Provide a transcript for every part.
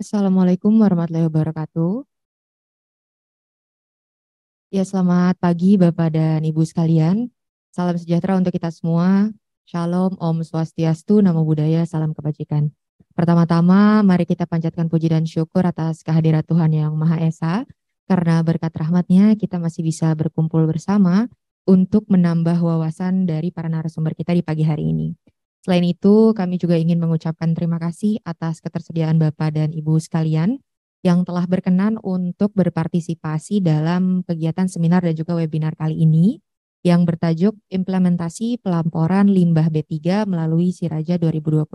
Assalamualaikum warahmatullahi wabarakatuh. Ya, selamat pagi Bapak dan Ibu sekalian. Salam sejahtera untuk kita semua. Shalom, Om Swastiastu, Namo Buddhaya, salam kebajikan. Pertama-tama, mari kita panjatkan puji dan syukur atas kehadirat Tuhan Yang Maha Esa, karena berkat rahmatnya kita masih bisa berkumpul bersama untuk menambah wawasan dari para narasumber kita di pagi hari ini. Selain itu, kami juga ingin mengucapkan terima kasih atas ketersediaan Bapak dan Ibu sekalian yang telah berkenan untuk berpartisipasi dalam kegiatan seminar dan juga webinar kali ini yang bertajuk Implementasi Pelaporan Limbah B3 melalui Siraja 2022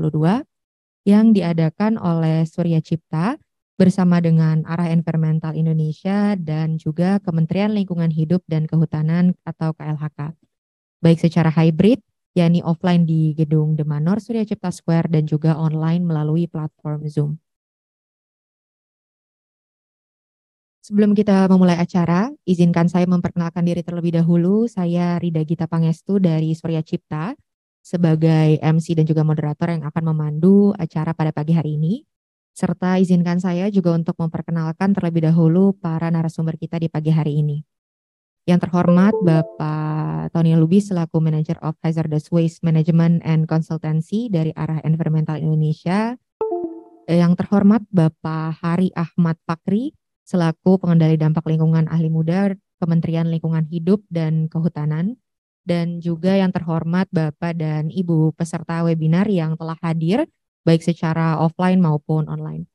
yang diadakan oleh Surya Cipta bersama dengan Arah Environmental Indonesia dan juga Kementerian Lingkungan Hidup dan Kehutanan atau KLHK. Baik secara hybrid, yakni offline di Gedung The Manor Surya Cipta Square dan juga online melalui platform Zoom. Sebelum kita memulai acara, izinkan saya memperkenalkan diri terlebih dahulu. Saya Rida Gita Pangestu dari Surya Cipta sebagai MC dan juga moderator yang akan memandu acara pada pagi hari ini. Serta izinkan saya juga untuk memperkenalkan terlebih dahulu para narasumber kita di pagi hari ini. Yang terhormat Bapak Tony Lubis selaku Manager of Hazardous Waste Management and Consultancy dari Arah Environmental Indonesia. Yang terhormat Bapak Hari Ahmad Fakri selaku pengendali dampak lingkungan ahli muda Kementerian Lingkungan Hidup dan Kehutanan, dan juga yang terhormat Bapak dan Ibu peserta webinar yang telah hadir baik secara offline maupun online.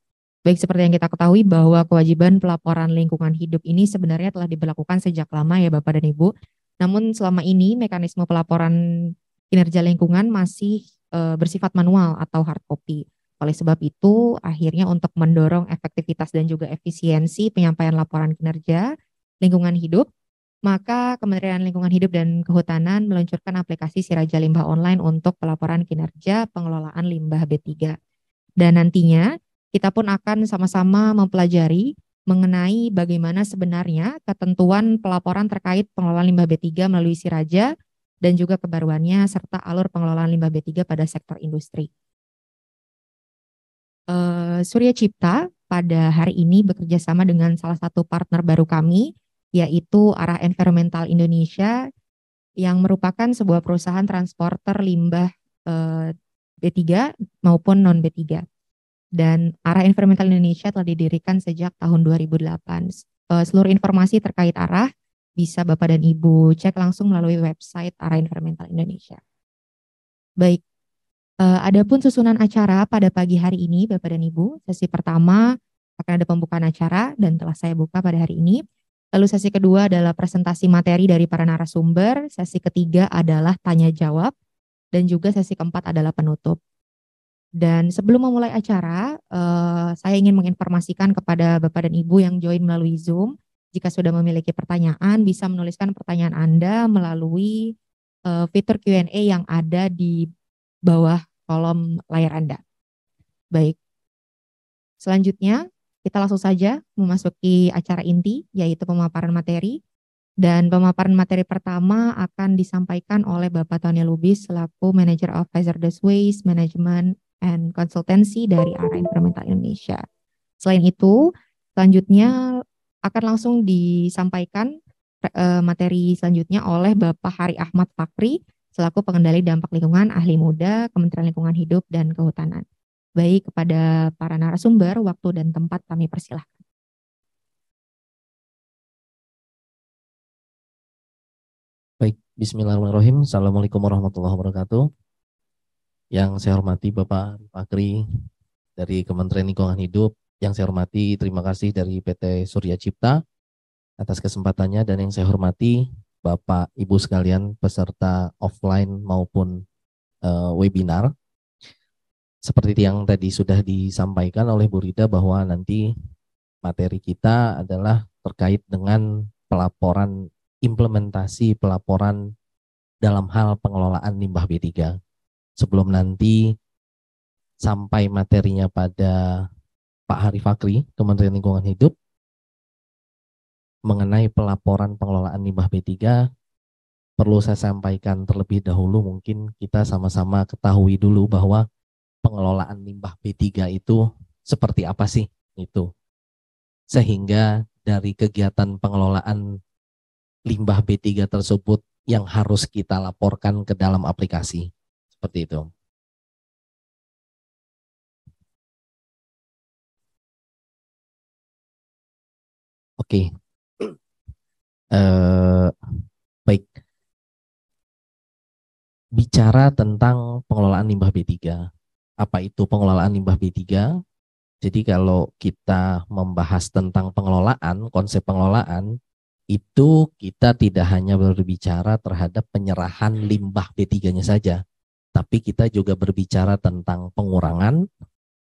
Baik, seperti yang kita ketahui bahwa kewajiban pelaporan lingkungan hidup ini sebenarnya telah diberlakukan sejak lama ya Bapak dan Ibu. Namun selama ini mekanisme pelaporan kinerja lingkungan masih bersifat manual atau hard copy. Oleh sebab itu, akhirnya untuk mendorong efektivitas dan juga efisiensi penyampaian laporan kinerja lingkungan hidup, maka Kementerian Lingkungan Hidup dan Kehutanan meluncurkan aplikasi Siraja Limbah Online untuk pelaporan kinerja pengelolaan limbah B3. Dan nantinya kita pun akan sama-sama mempelajari mengenai bagaimana sebenarnya ketentuan pelaporan terkait pengelolaan limbah B3 melalui Siraja dan juga kebaruannya serta alur pengelolaan limbah B3 pada sektor industri. Surya Cipta pada hari ini bekerja sama dengan salah satu partner baru kami, yaitu Arah Environmental Indonesia, yang merupakan sebuah perusahaan transporter limbah B3 maupun non B3. Dan Arah Environmental Indonesia telah didirikan sejak tahun 2008. Seluruh informasi terkait Arah bisa Bapak dan Ibu cek langsung melalui website Arah Environmental Indonesia. Baik. Adapun susunan acara pada pagi hari ini, Bapak dan Ibu, sesi pertama akan ada pembukaan acara dan telah saya buka pada hari ini. Lalu sesi kedua adalah presentasi materi dari para narasumber, sesi ketiga adalah tanya jawab, dan juga sesi keempat adalah penutup. Dan sebelum memulai acara, saya ingin menginformasikan kepada Bapak dan Ibu yang join melalui Zoom, jika sudah memiliki pertanyaan, bisa menuliskan pertanyaan Anda melalui fitur Q&A yang ada di bawah kolom layar Anda. Baik, selanjutnya kita langsung saja memasuki acara inti, yaitu pemaparan materi. Dan pemaparan materi pertama akan disampaikan oleh Bapak Tony Lubis selaku Manager of Hazardous Waste Management and Consultancy dari Arah Environmental Indonesia. Selain itu, selanjutnya akan langsung disampaikan materi selanjutnya oleh Bapak Hari Ahmad Fakri selaku pengendali dampak lingkungan ahli muda Kementerian Lingkungan Hidup dan Kehutanan. Baik, kepada para narasumber, waktu dan tempat kami persilahkan. Baik, bismillahirrahmanirrahim. Assalamualaikum warahmatullahi wabarakatuh. Yang saya hormati Bapak Fakri dari Kementerian Lingkungan Hidup, yang saya hormati terima kasih dari PT Surya Cipta atas kesempatannya, dan yang saya hormati Bapak Ibu sekalian peserta offline maupun webinar. Seperti yang tadi sudah disampaikan oleh Bu Rida bahwa nanti materi kita adalah terkait dengan pelaporan, implementasi pelaporan dalam hal pengelolaan limbah B3. Sebelum nanti sampai materinya pada Pak Hari Fakri, Kementerian Lingkungan Hidup, mengenai pelaporan pengelolaan limbah B3, perlu saya sampaikan terlebih dahulu, mungkin kita sama-sama ketahui dulu bahwa pengelolaan limbah B3 itu seperti apa sih Itu. Sehingga dari kegiatan pengelolaan limbah B3 tersebut yang harus kita laporkan ke dalam aplikasi. Seperti itu. Oke. Baik. Bicara tentang pengelolaan limbah B3. Apa itu pengelolaan limbah B3? Jadi kalau kita membahas tentang pengelolaan, konsep pengelolaan, itu kita tidak hanya berbicara terhadap penyerahan limbah B3-nya saja, tapi kita juga berbicara tentang pengurangan,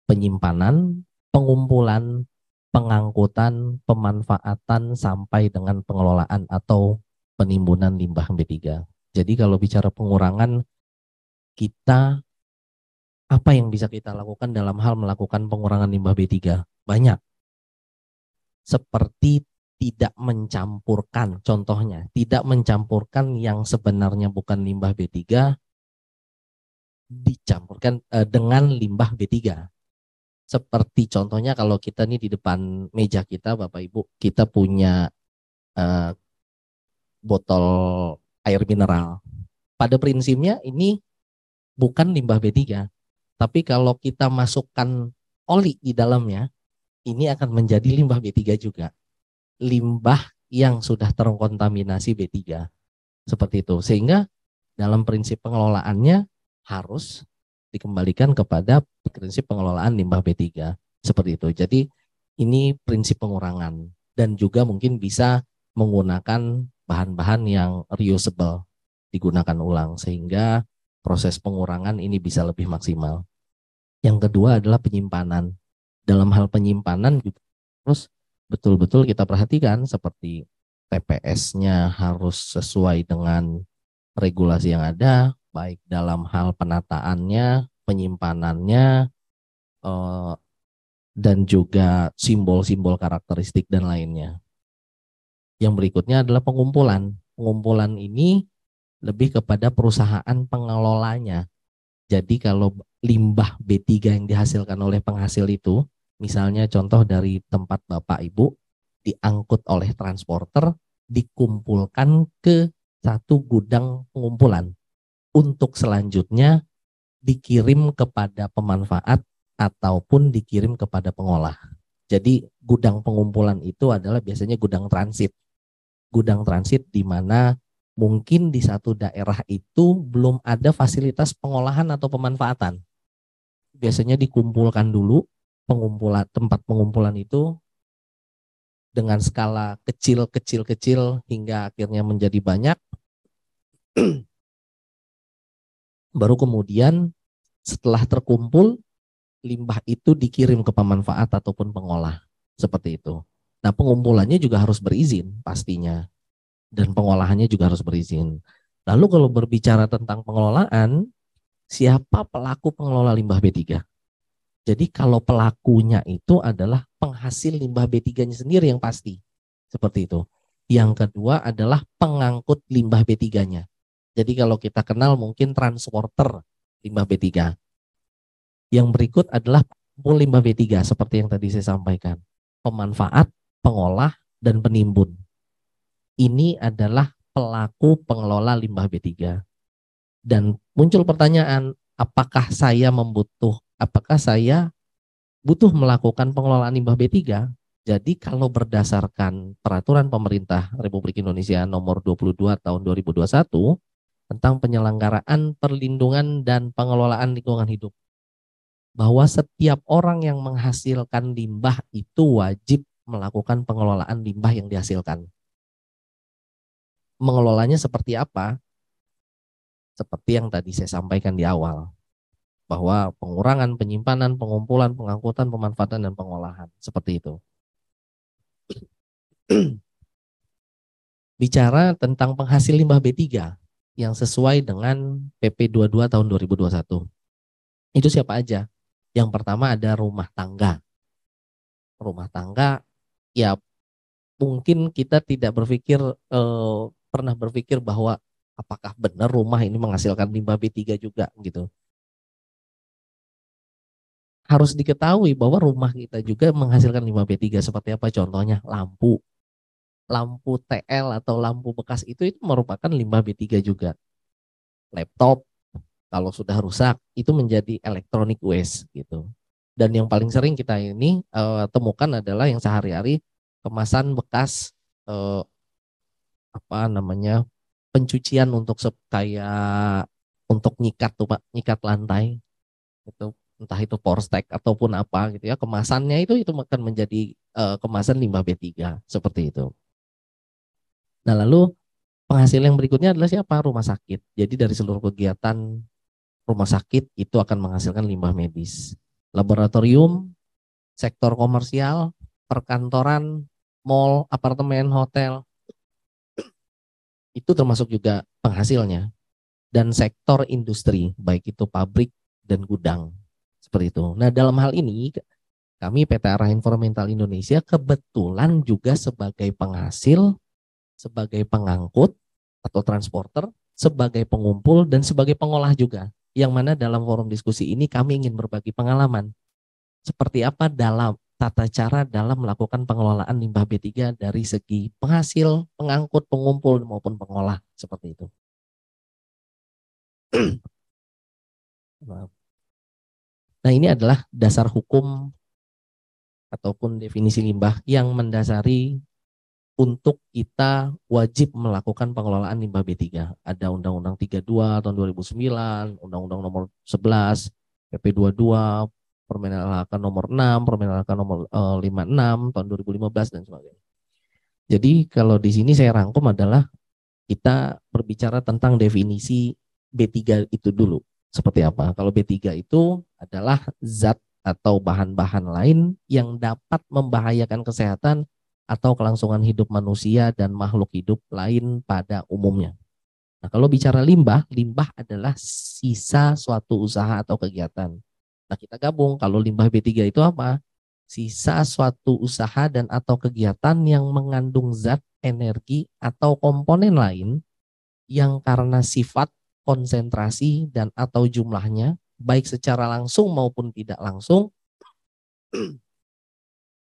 penyimpanan, pengumpulan, pengangkutan, pemanfaatan, sampai dengan pengelolaan atau penimbunan limbah B3. Jadi kalau bicara pengurangan, kita apa yang bisa kita lakukan dalam hal melakukan pengurangan limbah B3? Banyak. Seperti tidak mencampurkan, contohnya, tidak mencampurkan yang sebenarnya bukan limbah B3 dicampurkan dengan limbah B3. Seperti contohnya kalau kita nih di depan meja kita, Bapak Ibu, kita punya eh, botol air mineral. Pada prinsipnya ini bukan limbah B3, tapi kalau kita masukkan oli di dalamnya, ini akan menjadi limbah B3 juga. Limbah yang sudah terkontaminasi B3. Seperti itu. Sehingga dalam prinsip pengelolaannya harus dikembalikan kepada prinsip pengelolaan limbah B3. Seperti itu. Jadi ini prinsip pengurangan. Dan juga mungkin bisa menggunakan bahan-bahan yang reusable, digunakan ulang. Sehingga proses pengurangan ini bisa lebih maksimal. Yang kedua adalah penyimpanan. Dalam hal penyimpanan juga terus betul-betul kita perhatikan seperti TPS-nya harus sesuai dengan regulasi yang ada, baik dalam hal penataannya, penyimpanannya, dan juga simbol-simbol karakteristik dan lainnya. Yang berikutnya adalah pengumpulan. Pengumpulan ini lebih kepada perusahaan pengelolanya. Jadi kalau limbah B3 yang dihasilkan oleh penghasil itu, misalnya contoh dari tempat Bapak Ibu, diangkut oleh transporter, dikumpulkan ke satu gudang pengumpulan. Untuk selanjutnya dikirim kepada pemanfaat ataupun dikirim kepada pengolah. Jadi gudang pengumpulan itu adalah biasanya gudang transit. Gudang transit di mana mungkin di satu daerah itu belum ada fasilitas pengolahan atau pemanfaatan. Biasanya dikumpulkan dulu tempat pengumpulan itu dengan skala kecil hingga akhirnya menjadi banyak. Baru kemudian setelah terkumpul, limbah itu dikirim ke pemanfaat ataupun pengolah. Seperti itu. Nah, pengumpulannya juga harus berizin pastinya. Dan pengolahannya juga harus berizin. Lalu kalau berbicara tentang pengelolaan, siapa pelaku pengelola limbah B3? Jadi kalau pelakunya itu adalah penghasil limbah B3-nya sendiri yang pasti. Seperti itu. Yang kedua adalah pengangkut limbah B3-nya. Jadi kalau kita kenal mungkin transporter limbah B3. Yang berikut adalah pengumpulan limbah B3 seperti yang tadi saya sampaikan. Pemanfaat, pengolah, dan penimbun. Ini adalah pelaku pengelola limbah B3. Dan muncul pertanyaan, apakah saya butuh melakukan pengelolaan limbah B3? Jadi kalau berdasarkan peraturan pemerintah Republik Indonesia nomor 22 tahun 2021 tentang penyelenggaraan perlindungan dan pengelolaan lingkungan hidup, bahwa setiap orang yang menghasilkan limbah itu wajib melakukan pengelolaan limbah yang dihasilkan. Mengelolanya seperti apa? Seperti yang tadi saya sampaikan di awal, bahwa pengurangan, penyimpanan, pengumpulan, pengangkutan, pemanfaatan, dan pengolahan. Seperti itu. Bicara tentang penghasil limbah B3 yang sesuai dengan PP 22 tahun 2021. Itu siapa aja? Yang pertama ada rumah tangga. Rumah tangga, ya mungkin kita tidak pernah berpikir bahwa apakah benar rumah ini menghasilkan limbah B3 juga gitu. harus diketahui bahwa rumah kita juga menghasilkan limbah B3 seperti apa contohnya lampu. Lampu TL atau lampu bekas itu merupakan limbah B3 juga. Laptop kalau sudah rusak itu menjadi electronic waste gitu. Dan yang paling sering kita ini temukan adalah yang sehari-hari kemasan bekas apa namanya pencucian untuk kayak untuk nyikat tuh Pak, nyikat lantai itu entah itu Porstek ataupun apa gitu ya, kemasannya itu akan menjadi kemasan limbah B3 seperti itu. Nah, lalu penghasil yang berikutnya adalah siapa? Rumah sakit. Jadi dari seluruh kegiatan rumah sakit itu akan menghasilkan limbah medis. Laboratorium, sektor komersial, perkantoran, mall, apartemen, hotel, itu termasuk juga penghasilnya. Dan sektor industri, baik itu pabrik dan gudang. Seperti itu. Nah, dalam hal ini kami PT Arah Environmental Indonesia kebetulan juga sebagai penghasil, sebagai pengangkut atau transporter, sebagai pengumpul dan sebagai pengolah juga. Yang mana dalam forum diskusi ini kami ingin berbagi pengalaman seperti apa dalam tata cara dalam melakukan pengelolaan limbah B3 dari segi penghasil, pengangkut, pengumpul maupun pengolah seperti itu. Nah, ini adalah dasar hukum ataupun definisi limbah yang mendasari untuk kita wajib melakukan pengelolaan limbah B3. Ada Undang-Undang 32 tahun 2009, Undang-Undang nomor 11, PP 22, Permen LHK nomor 6, Permen LHK nomor 56 tahun 2015 dan sebagainya. Jadi kalau di sini saya rangkum adalah kita berbicara tentang definisi B3 itu dulu. Seperti apa? Kalau B3 itu adalah zat atau bahan-bahan lain yang dapat membahayakan kesehatan atau kelangsungan hidup manusia dan makhluk hidup lain pada umumnya. Nah, kalau bicara limbah, limbah adalah sisa suatu usaha atau kegiatan. Nah, kita gabung, kalau limbah B3 itu apa? Sisa suatu usaha dan atau kegiatan yang mengandung zat, energi, atau komponen lain yang karena sifat, konsentrasi, dan atau jumlahnya, baik secara langsung maupun tidak langsung,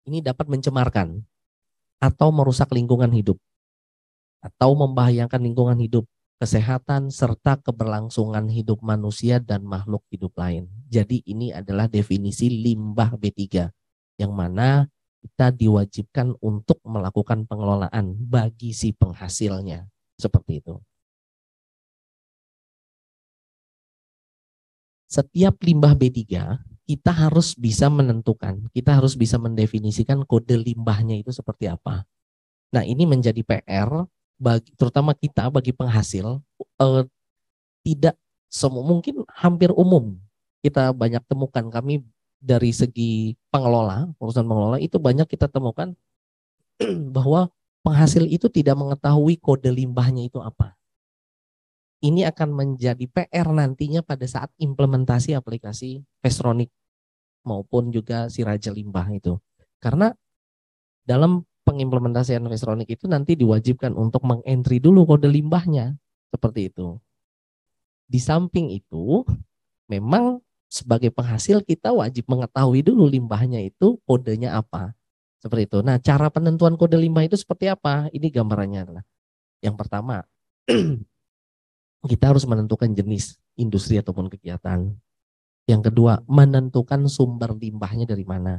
ini dapat mencemarkan atau merusak lingkungan hidup, atau membahayakan lingkungan hidup, kesehatan, serta keberlangsungan hidup manusia dan makhluk hidup lain. Jadi ini adalah definisi limbah B3, yang mana kita diwajibkan untuk melakukan pengelolaan bagi si penghasilnya. Seperti itu. Setiap limbah B3, kita harus bisa menentukan, kita harus bisa mendefinisikan kode limbahnya itu seperti apa. Nah, ini menjadi PR terutama kita bagi penghasil, tidak semua, mungkin hampir umum kita banyak temukan, kami dari segi pengelola, urusan pengelola itu banyak kita temukan bahwa penghasil itu tidak mengetahui kode limbahnya itu apa. Ini akan menjadi PR nantinya pada saat implementasi aplikasi Vestronic maupun juga si Raja Limbah itu. Karena dalam pengimplementasian Vestronic itu nanti diwajibkan untuk mengentry dulu kode limbahnya. Seperti itu. Di samping itu, memang sebagai penghasil kita wajib mengetahui dulu limbahnya itu kodenya apa. Seperti itu. Nah, cara penentuan kode limbah itu seperti apa? Ini gambarannya adalah. Yang pertama, kita harus menentukan jenis industri ataupun kegiatan. Yang kedua, menentukan sumber limbahnya dari mana.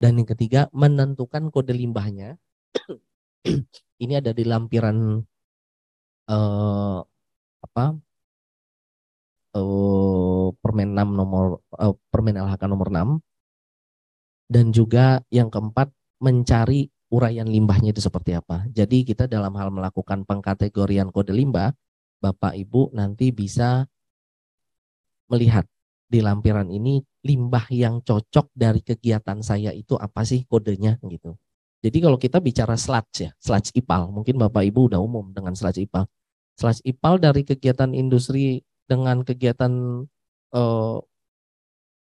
Dan yang ketiga, menentukan kode limbahnya. Ini ada di lampiran apa? Permen 6 nomor Permen LHK nomor 6. Dan juga yang keempat, mencari uraian limbahnya itu seperti apa. Jadi kita dalam hal melakukan pengkategorian kode limbah, Bapak Ibu nanti bisa melihat di lampiran ini limbah yang cocok dari kegiatan saya itu apa sih kodenya gitu. Jadi kalau kita bicara sludge ya, sludge IPAL, mungkin Bapak Ibu udah umum dengan sludge IPAL. Sludge IPAL dari kegiatan industri dengan kegiatan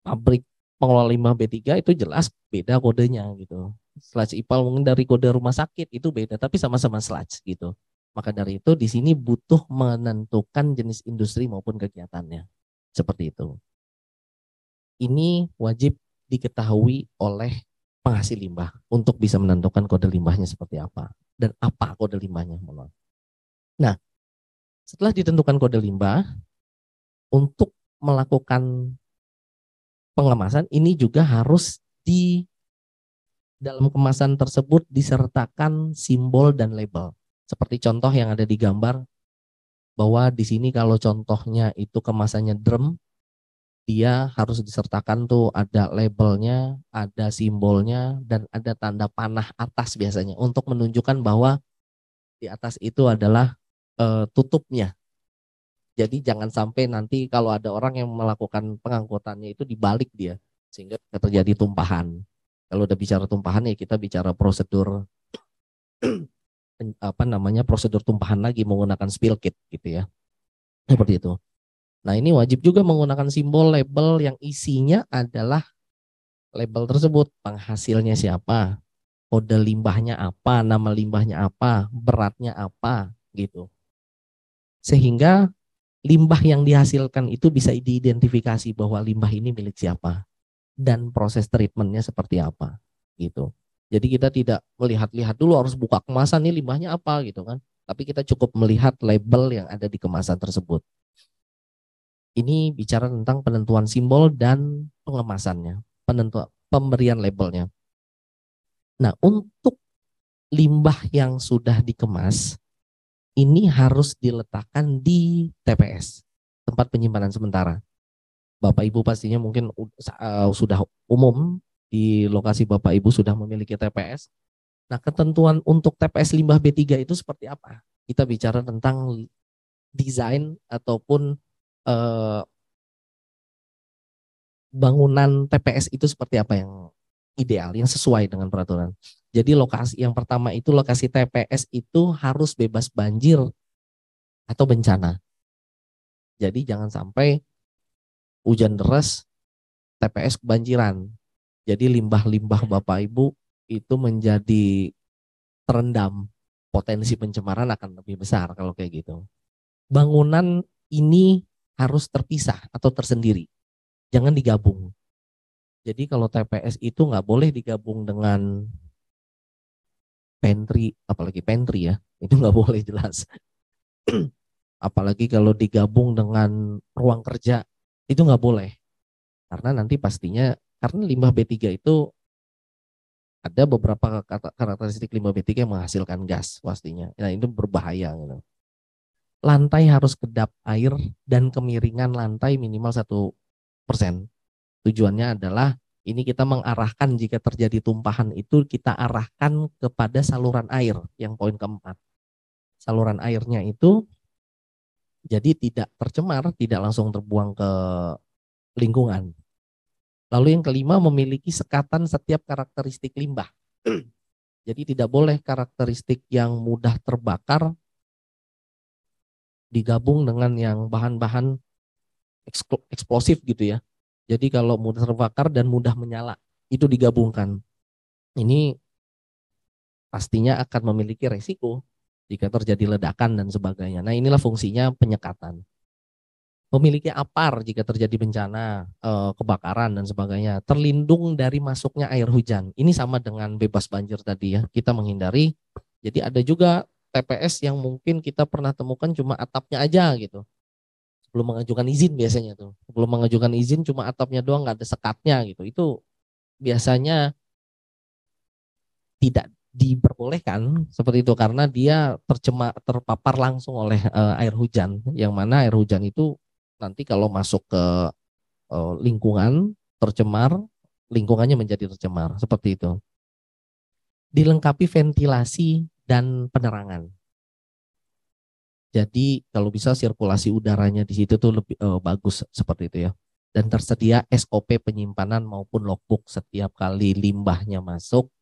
pabrik pengelola limbah B3 itu jelas beda kodenya gitu. Sludge IPAL mungkin dari kode rumah sakit itu beda, tapi sama-sama sludge gitu. Maka dari itu di sini butuh menentukan jenis industri maupun kegiatannya. Seperti itu. Ini wajib diketahui oleh penghasil limbah untuk bisa menentukan kode limbahnya seperti apa dan apa kode limbahnya. Nah, setelah ditentukan kode limbah, untuk melakukan pengemasan ini juga harus di dalam kemasan tersebut disertakan simbol dan label. Seperti contoh yang ada di gambar, bahwa di sini kalau contohnya itu kemasannya drum, dia harus disertakan tuh ada labelnya, ada simbolnya, dan ada tanda panah atas biasanya untuk menunjukkan bahwa di atas itu adalah tutupnya. Jadi jangan sampai nanti kalau ada orang yang melakukan pengangkutannya itu dibalik dia, sehingga terjadi tumpahan. Kalau udah bicara tumpahan ya kita bicara prosedur prosedur tumpahan lagi menggunakan spill kit gitu ya. Seperti itu. Nah, ini wajib juga menggunakan simbol label yang isinya adalah label tersebut, penghasilnya siapa, kode limbahnya apa, nama limbahnya apa, beratnya apa gitu. Sehingga limbah yang dihasilkan itu bisa diidentifikasi bahwa limbah ini milik siapa dan proses treatmentnya seperti apa gitu. Jadi kita tidak melihat-lihat dulu harus buka kemasan nih limbahnya apa gitu kan. Tapi kita cukup melihat label yang ada di kemasan tersebut. Ini bicara tentang penentuan simbol dan pengemasannya, pemberian labelnya. Nah, untuk limbah yang sudah dikemas, ini harus diletakkan di TPS, tempat penyimpanan sementara. Bapak Ibu pastinya mungkin sudah umum di lokasi Bapak Ibu sudah memiliki TPS. Nah, ketentuan untuk TPS limbah B3 itu seperti apa? Kita bicara tentang desain ataupun eh, bangunan TPS itu seperti apa yang ideal, yang sesuai dengan peraturan. Jadi lokasi yang pertama itu lokasi TPS itu harus bebas banjir atau bencana. Jadi jangan sampai hujan deras TPS kebanjiran. Jadi limbah-limbah Bapak Ibu itu menjadi terendam, potensi pencemaran akan lebih besar kalau kayak gitu. Bangunan ini harus terpisah atau tersendiri, jangan digabung. Jadi kalau TPS itu nggak boleh digabung dengan pantry, apalagi pantry ya, itu nggak boleh jelas. Apalagi kalau digabung dengan ruang kerja, itu nggak boleh. Karena nanti pastinya, karena limbah B3 itu ada beberapa karakteristik limbah B3 yang menghasilkan gas pastinya. Nah, itu berbahaya gitu. Lantai harus kedap air dan kemiringan lantai minimal 1%. Tujuannya adalah ini kita mengarahkan jika terjadi tumpahan itu kita arahkan kepada saluran air yang poin keempat. Saluran airnya itu jadi tidak tercemar, tidak langsung terbuang ke lingkungan. Lalu yang kelima memiliki sekatan setiap karakteristik limbah. Jadi tidak boleh karakteristik yang mudah terbakar digabung dengan yang bahan-bahan eksplosif gitu ya. Jadi kalau mudah terbakar dan mudah menyala itu digabungkan. Ini pastinya akan memiliki resiko jika terjadi ledakan dan sebagainya. Nah, inilah fungsinya penyekatan. Memiliki APAR jika terjadi bencana, kebakaran dan sebagainya. Terlindung dari masuknya air hujan. Ini sama dengan bebas banjir tadi ya. Kita menghindari. Jadi ada juga TPS yang mungkin kita pernah temukan cuma atapnya aja gitu. Sebelum mengajukan izin biasanya tuh. Sebelum mengajukan izin cuma atapnya doang nggak ada sekatnya gitu. Itu biasanya tidak diperbolehkan seperti itu karena dia terpapar langsung oleh air hujan, yang mana air hujan itu nanti kalau masuk ke lingkungan tercemar, lingkungannya menjadi tercemar seperti itu. Dilengkapi ventilasi dan penerangan. Jadi kalau bisa sirkulasi udaranya di situ tuh lebih bagus seperti itu ya. Dan tersedia SOP penyimpanan maupun logbook setiap kali limbahnya masuk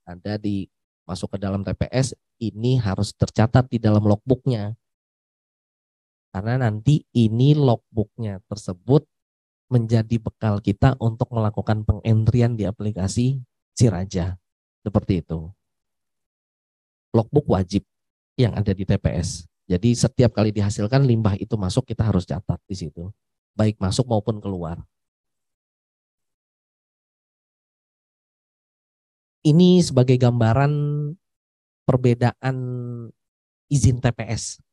ke dalam TPS, ini harus tercatat di dalam logbooknya. Karena nanti ini logbooknya tersebut menjadi bekal kita untuk melakukan pengentrian di aplikasi Siraja. Seperti itu. Logbook wajib yang ada di TPS. Jadi setiap kali dihasilkan limbah itu masuk kita harus catat di situ. Baik masuk maupun keluar. Ini sebagai gambaran perbedaan izin TPS.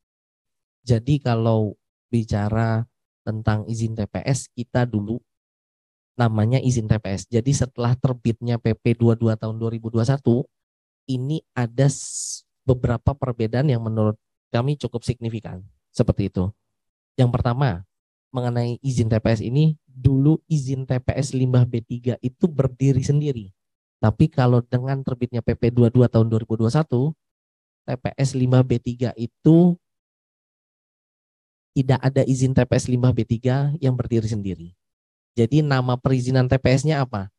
Jadi kalau bicara tentang izin TPS, kita dulu namanya izin TPS. Jadi setelah terbitnya PP 22 tahun 2021, ini ada beberapa perbedaan yang menurut kami cukup signifikan. Seperti itu. Yang pertama, mengenai izin TPS ini, dulu izin TPS limbah B3 itu berdiri sendiri. Tapi kalau dengan terbitnya PP 22 tahun 2021, TPS limbah B3 itu tidak ada izin TPS limbah B3 yang berdiri sendiri. Jadi nama perizinan TPS-nya apa?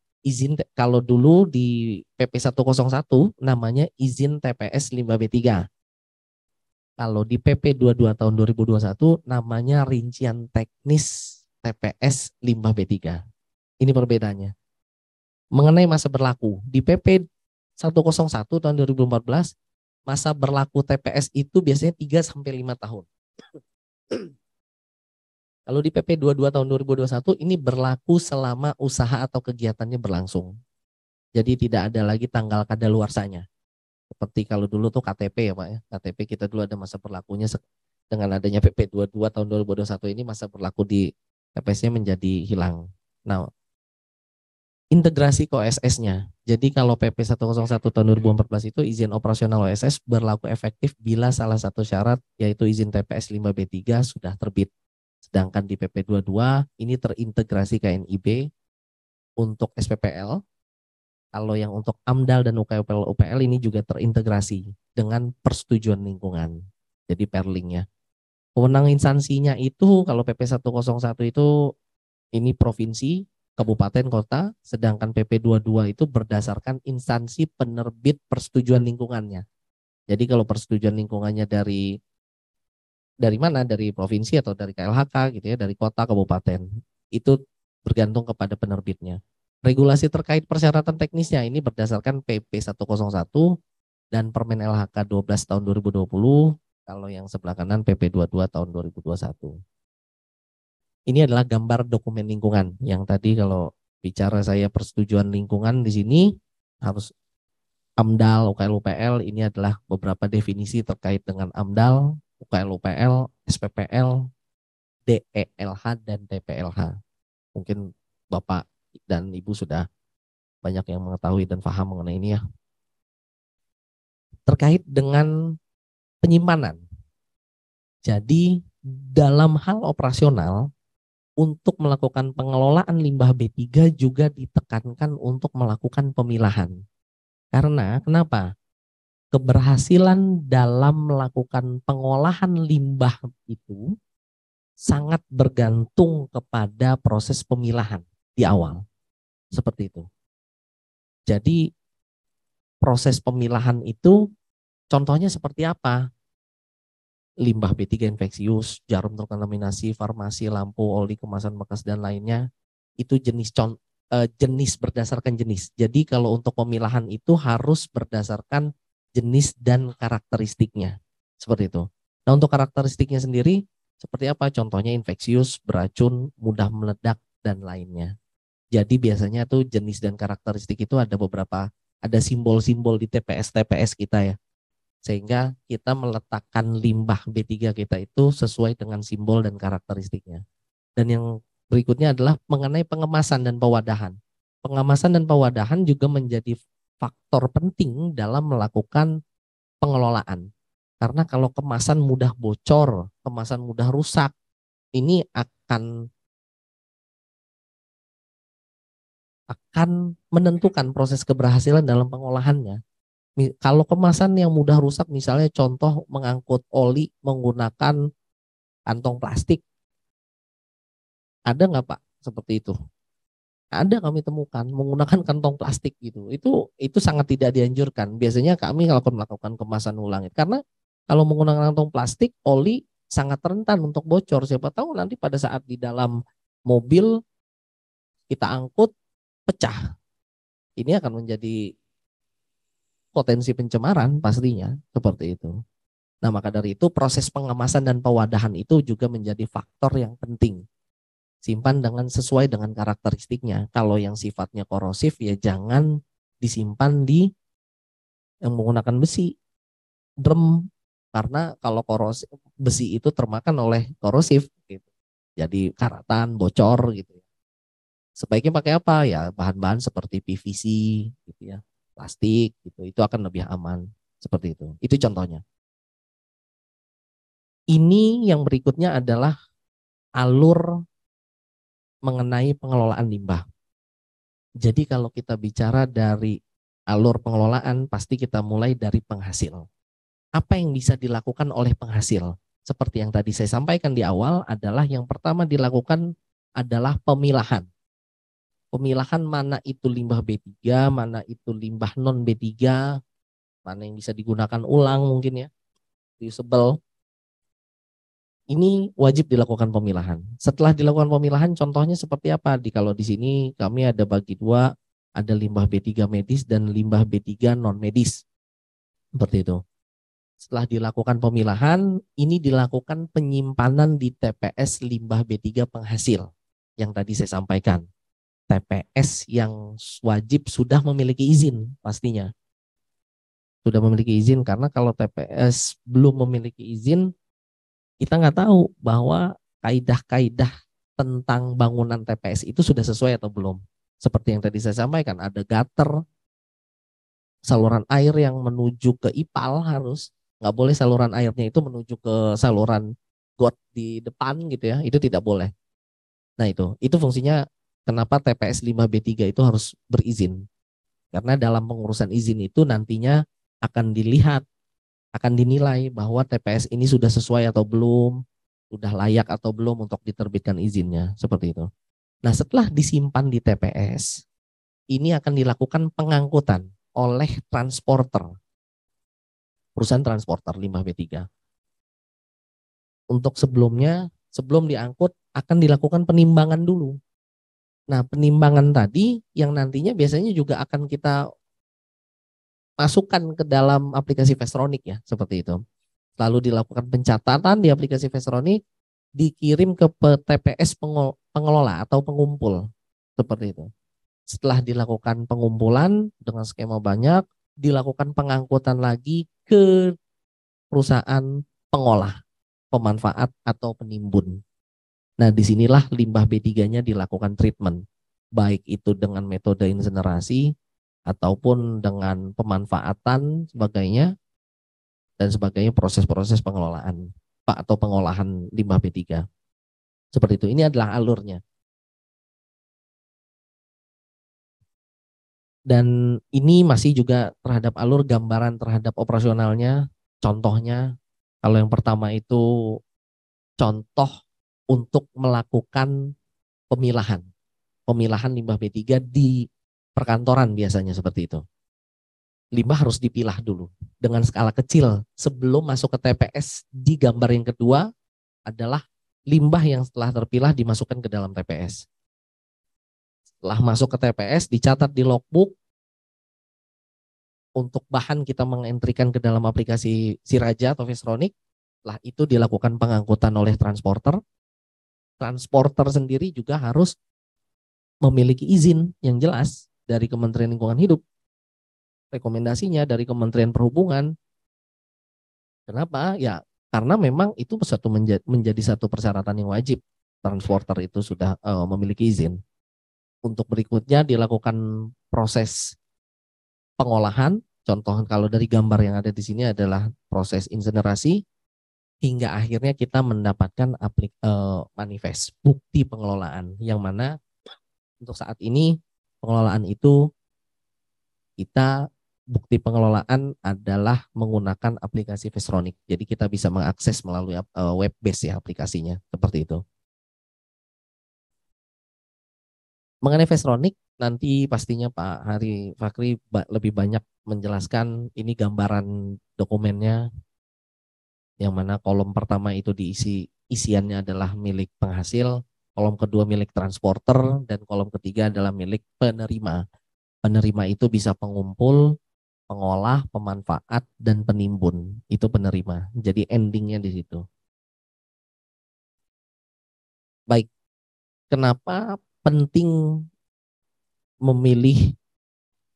Kalau dulu di PP 101 namanya izin TPS limbah B3. Kalau di PP 22 tahun 2021 namanya rincian teknis TPS limbah B3. Ini perbedaannya. Mengenai masa berlaku, di PP 101 tahun 2014 masa berlaku TPS itu biasanya 3 sampai 5 tahun. Kalau di PP 22 tahun 2021 ini berlaku selama usaha atau kegiatannya berlangsung. Jadi tidak ada lagi tanggal kadaluarsanya. Seperti kalau dulu tuh KTP ya Pak ya. KTP kita dulu ada masa berlakunya, dengan adanya PP 22 tahun 2021 ini masa berlaku di TPS-nya menjadi hilang. Nah, integrasi ke OSS-nya. Jadi kalau PP 101 tahun 2014 itu izin operasional OSS berlaku efektif bila salah satu syarat yaitu izin TPS 5B3 sudah terbit. Sedangkan di PP 22 ini terintegrasi ke NIB untuk SPPL. Kalau yang untuk AMDAL dan UKL ini juga terintegrasi dengan persetujuan lingkungan. Jadi perlingnya. Kewenangan instansinya itu kalau PP 101 itu ini provinsi, kabupaten, kota, sedangkan PP 22 itu berdasarkan instansi penerbit persetujuan lingkungannya. Jadi kalau persetujuan lingkungannya dari mana? Dari provinsi atau dari KLHK gitu ya, dari kota, kabupaten. Itu bergantung kepada penerbitnya. Regulasi terkait persyaratan teknisnya ini berdasarkan PP 101 dan Permen LHK 12 tahun 2020. Kalau yang sebelah kanan PP 22 tahun 2021. Ini adalah gambar dokumen lingkungan yang tadi kalau bicara saya persetujuan lingkungan di sini harus AMDAL, UKL-UPL, ini adalah beberapa definisi terkait dengan AMDAL, UKL-UPL, SPPL, DELH, dan TPLH. Mungkin Bapak dan Ibu sudah banyak yang mengetahui dan paham mengenai ini ya. Terkait dengan penyimpanan. Jadi dalam hal operasional, untuk melakukan pengelolaan limbah B3 juga ditekankan untuk melakukan pemilahan. Karena kenapa? Keberhasilan dalam melakukan pengolahan limbah itu sangat bergantung kepada proses pemilahan di awal. Seperti itu. Jadi proses pemilahan itu contohnya seperti apa? Limbah B3 infeksius, jarum terkontaminasi, farmasi, lampu, oli, kemasan bekas, dan lainnya. Itu jenis berdasarkan jenis. Jadi kalau untuk pemilahan itu harus berdasarkan jenis dan karakteristiknya. Seperti itu. Nah untuk karakteristiknya sendiri, seperti apa? Contohnya infeksius, beracun, mudah meledak, dan lainnya. Jadi biasanya tuh jenis dan karakteristik itu ada beberapa, ada simbol-simbol di TPS-TPS kita ya. Sehingga kita meletakkan limbah B3 kita itu sesuai dengan simbol dan karakteristiknya. Dan yang berikutnya adalah mengenai pengemasan dan pewadahan. Pengemasan dan pewadahan juga menjadi faktor penting dalam melakukan pengelolaan. Karena kalau kemasan mudah bocor, kemasan mudah rusak, ini akan menentukan proses keberhasilan dalam pengolahannya. Kalau kemasan yang mudah rusak, misalnya contoh mengangkut oli menggunakan kantong plastik, ada nggak Pak seperti itu? Ada kami temukan menggunakan kantong plastik gitu. Itu sangat tidak dianjurkan. Biasanya kami melakukan kemasan ulang karena kalau menggunakan kantong plastik, oli sangat rentan untuk bocor. Siapa tahu nanti pada saat di dalam mobil kita angkut pecah. Ini akan menjadi potensi pencemaran pastinya seperti itu. Nah, maka dari itu proses pengemasan dan pewadahan itu juga menjadi faktor yang penting. Simpan dengan sesuai dengan karakteristiknya. Kalau yang sifatnya korosif ya jangan disimpan di yang menggunakan besi, drum, karena kalau korosi besi itu termakan oleh korosif gitu. Jadi karatan, bocor gitu. Sebaiknya pakai apa ya? Bahan-bahan seperti PVC gitu ya, plastik gitu. Itu akan lebih aman seperti itu. Itu contohnya. Ini yang berikutnya adalah alur mengenai pengelolaan limbah. Jadi kalau kita bicara dari alur pengelolaan, pasti kita mulai dari penghasil. Apa yang bisa dilakukan oleh penghasil? Seperti yang tadi saya sampaikan di awal adalah yang pertama dilakukan adalah pemilahan. Pemilahan mana itu limbah B3, mana itu limbah non B3, mana yang bisa digunakan ulang mungkin ya, reusable. Ini wajib dilakukan pemilahan. Setelah dilakukan pemilahan, contohnya seperti apa? Kalau di sini kami ada bagi dua, ada limbah B3 medis dan limbah B3 non medis. Seperti itu. Setelah dilakukan pemilahan, ini dilakukan penyimpanan di TPS limbah B3 penghasil. Yang tadi saya sampaikan. TPS yang wajib sudah memiliki izin pastinya. Sudah memiliki izin, karena kalau TPS belum memiliki izin, kita nggak tahu bahwa kaidah-kaidah tentang bangunan TPS itu sudah sesuai atau belum. Seperti yang tadi saya sampaikan, ada gutter, saluran air yang menuju ke IPAL harus, nggak boleh saluran airnya itu menuju ke saluran got di depan gitu ya, itu tidak boleh. Nah itu fungsinya kenapa TPS 5B3 itu harus berizin. Karena dalam pengurusan izin itu nantinya akan dilihat, akan dinilai bahwa TPS ini sudah sesuai atau belum, sudah layak atau belum untuk diterbitkan izinnya, seperti itu. Nah setelah disimpan di TPS, ini akan dilakukan pengangkutan oleh transporter, perusahaan transporter limbah B3. Untuk sebelumnya, sebelum diangkut akan dilakukan penimbangan dulu. Nah penimbangan tadi yang nantinya biasanya juga akan kita masukkan ke dalam aplikasi Vestronic ya, seperti itu. Lalu dilakukan pencatatan di aplikasi Vestronic, dikirim ke TPS pengelola atau pengumpul, seperti itu. Setelah dilakukan pengumpulan dengan skema banyak, dilakukan pengangkutan lagi ke perusahaan pengolah, pemanfaat atau penimbun. Nah, disinilah limbah B3-nya dilakukan treatment, baik itu dengan metode insinerasi ataupun dengan pemanfaatan sebagainya dan sebagainya, proses-proses pengelolaan atau pengolahan limbah B3. Seperti itu. Ini adalah alurnya. Dan ini masih juga terhadap alur, gambaran terhadap operasionalnya. Contohnya, kalau yang pertama itu contoh untuk melakukan pemilahan. Pemilahan limbah B3 di perkantoran biasanya seperti itu. Limbah harus dipilah dulu dengan skala kecil sebelum masuk ke TPS. Di gambar yang kedua adalah limbah yang setelah terpilah dimasukkan ke dalam TPS. Setelah masuk ke TPS dicatat di logbook. Untuk bahan kita mengentrikan ke dalam aplikasi Siraja atau Vestronic. Setelah itu dilakukan pengangkutan oleh transporter. Transporter sendiri juga harus memiliki izin yang jelas dari Kementerian Lingkungan Hidup. Rekomendasinya dari Kementerian Perhubungan. Kenapa? Ya karena memang itu menjadi satu persyaratan yang wajib. Transporter itu sudah memiliki izin. Untuk berikutnya dilakukan proses pengolahan. Contoh kalau dari gambar yang ada di sini adalah proses insinerasi hingga akhirnya kita mendapatkan manifest bukti pengelolaan, yang mana untuk saat ini pengelolaan itu kita bukti pengelolaan adalah menggunakan aplikasi Vestronic. Jadi kita bisa mengakses melalui web base ya aplikasinya, seperti itu. Mengenai Vestronic, nanti pastinya Pak Hari Fakri lebih banyak menjelaskan. Ini gambaran dokumennya, yang mana kolom pertama itu isiannya adalah milik penghasil, kolom kedua milik transporter, dan kolom ketiga adalah milik penerima. Penerima itu bisa pengumpul, pengolah, pemanfaat, dan penimbun. Itu penerima. Jadi endingnya di situ. Baik, kenapa penting memilih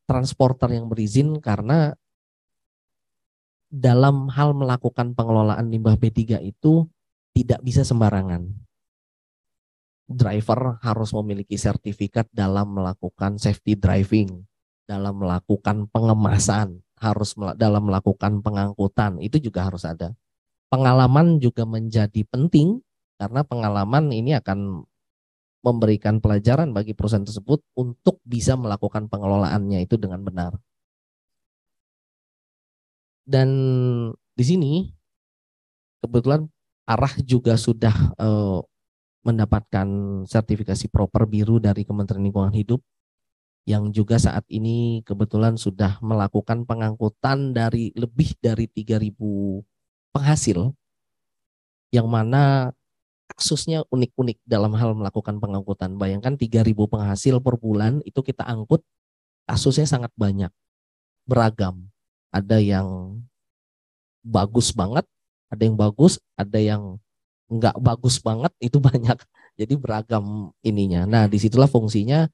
transporter yang berizin karena dalam hal melakukan pengelolaan limbah B3 itu tidak bisa sembarangan. Driver harus memiliki sertifikat dalam melakukan safety driving, dalam melakukan pengemasan, dalam melakukan pengangkutan, itu juga harus ada. Pengalaman juga menjadi penting karena pengalaman ini akan memberikan pelajaran bagi perusahaan tersebut untuk bisa melakukan pengelolaannya itu dengan benar. Dan di sini kebetulan Arah juga sudah mendapatkan sertifikasi proper biru dari Kementerian Lingkungan Hidup yang juga saat ini kebetulan sudah melakukan pengangkutan dari lebih dari 3.000 penghasil, yang mana kasusnya unik-unik dalam hal melakukan pengangkutan. Bayangkan 3.000 penghasil per bulan itu kita angkut, kasusnya sangat banyak, beragam. Ada yang bagus banget, ada yang bagus, ada yang nggak bagus banget, itu banyak. Jadi beragam ininya. Nah, disitulah fungsinya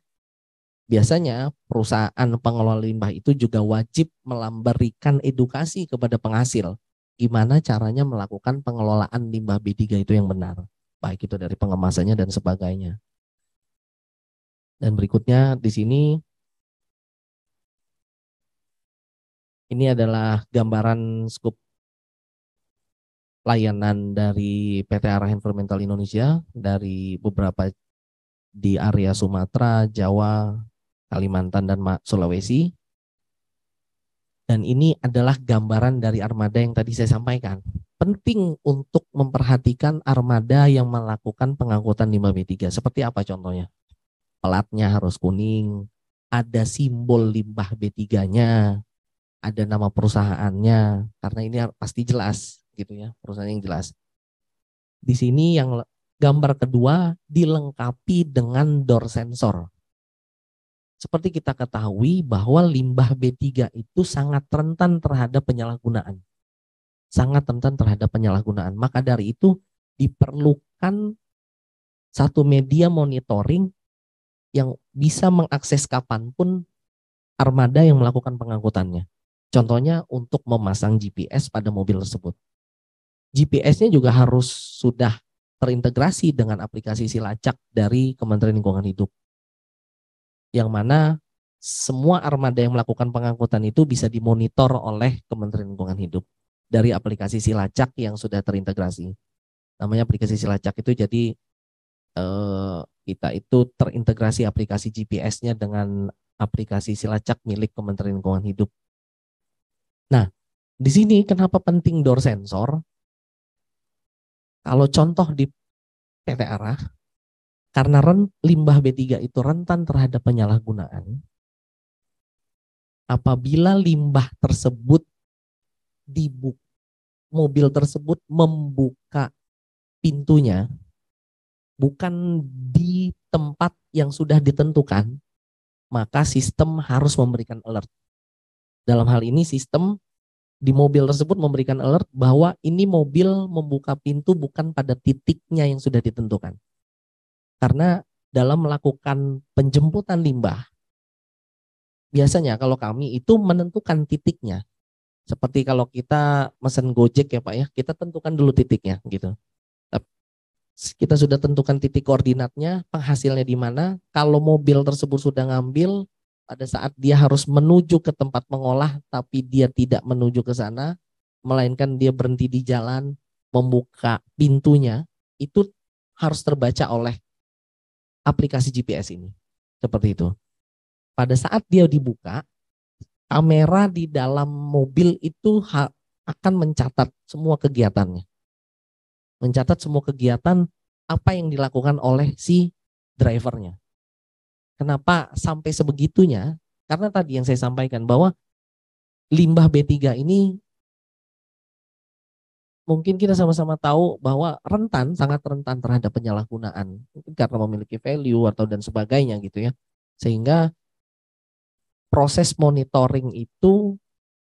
biasanya perusahaan pengelola limbah itu juga wajib memberikan edukasi kepada penghasil. Gimana caranya melakukan pengelolaan limbah B3 itu yang benar. Baik itu dari pengemasannya dan sebagainya. Dan berikutnya di sini, ini adalah gambaran skup layanan dari PT Arah Environmental Indonesia dari beberapa di area Sumatera, Jawa, Kalimantan, dan Sulawesi. Dan ini adalah gambaran dari armada yang tadi saya sampaikan. Penting untuk memperhatikan armada yang melakukan pengangkutan limbah B3. Seperti apa contohnya? Pelatnya harus kuning, ada simbol limbah B3-nya, ada nama perusahaannya, karena ini pasti jelas gitu ya, perusahaan yang jelas. Di sini yang gambar kedua dilengkapi dengan door sensor. Seperti kita ketahui bahwa limbah B3 itu sangat rentan terhadap penyalahgunaan. Sangat rentan terhadap penyalahgunaan. Maka dari itu diperlukan satu media monitoring yang bisa mengakses kapanpun armada yang melakukan pengangkutannya. Contohnya untuk memasang GPS pada mobil tersebut. GPS-nya juga harus sudah terintegrasi dengan aplikasi Silacak dari Kementerian Lingkungan Hidup. Yang mana semua armada yang melakukan pengangkutan itu bisa dimonitor oleh Kementerian Lingkungan Hidup dari aplikasi Silacak yang sudah terintegrasi. Namanya aplikasi Silacak itu jadi kita itu terintegrasi aplikasi GPS-nya dengan aplikasi Silacak milik Kementerian Lingkungan Hidup. Nah, di sini kenapa penting door sensor? Kalau contoh di PT Arah, karena limbah B3 itu rentan terhadap penyalahgunaan, apabila limbah tersebut mobil tersebut membuka pintunya, bukan di tempat yang sudah ditentukan, maka sistem harus memberikan alert. Dalam hal ini sistem di mobil tersebut memberikan alert bahwa ini mobil membuka pintu bukan pada titiknya yang sudah ditentukan. Karena dalam melakukan penjemputan limbah, biasanya kalau kami itu menentukan titiknya. Seperti kalau kita mesen Gojek ya Pak ya, kita tentukan dulu titiknya gitu. Kita sudah tentukan titik koordinatnya, penghasilnya di mana. Kalau mobil tersebut sudah ngambil, pada saat dia harus menuju ke tempat mengolah, tapi dia tidak menuju ke sana, melainkan dia berhenti di jalan, membuka pintunya, itu harus terbaca oleh aplikasi GPS ini. Seperti itu. Pada saat dia dibuka, kamera di dalam mobil itu akan mencatat semua kegiatannya. Mencatat semua kegiatan apa yang dilakukan oleh si drivernya. Kenapa sampai sebegitunya? Karena tadi yang saya sampaikan bahwa limbah B3 ini mungkin kita sama-sama tahu bahwa sangat rentan terhadap penyalahgunaan. Mungkin karena memiliki value atau dan sebagainya gitu ya. Sehingga proses monitoring itu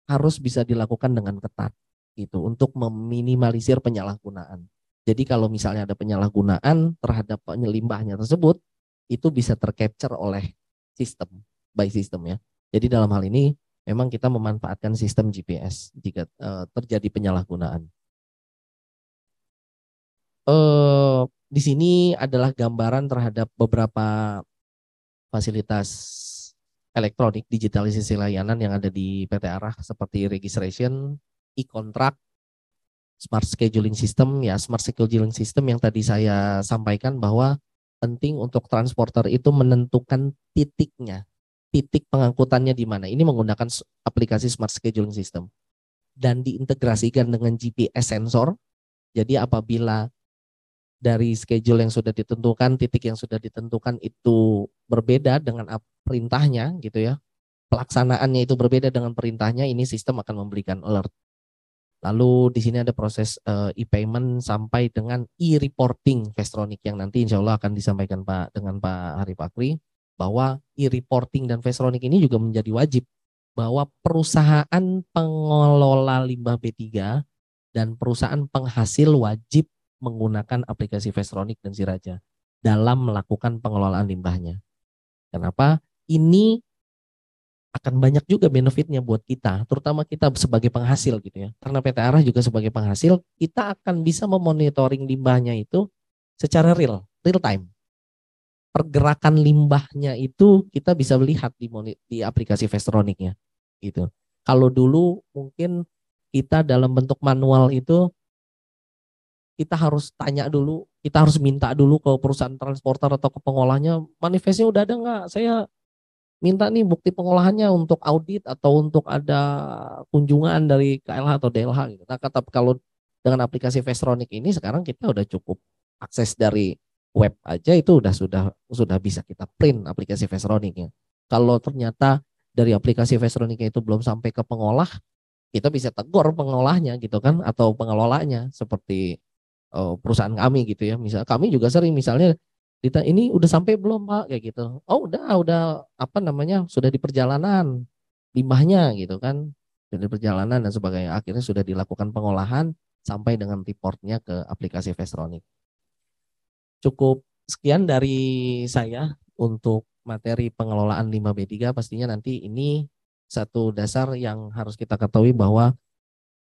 harus bisa dilakukan dengan ketat gitu untuk meminimalisir penyalahgunaan. Jadi kalau misalnya ada penyalahgunaan terhadap limbahnya tersebut, itu bisa tercapture oleh sistem, by system ya. Jadi dalam hal ini memang kita memanfaatkan sistem GPS jika terjadi penyalahgunaan. Di sini adalah gambaran terhadap beberapa fasilitas elektronik digitalisasi layanan yang ada di PT Arah seperti registration, e-contract, smart scheduling system. Ya, smart scheduling system yang tadi saya sampaikan bahwa penting untuk transporter itu menentukan titiknya, titik pengangkutannya di mana. Ini menggunakan aplikasi smart scheduling system dan diintegrasikan dengan GPS sensor. Jadi apabila dari schedule yang sudah ditentukan, titik yang sudah ditentukan itu berbeda dengan perintahnya gitu ya, pelaksanaannya itu berbeda dengan perintahnya, ini sistem akan memberikan alert. Lalu di sini ada proses e-payment sampai dengan e-reporting Vestronic yang nanti insya Allah akan disampaikan dengan Pak Hari Pakri, bahwa e-reporting dan Vestronic ini juga menjadi wajib bahwa perusahaan pengelola limbah B3 dan perusahaan penghasil wajib menggunakan aplikasi Vestronic dan Siraja dalam melakukan pengelolaan limbahnya. Kenapa? Ini akan banyak juga benefitnya buat kita, terutama kita sebagai penghasil gitu ya. Karena PT Arah juga sebagai penghasil, kita akan bisa memonitoring limbahnya itu secara real time. Pergerakan limbahnya itu kita bisa lihat di aplikasi Vestronicnya gitu. Kalau dulu mungkin kita dalam bentuk manual itu kita harus tanya dulu, kita harus minta dulu ke perusahaan transporter atau ke pengolahnya, manifestnya udah ada nggak? Saya minta nih bukti pengolahannya untuk audit atau untuk ada kunjungan dari KLH atau DLH gitu. Nah, kalau dengan aplikasi Vestronic ini sekarang kita udah cukup akses dari web aja itu sudah bisa kita print aplikasi Vestronic-nya. Kalau ternyata dari aplikasi Vestronic-nya itu belum sampai ke pengolah, kita bisa tegur pengolahnya gitu kan atau pengelolanya seperti perusahaan kami gitu ya. Misal kami juga sering misalnya ini udah sampai belum Pak kayak gitu. Oh udah apa namanya sudah di perjalanan limbahnya gitu kan. Sudah di perjalanan dan sebagainya. Akhirnya sudah dilakukan pengolahan sampai dengan reportnya ke aplikasi Vestronic. Cukup sekian dari saya untuk materi pengelolaan limbah B3. Pastinya nanti ini satu dasar yang harus kita ketahui bahwa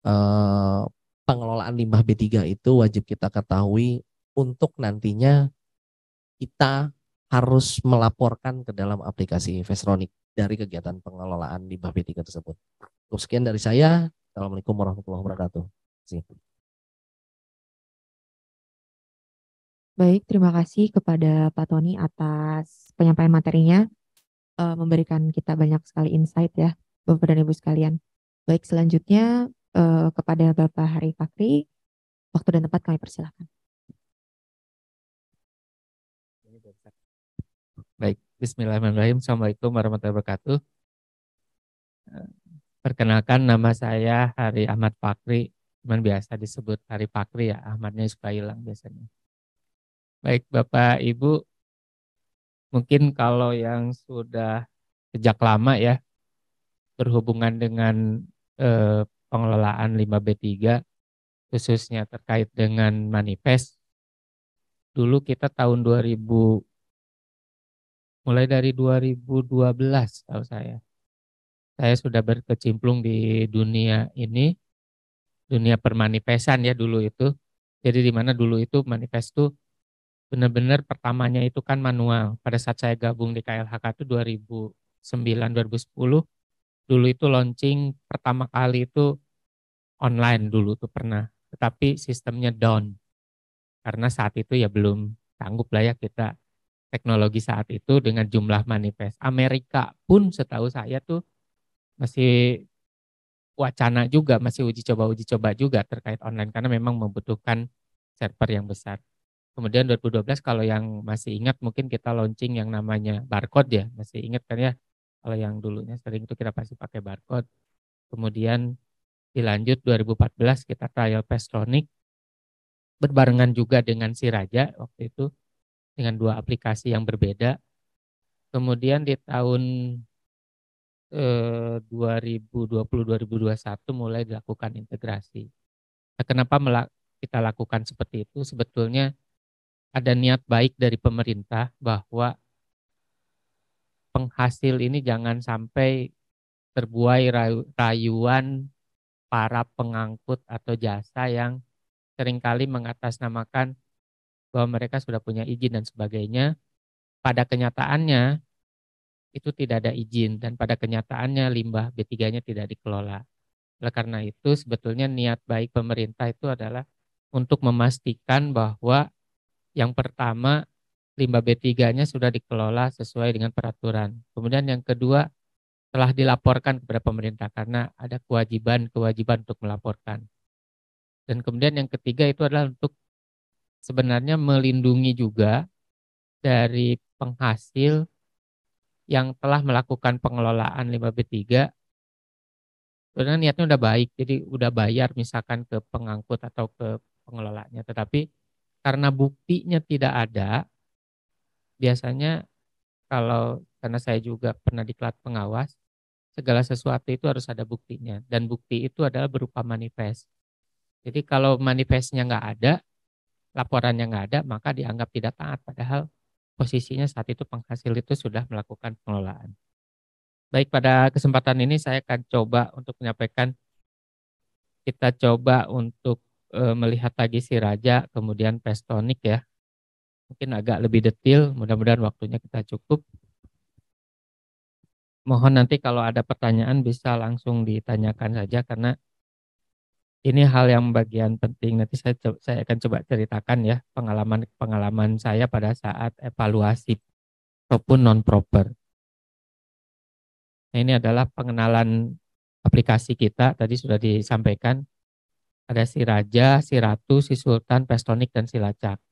eh, pengelolaan limbah B3 itu wajib kita ketahui untuk nantinya kita harus melaporkan ke dalam aplikasi Vestronic dari kegiatan pengelolaan limbah B3 tersebut. Cukup sekian dari saya. Assalamualaikum warahmatullahi wabarakatuh. Baik, terima kasih kepada Pak Tony atas penyampaian materinya, memberikan kita banyak sekali insight ya, Bapak dan Ibu sekalian. Baik, selanjutnya kepada Bapak Hari Fakri, waktu dan tempat kami persilahkan. Baik, Bismillahirrahmanirrahim. Assalamualaikum warahmatullahi wabarakatuh. Perkenalkan, nama saya Hari Ahmad Fakri, cuman biasa disebut Hari Fakri ya, Ahmadnya suka hilang biasanya. Baik, Bapak Ibu, mungkin kalau yang sudah sejak lama ya berhubungan dengan pengelolaan limbah B3, khususnya terkait dengan manifest. Dulu kita tahun 2000, mulai dari 2012 tahu saya sudah berkecimpung di dunia ini, dunia permanifestan ya dulu itu. Jadi di mana dulu itu manifest tuh benar-benar pertamanya itu kan manual. Pada saat saya gabung di KLHK itu 2009 2010, dulu itu launching pertama kali itu online dulu tuh pernah. Tetapi sistemnya down karena saat itu ya belum sanggup lah ya kita teknologi saat itu dengan jumlah manifest. Amerika pun setahu saya tuh masih wacana juga, masih uji coba juga terkait online karena memang membutuhkan server yang besar. Kemudian 2012 kalau yang masih ingat mungkin kita launching yang namanya barcode ya, masih ingat kan ya. Kalau yang dulunya sering itu kita pasti pakai barcode. Kemudian dilanjut 2014 kita trial Vestronic berbarengan juga dengan Siraja waktu itu dengan dua aplikasi yang berbeda. Kemudian di tahun 2020-2021 mulai dilakukan integrasi. Nah, kenapa kita lakukan seperti itu? Sebetulnya ada niat baik dari pemerintah bahwa penghasil ini jangan sampai terbuai rayuan para pengangkut atau jasa yang seringkali mengatasnamakan bahwa mereka sudah punya izin dan sebagainya. Pada kenyataannya itu tidak ada izin dan pada kenyataannya limbah B3-nya tidak dikelola. Oleh karena itu sebetulnya niat baik pemerintah itu adalah untuk memastikan bahwa yang pertama limbah B3-nya sudah dikelola sesuai dengan peraturan. Kemudian yang kedua telah dilaporkan kepada pemerintah karena ada kewajiban untuk melaporkan. Dan kemudian yang ketiga itu adalah untuk sebenarnya melindungi juga dari penghasil yang telah melakukan pengelolaan limbah B3. Sebenarnya niatnya udah baik, jadi udah bayar misalkan ke pengangkut atau ke pengelolanya. Tetapi karena buktinya tidak ada, biasanya karena saya juga pernah diklat pengawas, segala sesuatu itu harus ada buktinya. Dan bukti itu adalah berupa manifest. Jadi kalau manifestnya nggak ada, laporannya nggak ada, maka dianggap tidak taat. Padahal posisinya saat itu penghasil itu sudah melakukan pengelolaan. Baik, pada kesempatan ini saya akan coba untuk menyampaikan, kita coba untuk melihat lagi si Raja, kemudian Pestonik ya. Mungkin agak lebih detail, mudah-mudahan waktunya kita cukup. Mohon nanti kalau ada pertanyaan bisa langsung ditanyakan saja karena ini hal yang bagian penting. Nanti saya akan coba ceritakan ya pengalaman saya pada saat evaluasi ataupun non-proper. Nah, ini adalah pengenalan aplikasi kita, tadi sudah disampaikan. Ada si Raja, si Ratu, si Sultan, Pestonik, dan si Lacak.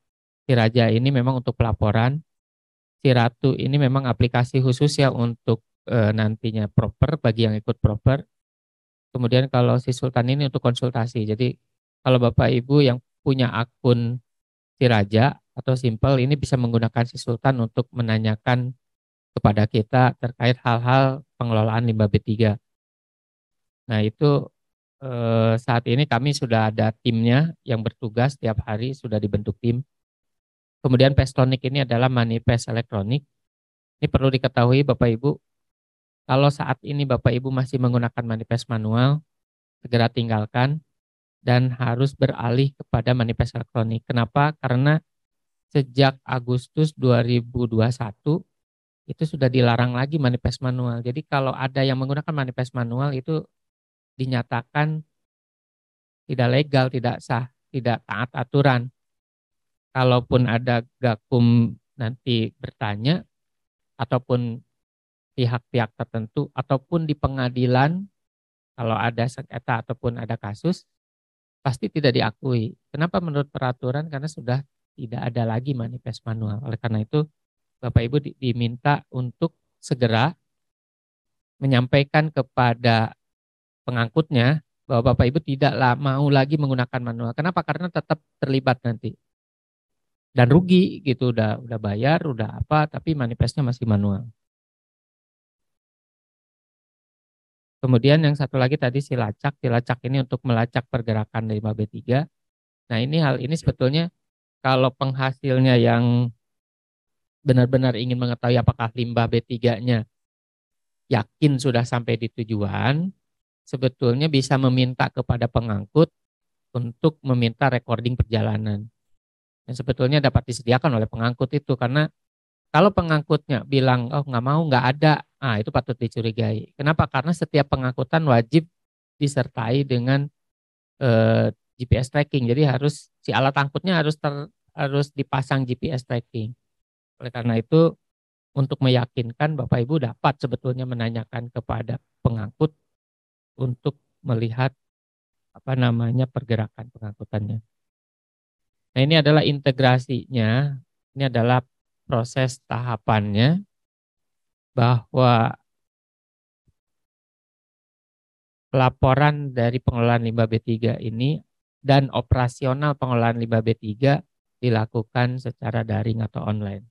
Si Raja ini memang untuk pelaporan, si Ratu ini memang aplikasi khusus ya untuk nantinya proper, bagi yang ikut proper. Kemudian kalau si Sultan ini untuk konsultasi. Jadi kalau Bapak Ibu yang punya akun si Raja atau Simple ini bisa menggunakan si Sultan untuk menanyakan kepada kita terkait hal-hal pengelolaan limbah B3. Nah itu saat ini kami sudah ada timnya yang bertugas tiap hari, sudah dibentuk tim. Kemudian Pestonik ini adalah manifest elektronik. Ini perlu diketahui Bapak Ibu, kalau saat ini Bapak Ibu masih menggunakan manifest manual, segera tinggalkan dan harus beralih kepada manifest elektronik. Kenapa? Karena sejak Agustus 2021 itu sudah dilarang lagi manifest manual. Jadi kalau ada yang menggunakan manifest manual itu dinyatakan tidak legal, tidak sah, tidak taat aturan. Kalaupun ada Gakum nanti bertanya, ataupun pihak-pihak tertentu, ataupun di pengadilan, kalau ada sengketa ataupun ada kasus, pasti tidak diakui. Kenapa menurut peraturan? Karena sudah tidak ada lagi manifest manual. Oleh karena itu, Bapak Ibu diminta untuk segera menyampaikan kepada pengangkutnya bahwa Bapak Ibu tidak mau lagi menggunakan manual. Kenapa? Karena tetap terlibat nanti. Dan rugi gitu, udah bayar, udah apa, tapi manifestnya masih manual. Kemudian yang satu lagi tadi si Lacak ini untuk melacak pergerakan limbah B3. Nah hal ini sebetulnya kalau penghasilnya yang benar-benar ingin mengetahui apakah limbah B3-nya yakin sudah sampai di tujuan, sebetulnya bisa meminta kepada pengangkut untuk meminta recording perjalanan. Yang sebetulnya dapat disediakan oleh pengangkut itu, karena kalau pengangkutnya bilang oh nggak mau, nggak ada, itu patut dicurigai. Kenapa? Karena setiap pengangkutan wajib disertai dengan GPS tracking. Jadi si alat angkutnya harus dipasang GPS tracking. Oleh karena itu untuk meyakinkan Bapak Ibu dapat sebetulnya menanyakan kepada pengangkut untuk melihat pergerakan pengangkutannya. Nah ini adalah integrasinya, ini adalah proses tahapannya, bahwa pelaporan dari pengelolaan limbah B3 ini dan operasional pengelolaan limbah B3 dilakukan secara daring atau online.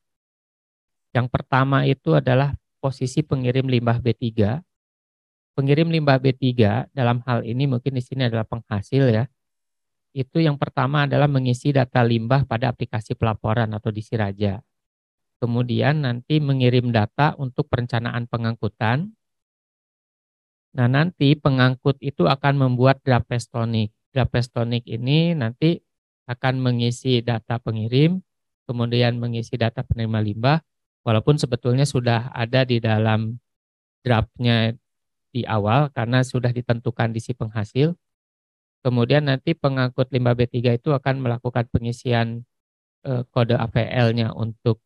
Yang pertama itu adalah posisi pengirim limbah B3. Pengirim limbah B3 dalam hal ini mungkin di sini adalah penghasil ya. Itu yang pertama adalah mengisi data limbah pada aplikasi pelaporan atau di si Raja. kemudian nanti mengirim data untuk perencanaan pengangkutan. Nah, nanti pengangkut itu akan membuat draft Pestonic. Draft Pestonic ini nanti akan mengisi data pengirim, kemudian mengisi data penerima limbah, walaupun sebetulnya sudah ada di dalam draftnya di awal karena sudah ditentukan di si penghasil. Kemudian nanti pengangkut limbah B3 itu akan melakukan pengisian kode APL-nya untuk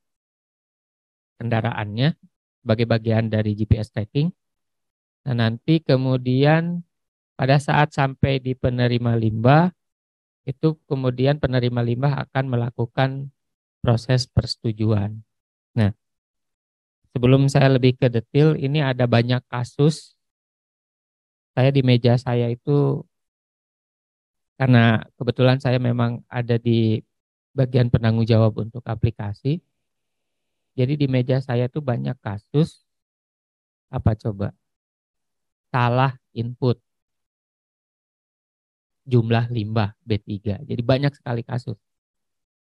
kendaraannya sebagai bagian dari GPS tracking. Nah, nanti kemudian pada saat sampai di penerima limbah, itu kemudian penerima limbah akan melakukan proses persetujuan. Nah, sebelum saya lebih ke detail, ini ada banyak kasus. Saya di meja saya itu, karena kebetulan saya memang ada di bagian penanggung jawab untuk aplikasi, jadi di meja saya itu banyak kasus, apa coba, salah input jumlah limbah B3. Jadi banyak sekali kasus.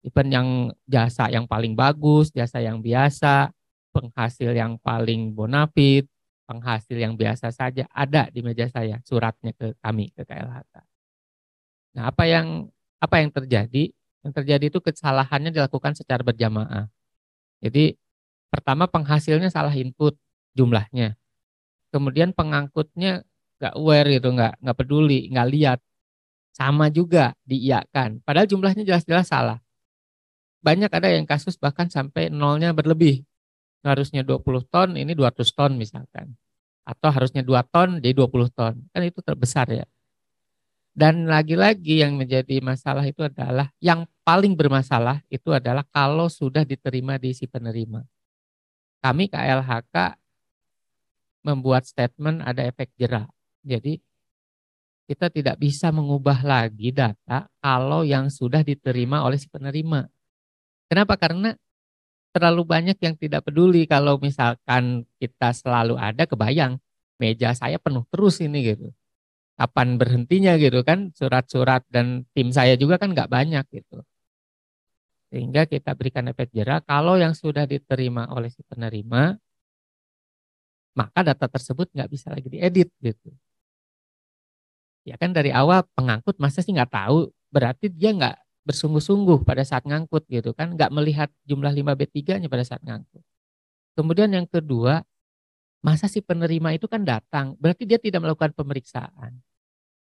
Even yang jasa yang paling bagus, jasa yang biasa, penghasil yang paling bonafit, penghasil yang biasa saja, ada di meja saya suratnya ke kami, ke KLHK. Nah, apa yang terjadi? Yang terjadi itu kesalahannya dilakukan secara berjamaah. Jadi pertama penghasilnya salah input jumlahnya. Kemudian pengangkutnya nggak aware gitu, nggak peduli, nggak lihat. Sama juga diiyakan. Padahal jumlahnya jelas-jelas salah. Banyak ada yang kasus bahkan sampai nolnya berlebih. Harusnya 20 ton, ini 200 ton misalkan. Atau harusnya 2 ton, jadi 20 ton. Kan itu terbesar ya. Dan lagi-lagi yang menjadi masalah itu adalah, yang paling bermasalah itu adalah kalau sudah diterima di si penerima. Kami KLHK membuat statement ada efek jera. Jadi kita tidak bisa mengubah lagi data kalau yang sudah diterima oleh si penerima. Kenapa? Karena terlalu banyak yang tidak peduli. Kalau misalkan kita selalu ada, kebayang meja saya penuh terus ini gitu. Kapan berhentinya gitu kan, surat-surat dan tim saya juga kan nggak banyak gitu. Sehingga kita berikan efek jera, kalau yang sudah diterima oleh si penerima, maka data tersebut nggak bisa lagi diedit gitu. Ya kan dari awal pengangkut masa sih nggak tahu, berarti dia nggak bersungguh-sungguh pada saat ngangkut gitu kan, nggak melihat jumlah limbah B3-nya pada saat ngangkut. Kemudian yang kedua, masa si penerima itu kan datang, berarti dia tidak melakukan pemeriksaan.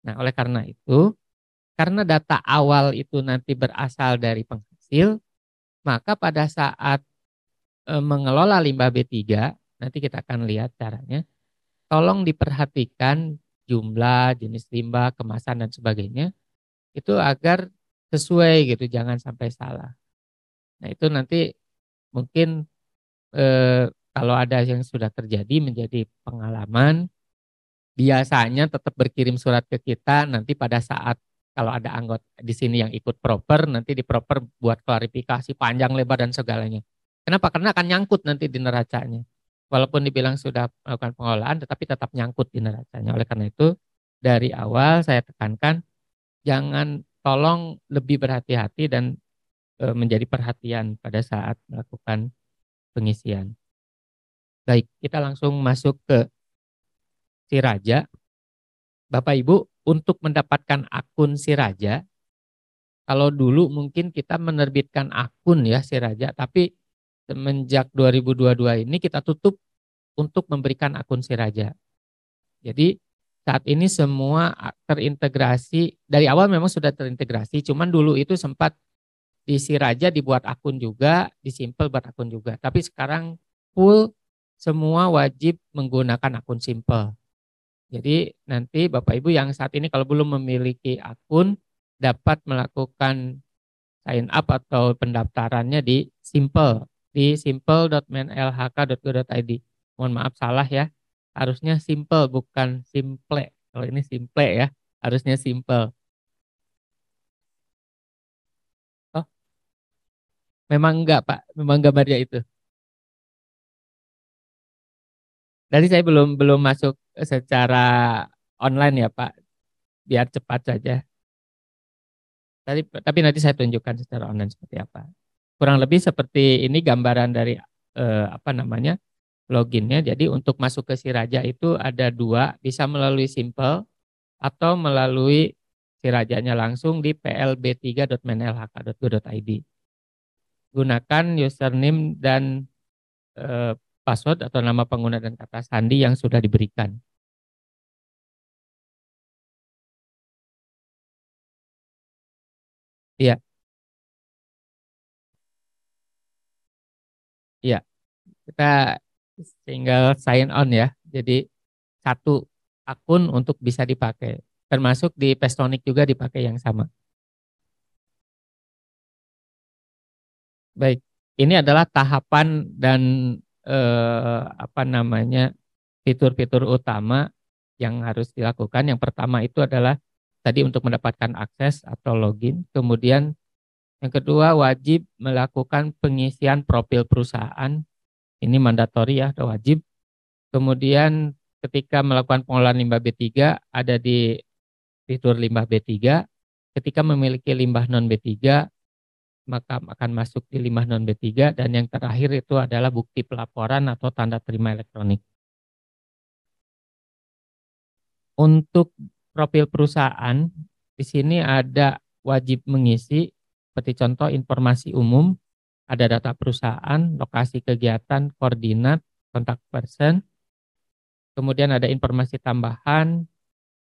Nah, oleh karena itu, karena data awal itu nanti berasal dari penghasil, maka pada saat mengelola limbah B3, nanti kita akan lihat caranya, tolong diperhatikan jumlah, jenis limbah, kemasan dan sebagainya, itu agar sesuai gitu, jangan sampai salah. Nah, itu nanti mungkin kalau ada yang sudah terjadi menjadi pengalaman, biasanya tetap berkirim surat ke kita, nanti pada saat kalau ada anggota di sini yang ikut proper, nanti di proper buat klarifikasi panjang lebar dan segalanya. Kenapa? Karena akan nyangkut nanti di neracanya. Walaupun dibilang sudah melakukan pengolahan, tetapi tetap nyangkut di neracanya. Oleh karena itu, dari awal saya tekankan, jangan, tolong lebih berhati-hati dan menjadi perhatian pada saat melakukan pengisian. Baik, kita langsung masuk ke si Raja. Bapak Ibu, untuk mendapatkan akun si Raja, kalau dulu mungkin kita menerbitkan akun ya si Raja, tapi semenjak 2022 ini kita tutup untuk memberikan akun si Raja. Jadi saat ini semua terintegrasi, dari awal memang sudah terintegrasi, cuman dulu itu sempat di si Raja dibuat akun juga, di Simple buat akun juga. Tapi sekarang full semua wajib menggunakan akun Simple. Jadi nanti Bapak Ibu yang saat ini kalau belum memiliki akun dapat melakukan sign up atau pendaftarannya di Simple, di simple.menlhk.go.id. Mohon maaf salah ya, harusnya Simple bukan Simple. Kalau ini Simple ya, harusnya Simple. Oh, memang enggak Pak, memang gambarnya itu. Tadi saya belum masuk secara online ya Pak, biar cepat saja. Tapi nanti saya tunjukkan secara online seperti apa. Kurang lebih seperti ini gambaran dari loginnya. Jadi untuk masuk ke si Raja itu ada dua, bisa melalui simple atau melalui si Rajanya langsung di plb3.menlhk.go.id. Gunakan username dan password atau nama pengguna dan kata sandi yang sudah diberikan. Iya, iya. Kita tinggal sign on ya. Jadi satu akun untuk bisa dipakai. Termasuk di Pestonic juga dipakai yang sama. Baik, ini adalah tahapan dan fitur-fitur utama yang harus dilakukan. Yang pertama itu adalah tadi untuk mendapatkan akses atau login. Kemudian yang kedua wajib melakukan pengisian profil perusahaan. Ini mandatori ya, atau wajib. Kemudian ketika melakukan pengolahan limbah B3 ada di fitur limbah B3. Ketika memiliki limbah non B3 maka akan masuk di limbah non B3, dan yang terakhir itu adalah bukti pelaporan atau tanda terima elektronik. Untuk profil perusahaan, di sini ada wajib mengisi seperti contoh informasi umum, ada data perusahaan, lokasi kegiatan, koordinat, kontak person, kemudian ada informasi tambahan,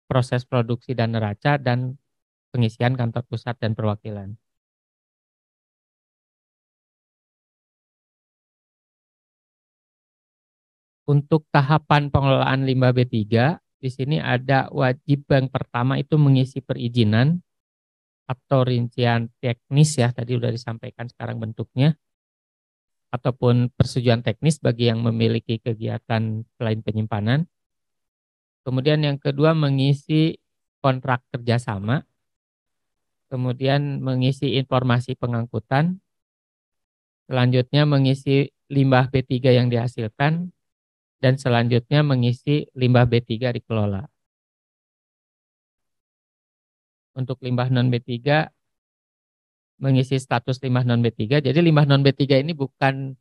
proses produksi dan neraca, dan pengisian kantor pusat dan perwakilan. Untuk tahapan pengelolaan limbah B3, di sini ada wajib yang pertama itu mengisi perizinan atau rincian teknis ya, tadi sudah disampaikan sekarang bentuknya, ataupun persetujuan teknis bagi yang memiliki kegiatan selain penyimpanan. Kemudian yang kedua mengisi kontrak kerjasama, kemudian mengisi informasi pengangkutan, selanjutnya mengisi limbah B3 yang dihasilkan, dan selanjutnya mengisi limbah B3 dikelola. Untuk limbah non B3 mengisi status limbah non B3. Jadi limbah non B3 ini bukan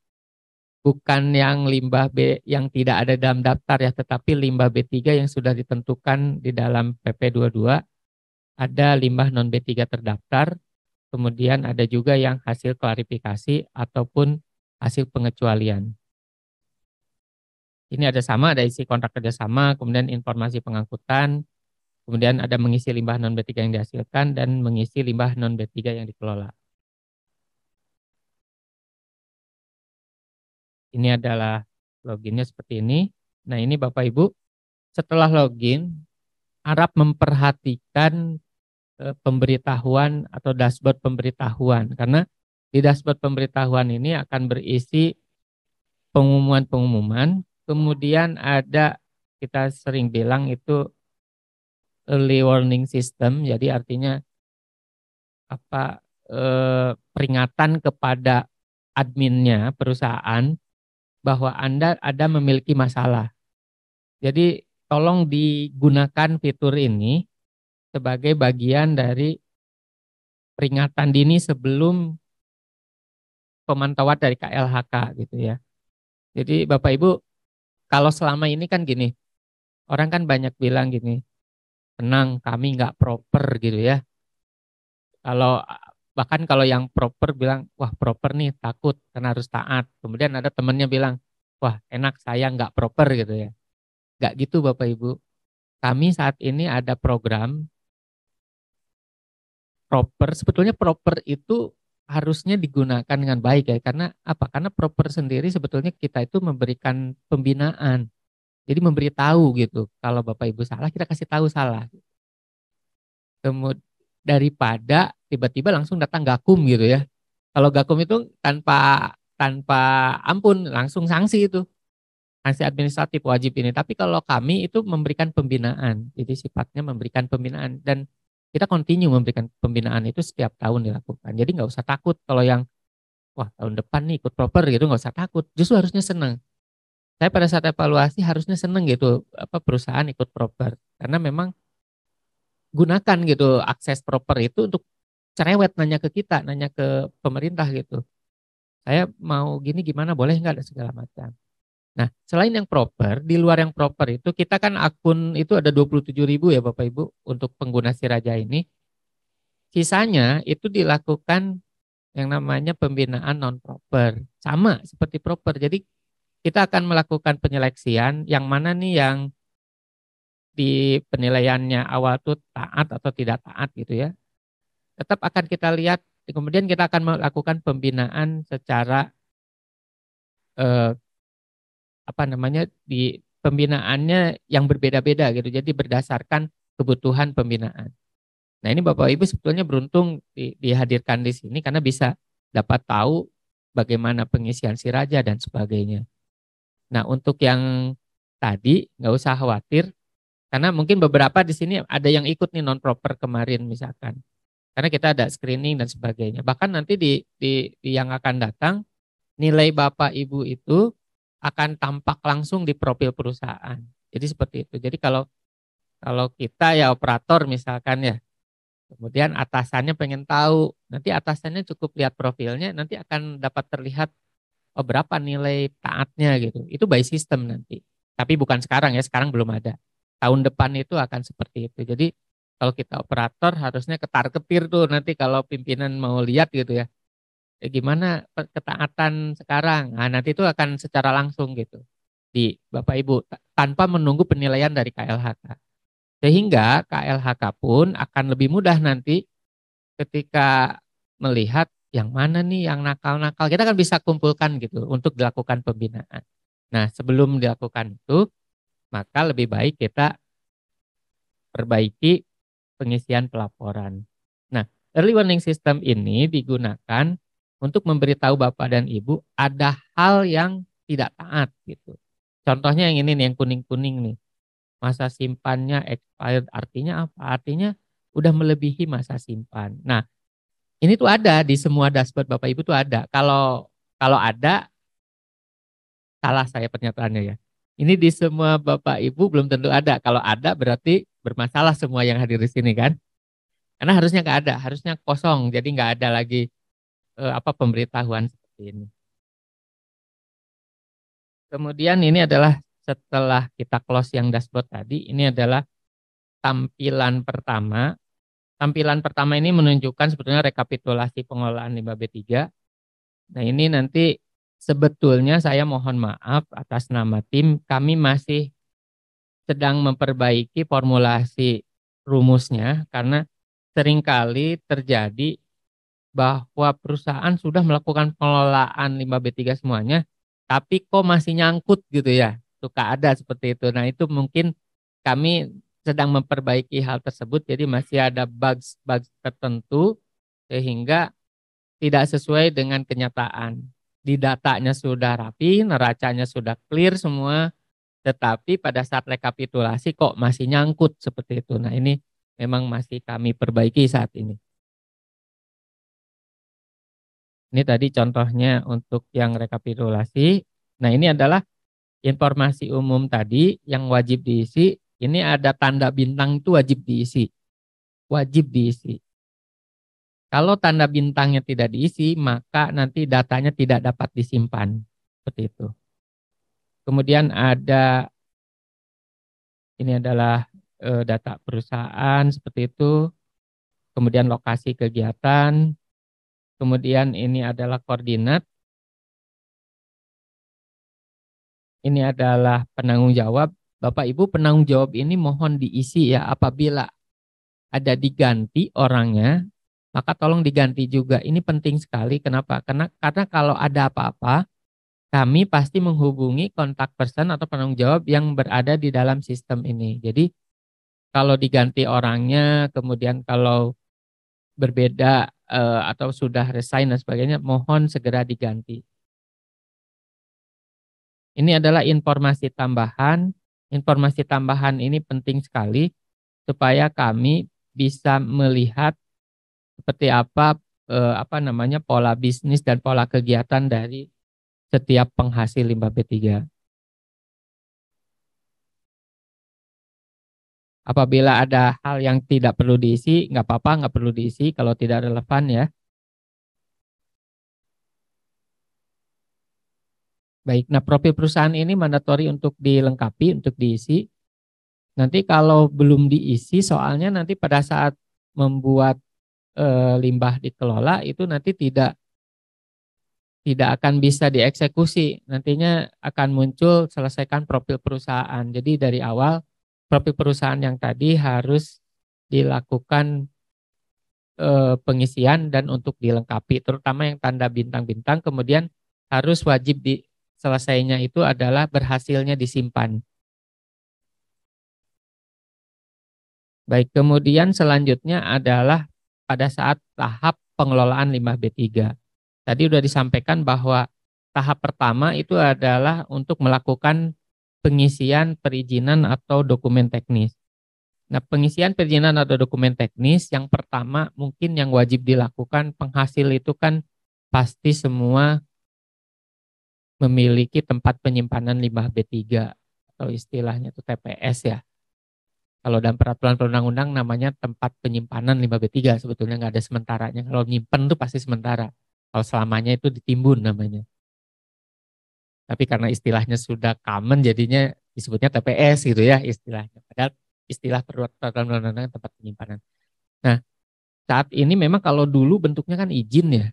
yang limbah B yang tidak ada dalam daftar ya, tetapi limbah B3 yang sudah ditentukan di dalam PP 22. Ada limbah non B3 terdaftar, kemudian ada juga yang hasil klarifikasi ataupun hasil pengecualian. Ini ada isi kontrak kerjasama, kemudian informasi pengangkutan, kemudian ada mengisi limbah non B3 yang dihasilkan, dan mengisi limbah non B3 yang dikelola. Ini adalah loginnya seperti ini. Nah ini Bapak Ibu, setelah login, harap memperhatikan pemberitahuan atau dashboard pemberitahuan. Karena di dashboard pemberitahuan ini akan berisi pengumuman-pengumuman, kemudian ada, kita sering bilang itu early warning system, jadi artinya peringatan kepada adminnya perusahaan bahwa Anda ada memiliki masalah. Jadi tolong digunakan fitur ini sebagai bagian dari peringatan dini sebelum pemantauan dari KLHK gitu ya. Jadi Bapak Ibu, kalau selama ini kan gini, orang kan banyak bilang gini, tenang kami nggak proper gitu ya. Bahkan kalau yang proper bilang, wah proper nih takut karena harus taat. Kemudian ada temennya bilang, wah enak saya nggak proper gitu ya. Nggak gitu Bapak Ibu. Kami saat ini ada program proper. Sebetulnya proper itu harusnya digunakan dengan baik ya. Karena apa? Karena proper sendiri sebetulnya kita itu memberikan pembinaan. Jadi memberitahu gitu. Kalau Bapak Ibu salah, kita kasih tahu salah. Kemudian daripada tiba-tiba langsung datang gakum gitu ya. Kalau gakum itu tanpa ampun langsung sanksi itu. Sanksi administratif wajib ini. Tapi kalau kami itu memberikan pembinaan. Jadi sifatnya memberikan pembinaan, dan kita continue memberikan pembinaan itu setiap tahun dilakukan. Jadi nggak usah takut kalau yang wah tahun depan nih ikut proper gitu, nggak usah takut. Justru harusnya senang. Saya pada saat evaluasi harusnya senang gitu perusahaan ikut proper, karena memang gunakan gitu akses proper itu untuk cerewet nanya ke kita, nanya ke pemerintah gitu. Saya mau gini gimana, boleh nggak, ada segala macam. Nah, selain yang proper, di luar yang proper itu kita kan akun itu ada 27.000 ya Bapak Ibu untuk pengguna Si Raja ini. Sisanya itu dilakukan yang namanya pembinaan non proper. Sama seperti proper. Jadi kita akan melakukan penyeleksian yang mana nih yang di penilaiannya awal tuh taat atau tidak taat gitu ya. Tetap akan kita lihat, kemudian kita akan melakukan pembinaan secara eh, apa namanya, di pembinaannya yang berbeda-beda gitu. Jadi berdasarkan kebutuhan pembinaan. Nah, ini Bapak Ibu sebetulnya beruntung dihadirkan di sini karena bisa dapat tahu bagaimana pengisian Si Raja dan sebagainya. Nah, untuk yang tadi nggak usah khawatir karena mungkin beberapa di sini ada yang ikut nih non proper kemarin misalkan. Karena kita ada screening dan sebagainya. Bahkan nanti di yang akan datang nilai Bapak Ibu itu akan tampak langsung di profil perusahaan. Jadi seperti itu. Jadi kalau kalau kita ya operator misalkan ya, kemudian atasannya pengen tahu, nanti atasannya cukup lihat profilnya, nanti akan dapat terlihat oh berapa nilai taatnya gitu. Itu by system nanti. Tapi bukan sekarang ya, sekarang belum ada. Tahun depan itu akan seperti itu. Jadi kalau kita operator harusnya ketar-ketir tuh nanti kalau pimpinan mau lihat gitu ya. Gimana ketaatan sekarang? Nah, nanti itu akan secara langsung gitu di Bapak Ibu tanpa menunggu penilaian dari KLHK. Sehingga KLHK pun akan lebih mudah nanti ketika melihat yang mana nih yang nakal-nakal. Kita kan bisa kumpulkan gitu untuk dilakukan pembinaan. Nah, sebelum dilakukan itu, maka lebih baik kita perbaiki pengisian pelaporan. Nah, early warning system ini digunakan untuk memberitahu Bapak dan Ibu ada hal yang tidak taat gitu. Contohnya yang ini nih, yang kuning-kuning nih. Masa simpannya expired, artinya apa? Artinya udah melebihi masa simpan. Nah, ini tuh ada di semua dashboard Bapak Ibu tuh ada. Kalau kalau ada, salah saya pernyataannya ya. Ini di semua Bapak Ibu belum tentu ada. Kalau ada berarti bermasalah semua yang hadir di sini kan. Karena harusnya nggak ada, harusnya kosong. Jadi nggak ada lagi apa pemberitahuan seperti ini. Kemudian ini adalah setelah kita close yang dashboard tadi, ini adalah tampilan pertama. Tampilan pertama ini menunjukkan sebetulnya rekapitulasi pengelolaan limbah B3. Nah, ini nanti sebetulnya saya mohon maaf atas nama tim, kami masih sedang memperbaiki formulasi rumusnya karena seringkali terjadi bahwa perusahaan sudah melakukan pengelolaan limbah B3 semuanya, tapi kok masih nyangkut gitu ya. Suka ada seperti itu. Nah, itu mungkin kami sedang memperbaiki hal tersebut, jadi masih ada bugs tertentu sehingga tidak sesuai dengan kenyataan. Di datanya sudah rapi, neracanya sudah clear semua, tetapi pada saat rekapitulasi kok masih nyangkut seperti itu. Nah, ini memang masih kami perbaiki saat ini. Ini tadi contohnya untuk yang rekapitulasi. Nah, ini adalah informasi umum tadi yang wajib diisi. Ini ada tanda bintang itu wajib diisi. Wajib diisi. Kalau tanda bintangnya tidak diisi, maka nanti datanya tidak dapat disimpan. Seperti itu. Kemudian ada, ini adalah data perusahaan seperti itu. Kemudian lokasi kegiatan. Kemudian ini adalah koordinat. Ini adalah penanggung jawab. Bapak Ibu, penanggung jawab ini mohon diisi ya, apabila ada diganti orangnya, maka tolong diganti juga. Ini penting sekali. Kenapa? Karena kalau ada apa-apa, kami pasti menghubungi kontak person atau penanggung jawab yang berada di dalam sistem ini. Jadi kalau diganti orangnya, kemudian kalau berbeda atau sudah resign dan sebagainya, mohon segera diganti. Ini adalah informasi tambahan. Informasi tambahan ini penting sekali supaya kami bisa melihat seperti apa namanya pola bisnis dan pola kegiatan dari setiap penghasil limbah B3. Apabila ada hal yang tidak perlu diisi, nggak apa-apa, nggak perlu diisi kalau tidak relevan ya. Baik, nah profil perusahaan ini mandatori untuk dilengkapi, untuk diisi. Nanti kalau belum diisi, soalnya nanti pada saat membuat limbah dikelola itu nanti tidak akan bisa dieksekusi. Nantinya akan muncul selesaikan profil perusahaan. Jadi dari awal profil perusahaan yang tadi harus dilakukan pengisian dan untuk dilengkapi, terutama yang tanda bintang-bintang, kemudian harus wajib selesainya itu adalah berhasilnya disimpan. Baik, kemudian selanjutnya adalah pada saat tahap pengelolaan limbah B3. Tadi sudah disampaikan bahwa tahap pertama itu adalah untuk melakukan pengisian perizinan atau dokumen teknis. Nah, pengisian perizinan atau dokumen teknis yang pertama mungkin yang wajib dilakukan penghasil itu kan pasti semua memiliki tempat penyimpanan limbah B3 atau istilahnya itu TPS ya. Kalau dalam peraturan perundang-undang namanya tempat penyimpanan limbah B3, sebetulnya nggak ada sementaranya. Kalau nyimpen itu pasti sementara. Kalau selamanya itu ditimbun namanya. Tapi karena istilahnya sudah common jadinya disebutnya TPS gitu ya istilahnya. Padahal istilah peraturan perundang-undangan tempat penyimpanan. Nah, saat ini memang kalau dulu bentuknya kan izin ya.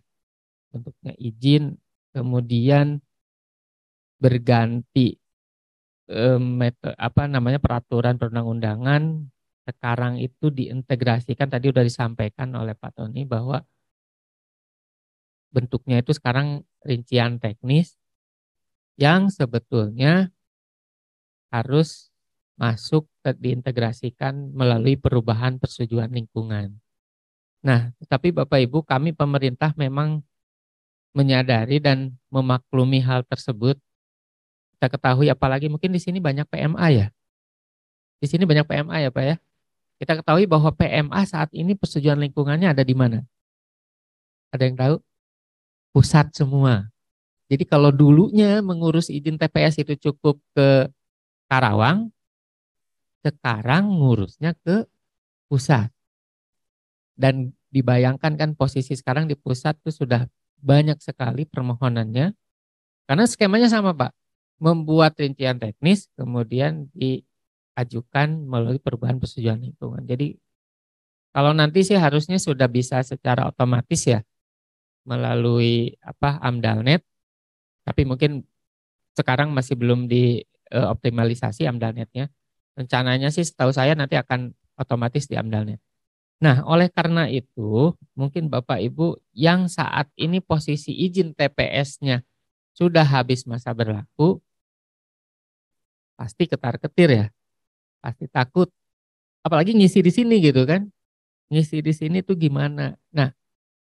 Bentuknya izin, kemudian berganti peraturan perundang-undangan. Sekarang itu diintegrasikan, tadi sudah disampaikan oleh Pak Tony bahwa bentuknya itu sekarang rincian teknis yang sebetulnya harus masuk diintegrasikan melalui perubahan persetujuan lingkungan. Nah, tetapi Bapak Ibu, kami pemerintah memang menyadari dan memaklumi hal tersebut. Kita ketahui apalagi mungkin di sini banyak PMA ya. Di sini banyak PMA ya Pak ya. Kita ketahui bahwa PMA saat ini persetujuan lingkungannya ada di mana? Ada yang tahu? Pusat semua. Jadi kalau dulunya mengurus izin TPS itu cukup ke Karawang, sekarang ngurusnya ke pusat. Dan dibayangkan kan posisi sekarang di pusat itu sudah banyak sekali permohonannya. Karena skemanya sama Pak. Membuat rincian teknis kemudian diajukan melalui perubahan persetujuan lingkungan. Jadi kalau nanti sih harusnya sudah bisa secara otomatis ya melalui AMDALNet, tapi mungkin sekarang masih belum dioptimalisasi AMDALNetnya. Rencananya sih setahu saya nanti akan otomatis di AMDALNet. Nah, oleh karena itu, mungkin Bapak Ibu yang saat ini posisi izin TPS-nya sudah habis masa berlaku, pasti ketar-ketir ya, pasti takut. Apalagi ngisi di sini gitu kan, ngisi di sini tuh gimana. Nah,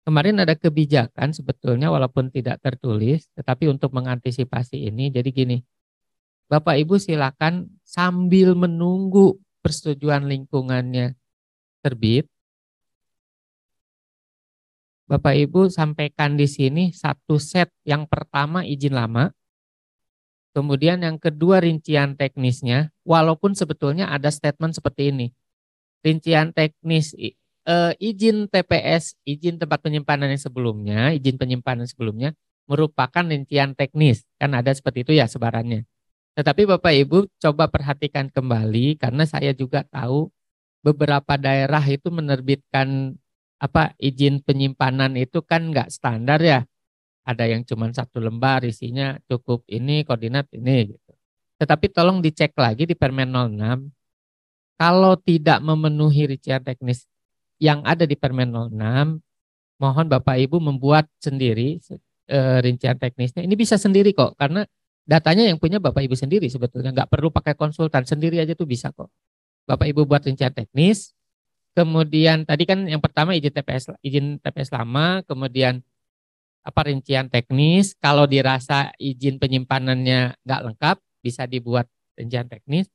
kemarin ada kebijakan sebetulnya walaupun tidak tertulis, tetapi untuk mengantisipasi ini, jadi gini, Bapak Ibu silakan sambil menunggu persetujuan lingkungannya terbit, Bapak Ibu sampaikan di sini satu set, yang pertama izin lama, kemudian yang kedua rincian teknisnya, walaupun sebetulnya ada statement seperti ini, rincian teknis izin TPS, izin tempat penyimpanan yang sebelumnya, izin penyimpanan sebelumnya merupakan rincian teknis, kan ada seperti itu ya sebarannya. Tetapi Bapak Ibu coba perhatikan kembali karena saya juga tahu beberapa daerah itu menerbitkan izin penyimpanan itu kan nggak standar ya. Ada yang cuma satu lembar isinya cukup ini koordinat ini gitu. Tetapi tolong dicek lagi di Permen 06. Kalau tidak memenuhi rincian teknis yang ada di Permen 06, mohon Bapak Ibu membuat sendiri rincian teknisnya. Ini bisa sendiri kok, karena datanya yang punya Bapak Ibu sendiri sebetulnya. Nggak perlu pakai konsultan, sendiri aja tuh bisa kok. Bapak Ibu buat rincian teknis, kemudian tadi kan yang pertama izin TPS lama, kemudian rincian teknis. Kalau dirasa izin penyimpanannya nggak lengkap, bisa dibuat rincian teknis.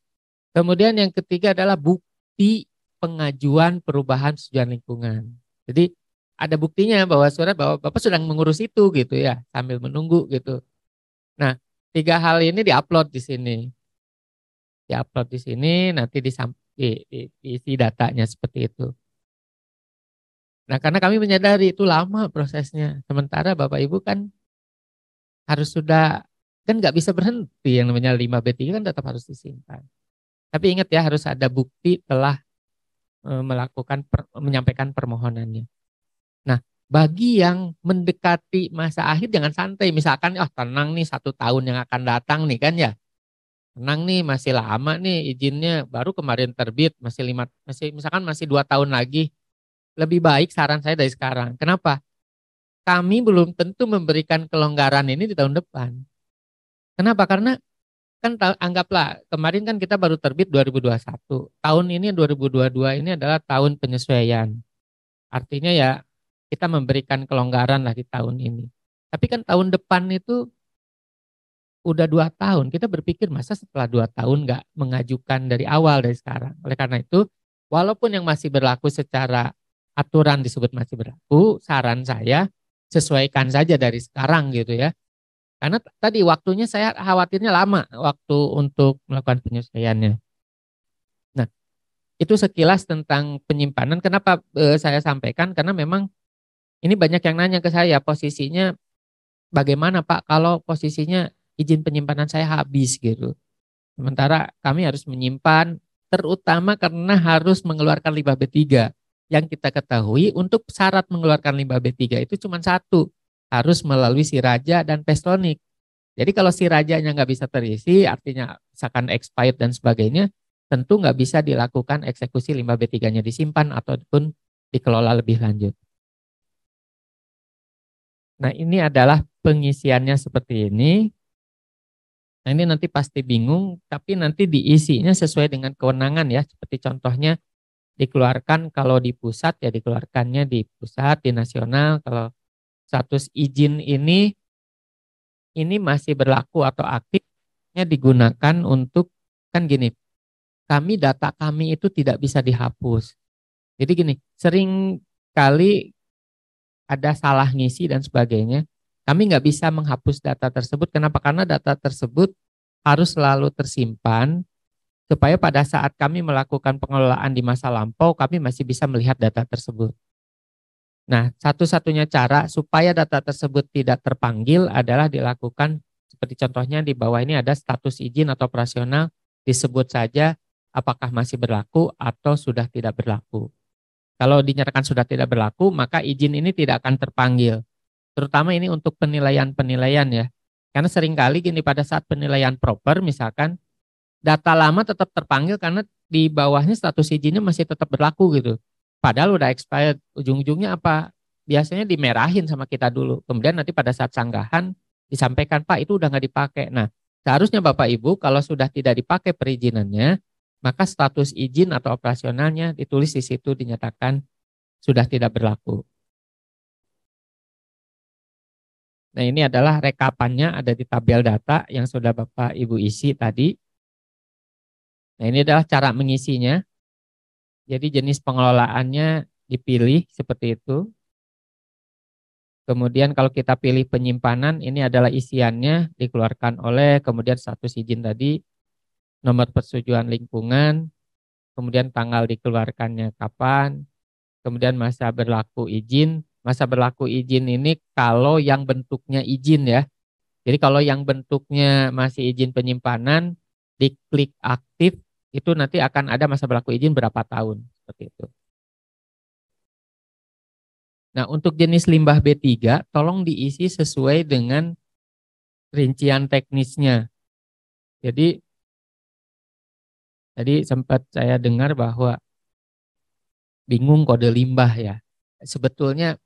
Kemudian yang ketiga adalah bukti pengajuan perubahan persetujuan lingkungan. Jadi ada buktinya bahwa surat bahwa Bapak sedang mengurus itu gitu ya, sambil menunggu gitu. Nah, 3 hal ini diupload di sini. Diupload di sini, nanti diisi datanya seperti itu. Nah, karena kami menyadari itu lama prosesnya. Sementara Bapak Ibu kan harus sudah kan nggak bisa berhenti, yang namanya limbah B3 kan tetap harus disimpan. Tapi ingat ya, harus ada bukti telah menyampaikan permohonannya. Nah, bagi yang mendekati masa akhir jangan santai. Misalkan, oh tenang nih 1 tahun yang akan datang nih kan ya. Tenang nih, masih lama nih izinnya, baru kemarin terbit, misalkan masih 2 tahun lagi. Lebih baik saran saya dari sekarang. Kenapa? Kami belum tentu memberikan kelonggaran ini di tahun depan. Kenapa? Karena kan anggaplah kemarin kan kita baru terbit 2021. Tahun ini 2022 ini adalah tahun penyesuaian. Artinya ya kita memberikan kelonggaran lah di tahun ini. Tapi kan tahun depan itu udah 2 tahun. Kita berpikir masa setelah 2 tahun nggak mengajukan dari awal dari sekarang. Oleh karena itu, walaupun yang masih berlaku secara aturan disebut masih berlaku, saran saya sesuaikan saja dari sekarang gitu ya. Karena tadi waktunya saya khawatirnya lama waktu untuk melakukan penyesuaiannya. Nah, itu sekilas tentang penyimpanan. Kenapa saya sampaikan? Karena memang ini banyak yang nanya ke saya, posisinya bagaimana Pak kalau posisinya izin penyimpanan saya habis gitu. Sementara kami harus menyimpan, terutama karena harus mengeluarkan limbah B3. Yang kita ketahui untuk syarat mengeluarkan limbah B3 itu cuma satu, harus melalui siraja dan pestonik. Jadi kalau sirajanya nggak bisa terisi, artinya misalkan expired dan sebagainya, tentu nggak bisa dilakukan eksekusi limbah B3-nya disimpan ataupun dikelola lebih lanjut. Nah, ini adalah pengisiannya seperti ini. Nah, ini nanti pasti bingung, tapi nanti diisinya sesuai dengan kewenangan ya. Seperti contohnya dikeluarkan kalau di pusat ya dikeluarkannya di pusat, di nasional. Kalau status izin ini masih berlaku atau aktifnya digunakan untuk, kan gini, data kami itu tidak bisa dihapus. Jadi gini, sering kali ada salah ngisi dan sebagainya. Kami nggak bisa menghapus data tersebut. Kenapa? Karena data tersebut harus selalu tersimpan supaya pada saat kami melakukan pengelolaan di masa lampau, kami masih bisa melihat data tersebut. Nah, satu-satunya cara supaya data tersebut tidak terpanggil adalah dilakukan seperti contohnya di bawah ini ada status izin atau operasional, disebut saja apakah masih berlaku atau sudah tidak berlaku. Kalau dinyatakan sudah tidak berlaku, maka izin ini tidak akan terpanggil. Terutama ini untuk penilaian-penilaian ya. Karena seringkali gini pada saat penilaian proper misalkan data lama tetap terpanggil karena di bawahnya status izinnya masih tetap berlaku gitu. Padahal udah expired, ujung-ujungnya apa? Biasanya dimerahin sama kita dulu. Kemudian nanti pada saat sanggahan disampaikan, Pak itu udah nggak dipakai. Nah, seharusnya Bapak Ibu kalau sudah tidak dipakai perizinannya, maka status izin atau operasionalnya ditulis di situ dinyatakan sudah tidak berlaku. Nah, ini adalah rekapannya ada di tabel data yang sudah Bapak Ibu isi tadi. Nah, ini adalah cara mengisinya. Jadi jenis pengelolaannya dipilih seperti itu. Kemudian kalau kita pilih penyimpanan, ini adalah isiannya dikeluarkan oleh, kemudian status izin tadi, nomor persetujuan lingkungan, kemudian tanggal dikeluarkannya kapan, kemudian masa berlaku izin. Masa berlaku izin ini kalau yang bentuknya izin ya. Jadi kalau yang bentuknya masih izin penyimpanan, diklik aktif, itu nanti akan ada masa berlaku izin berapa tahun, seperti itu. Nah, untuk jenis limbah B3, tolong diisi sesuai dengan rincian teknisnya. Jadi, tadi sempat saya dengar bahwa bingung kode limbah ya. Sebetulnya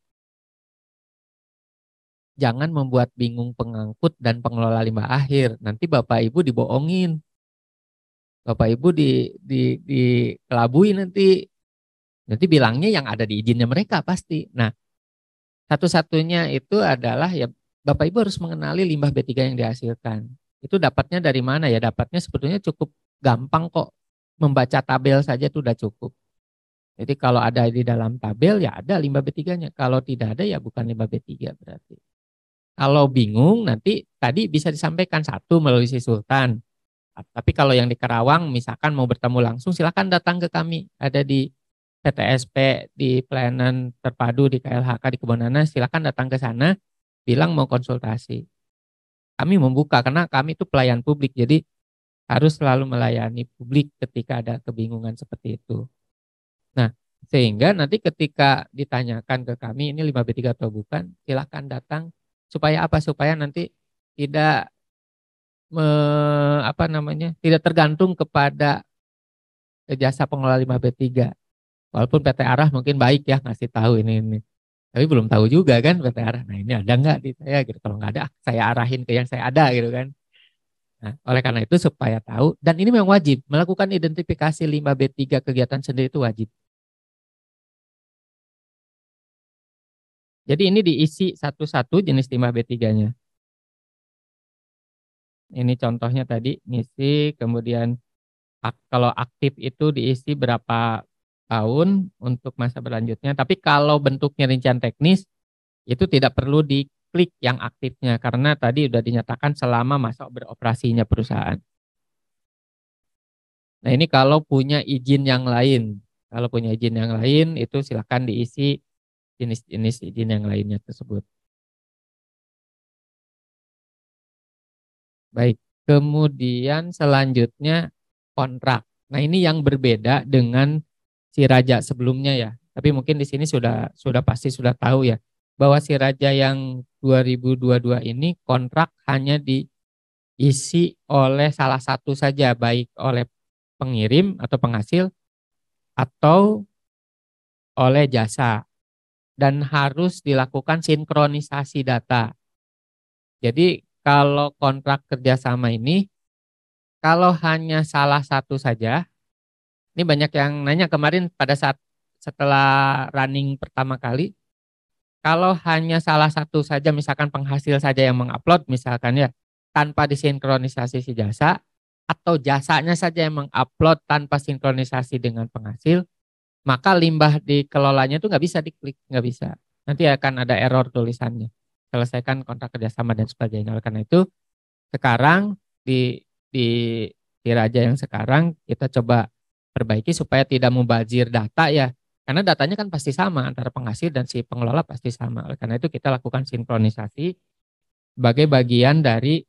jangan membuat bingung pengangkut dan pengelola limbah akhir. Nanti Bapak Ibu dibohongin. Bapak Ibu dikelabui nanti. Nanti bilangnya yang ada di izinnya mereka pasti. Nah, satu-satunya itu adalah ya Bapak Ibu harus mengenali limbah B3 yang dihasilkan. Itu dapatnya dari mana ya? Dapatnya sebetulnya cukup gampang kok. Membaca tabel saja itu udah cukup. Jadi kalau ada di dalam tabel ya ada limbah B3-nya. Kalau tidak ada ya bukan limbah B3 berarti. Kalau bingung nanti tadi bisa disampaikan satu melalui si Sultan. Tapi kalau yang di Karawang misalkan mau bertemu langsung silakan datang ke kami. Ada di PTSP, di pelayanan terpadu di KLHK di Kebon Nanas, silakan datang ke sana bilang mau konsultasi. kami membuka karena kami itu pelayan publik, jadi harus selalu melayani publik ketika ada kebingungan seperti itu. Nah, sehingga nanti ketika ditanyakan ke kami ini 5B3 atau bukan, silakan datang supaya apa? Supaya nanti tidak tidak tergantung kepada jasa pengelola 5B3. Walaupun PT Arah mungkin baik ya ngasih tahu ini. Tapi belum tahu juga kan PT Arah. Nah, ini ada nggak di saya gitu. Kalau nggak ada, saya arahin ke yang saya ada gitu kan. Nah, oleh karena itu supaya tahu, dan ini memang wajib melakukan identifikasi 5B3 kegiatan sendiri itu wajib. Jadi ini diisi satu-satu jenis 5B3-nya. Ini contohnya tadi ngisi, kemudian kalau aktif itu diisi berapa tahun untuk masa berlanjutnya. Tapi kalau bentuknya rincian teknis itu tidak perlu diklik yang aktifnya karena tadi sudah dinyatakan selama masa beroperasinya perusahaan. Nah, ini kalau punya izin yang lain. Kalau punya izin yang lain itu silakan diisi jenis-jenis izin yang lainnya tersebut. Baik, kemudian selanjutnya kontrak. Nah, ini yang berbeda dengan si raja sebelumnya ya. Tapi mungkin di sini sudah pasti sudah tahu ya bahwa si raja yang 2022 ini kontrak hanya diisi oleh salah satu saja, baik oleh pengirim atau penghasil atau oleh jasa, dan harus dilakukan sinkronisasi data. Jadi kalau kontrak kerjasama ini, kalau hanya salah satu saja, ini banyak yang nanya kemarin pada saat setelah running pertama kali, kalau hanya salah satu saja, misalkan penghasil saja yang mengupload misalkan ya, tanpa disinkronisasi si jasa, atau jasanya saja yang mengupload tanpa sinkronisasi dengan penghasil, maka limbah dikelolanya itu nggak bisa diklik, nggak bisa. Nanti akan ada error tulisannya. Selesaikan kontrak kerjasama dan sebagainya. Oleh karena itu, sekarang di raja yang sekarang kita coba perbaiki supaya tidak mubazir data ya. Karena datanya kan pasti sama antara penghasil dan si pengelola pasti sama. Oleh karena itu kita lakukan sinkronisasi sebagai bagian dari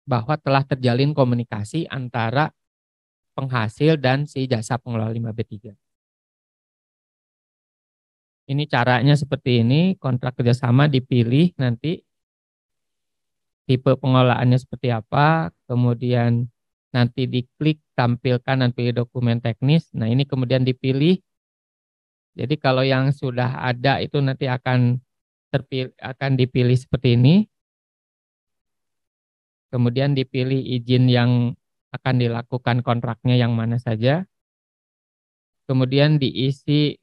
bahwa telah terjalin komunikasi antara penghasil dan si jasa pengelola 5B3. Ini caranya seperti ini, kontrak kerjasama dipilih nanti tipe pengelolaannya seperti apa, kemudian nanti diklik tampilkan dan pilih dokumen teknis. Nah, ini kemudian dipilih. Jadi kalau yang sudah ada itu nanti akan dipilih seperti ini. Kemudian dipilih izin yang akan dilakukan kontraknya yang mana saja. Kemudian diisi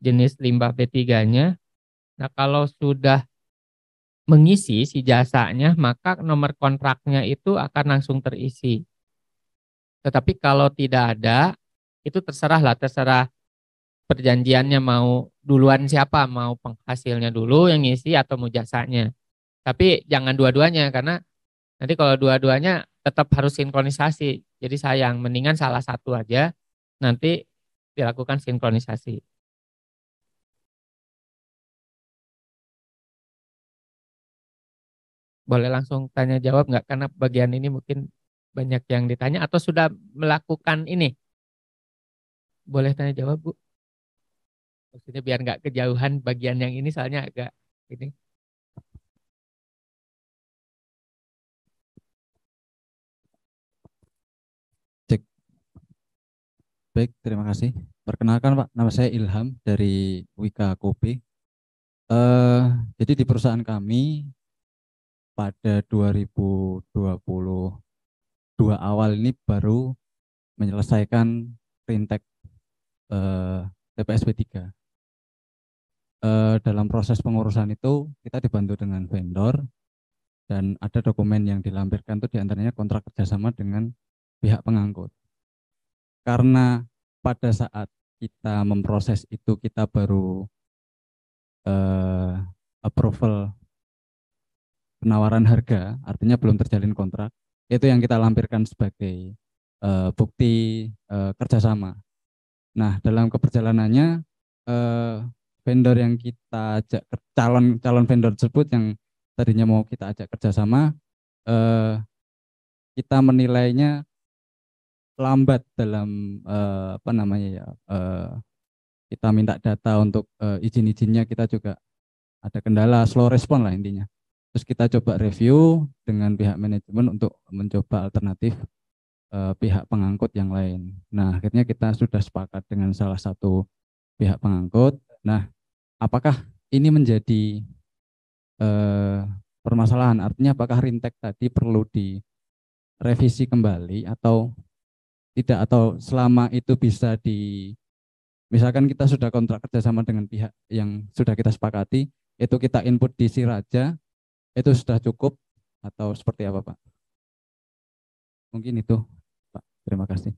jenis limbah B3-nya. Nah, kalau sudah mengisi si jasanya, maka nomor kontraknya itu akan langsung terisi. Tetapi kalau tidak ada, itu terserah perjanjiannya mau duluan siapa, mau penghasilnya dulu yang ngisi atau mau jasanya. Tapi jangan dua-duanya karena nanti kalau dua-duanya tetap harus sinkronisasi. Jadi sayang, mendingan salah satu aja nanti dilakukan sinkronisasi. Boleh langsung tanya jawab nggak? Karena bagian ini mungkin banyak yang ditanya atau sudah melakukan ini. Boleh tanya jawab, Bu? Maksudnya biar nggak kejauhan bagian yang ini soalnya agak ini. Cek. Baik, terima kasih. Perkenalkan Pak, nama saya Ilham dari Wika Kopi. Jadi di perusahaan kami pada 2022 awal ini baru menyelesaikan fintech TPS B3. Dalam proses pengurusan itu kita dibantu dengan vendor dan ada dokumen yang dilampirkan itu diantaranya kontrak kerjasama dengan pihak pengangkut. Karena pada saat kita memproses itu kita baru approval penawaran harga, artinya belum terjalin kontrak, itu yang kita lampirkan sebagai bukti kerjasama. Nah, dalam keberjalanannya vendor yang kita ajak calon vendor tersebut yang tadinya mau kita ajak kerjasama, kita menilainya lambat dalam apa namanya ya, kita minta data untuk izin-izinnya, kita juga ada kendala, slow respon lah intinya. Terus kita coba review dengan pihak manajemen untuk mencoba alternatif pihak pengangkut yang lain. Nah, akhirnya kita sudah sepakat dengan salah satu pihak pengangkut. Nah, apakah ini menjadi permasalahan? Artinya apakah Rintek tadi perlu direvisi kembali atau tidak, atau selama itu bisa misalkan kita sudah kontrak kerjasama dengan pihak yang sudah kita sepakati, itu kita input di Siraja, itu sudah cukup atau seperti apa, Pak? Mungkin itu, Pak. Terima kasih.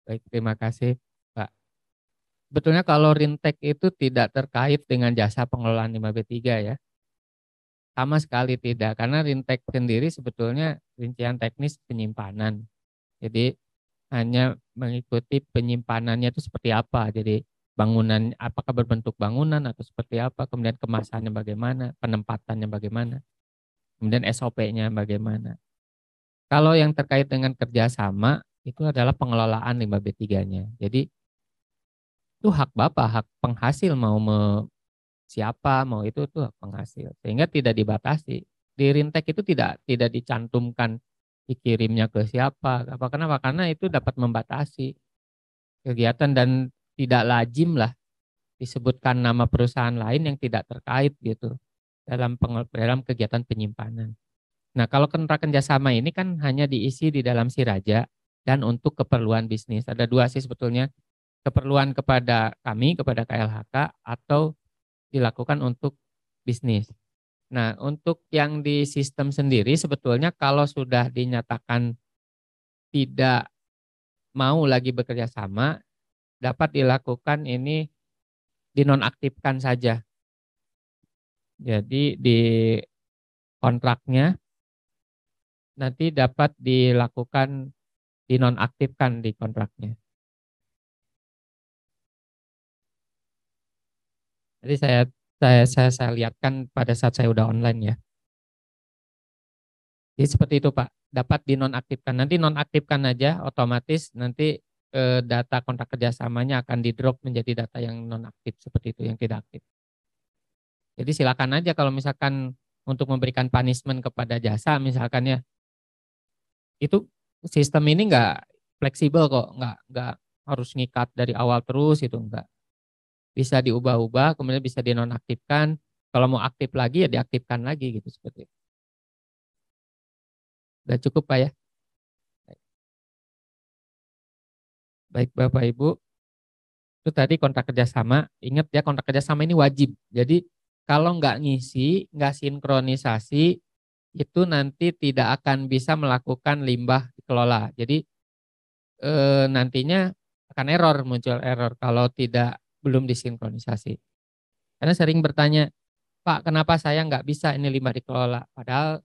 Baik, terima kasih, Pak. Sebetulnya kalau Rintek itu tidak terkait dengan jasa pengelolaan 5B3 ya. Sama sekali tidak, karena Rintek sendiri sebetulnya rincian teknis penyimpanan. Jadi hanya mengikuti penyimpanannya itu seperti apa. Jadi bangunan apakah berbentuk bangunan atau seperti apa, kemudian kemasannya bagaimana, penempatannya bagaimana, kemudian SOP-nya bagaimana. Kalau yang terkait dengan kerjasama itu adalah pengelolaan 5B3-nya. Jadi itu hak Bapak, hak penghasil mau siapa, mau itu tuh hak penghasil. Sehingga tidak dibatasi. Di Rintek itu tidak dicantumkan dikirimnya ke siapa. Kenapa? Karena itu dapat membatasi kegiatan dan tidak lazim lah disebutkan nama perusahaan lain yang tidak terkait gitu dalam kegiatan penyimpanan. Nah, kalau kontrak kerjasama ini kan hanya diisi di dalam Siraja dan untuk keperluan bisnis. Ada dua sih sebetulnya, keperluan kepada kami, kepada KLHK, atau dilakukan untuk bisnis. Nah, untuk yang di sistem sendiri sebetulnya kalau sudah dinyatakan tidak mau lagi bekerja sama, dapat dilakukan ini dinonaktifkan saja. Jadi di kontraknya nanti dapat dilakukan dinonaktifkan di kontraknya. Jadi saya lihatkan pada saat saya udah online ya. Jadi seperti itu Pak, dapat dinonaktifkan. Nanti nonaktifkan aja, otomatis nanti data kontrak kerjasamanya akan di drop menjadi data yang nonaktif seperti itu, yang tidak aktif. Jadi silakan aja kalau misalkan untuk memberikan punishment kepada jasa misalkan ya, itu sistem ini nggak fleksibel kok, nggak harus ngikat dari awal terus itu enggak. Bisa diubah-ubah, kemudian bisa dinonaktifkan. Kalau mau aktif lagi ya diaktifkan lagi gitu seperti itu. Udah cukup Pak ya. Baik Bapak Ibu, itu tadi kontrak kerjasama. Ingat ya, kontrak kerjasama ini wajib. Jadi kalau nggak ngisi, nggak sinkronisasi, itu nanti tidak akan bisa melakukan limbah dikelola. Jadi nantinya akan muncul error kalau belum disinkronisasi. Karena sering bertanya, Pak kenapa saya nggak bisa ini limbah dikelola? Padahal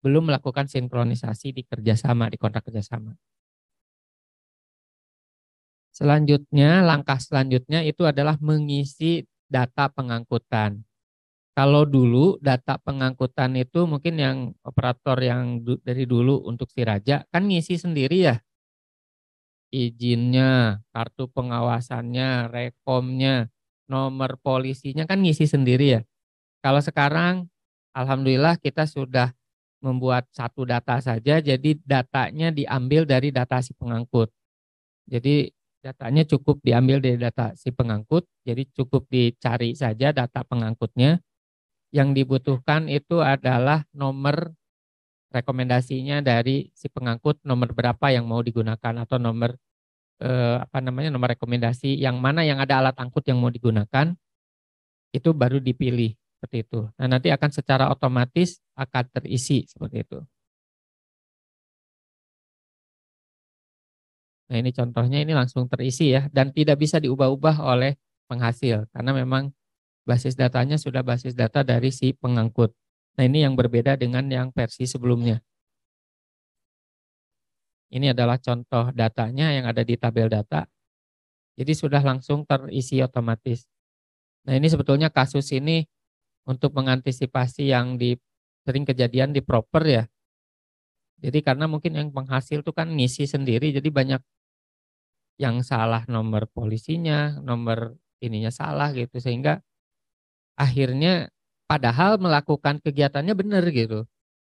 belum melakukan sinkronisasi di kerjasama, di kontrak kerjasama. Selanjutnya, langkah selanjutnya itu adalah mengisi data pengangkutan. Kalau dulu data pengangkutan itu mungkin yang operator yang dari dulu untuk Siraja kan ngisi sendiri ya. Izinnya, kartu pengawasannya, rekomnya, nomor polisinya kan ngisi sendiri ya. Kalau sekarang alhamdulillah kita sudah membuat satu data saja, jadi datanya diambil dari data si pengangkut. Jadi datanya cukup diambil dari data si pengangkut, jadi cukup dicari saja data pengangkutnya. Yang dibutuhkan itu adalah nomor rekomendasinya dari si pengangkut, nomor berapa yang mau digunakan atau nomor nomor rekomendasi yang mana yang ada alat angkut yang mau digunakan, itu baru dipilih seperti itu. Nah, nanti akan secara otomatis akan terisi seperti itu. Nah, ini contohnya ini langsung terisi ya dan tidak bisa diubah-ubah oleh penghasil karena memang basis datanya sudah basis data dari si pengangkut. Nah, ini yang berbeda dengan yang versi sebelumnya. Ini adalah contoh datanya yang ada di tabel data. Jadi sudah langsung terisi otomatis. Nah ini sebetulnya kasus ini untuk mengantisipasi yang sering kejadian di proper ya. Jadi karena mungkin yang penghasil tuh kan ngisi sendiri, jadi banyak yang salah nomor polisinya, nomor ininya salah gitu, sehingga akhirnya padahal melakukan kegiatannya benar gitu.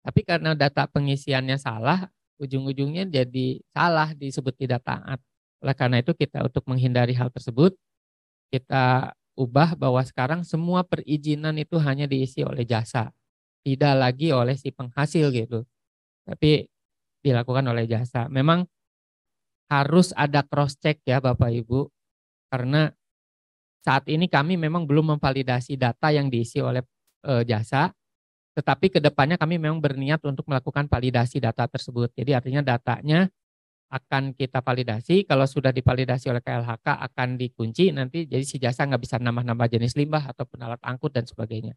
Tapi karena data pengisiannya salah, ujung-ujungnya jadi salah, disebut tidak taat. Oleh karena itu kita untuk menghindari hal tersebut, kita ubah bahwa sekarang semua perizinan itu hanya diisi oleh jasa, tidak lagi oleh si penghasil gitu. Tapi dilakukan oleh jasa. Memang harus ada cross check ya Bapak Ibu, karena saat ini kami memang belum memvalidasi data yang diisi oleh jasa, tetapi kedepannya kami memang berniat untuk melakukan validasi data tersebut. Jadi artinya datanya akan kita validasi, kalau sudah divalidasi oleh KLHK akan dikunci, nanti jadi si jasa nggak bisa nambah-nambah jenis limbah ataupun alat angkut dan sebagainya.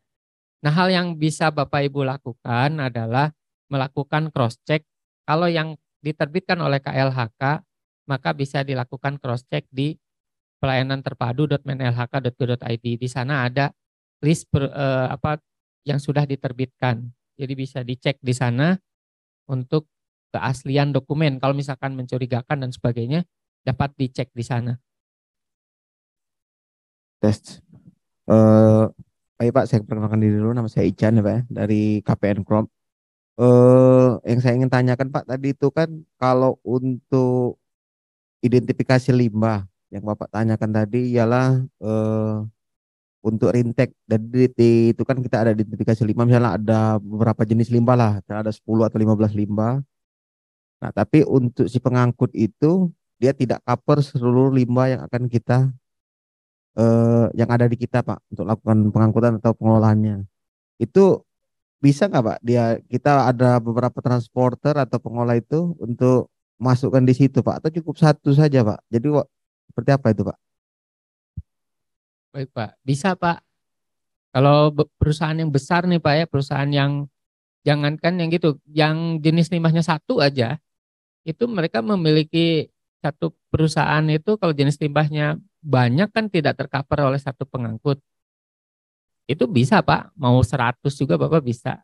Nah hal yang bisa Bapak Ibu lakukan adalah melakukan cross check. Kalau yang diterbitkan oleh KLHK, maka bisa dilakukan cross check di pelayanan terpadu.menlhk.go.id. Di sana ada list yang sudah diterbitkan. Jadi bisa dicek di sana untuk keaslian dokumen. Kalau misalkan mencurigakan dan sebagainya, dapat dicek di sana. Tes. Baik Pak, saya perkenalkan diri dulu. Nama saya Ican ya Pak ya, dari KPN Krom. Yang saya ingin tanyakan Pak tadi itu kan kalau untuk identifikasi limbah yang Bapak tanyakan tadi ialah untuk rintek. Jadi itu kan kita ada identifikasi limbah, misalnya ada beberapa jenis limbah lah, misalnya ada 10 atau 15 limbah. Nah, tapi untuk si pengangkut itu dia tidak cover seluruh limbah yang akan kita yang ada di kita Pak untuk lakukan pengangkutan atau pengelolaannya. Itu bisa nggak Pak? Kita ada beberapa transporter atau pengolah itu untuk masukkan di situ Pak, atau cukup satu saja Pak? Jadi seperti apa itu Pak? Baik Pak, bisa Pak. Kalau perusahaan yang besar nih Pak ya, perusahaan yang jangankan yang gitu, yang jenis limbahnya satu aja, itu mereka memiliki satu perusahaan itu kalau jenis limbahnya banyak kan tidak tercover oleh satu pengangkut. Itu bisa Pak, mau 100 juga Bapak bisa.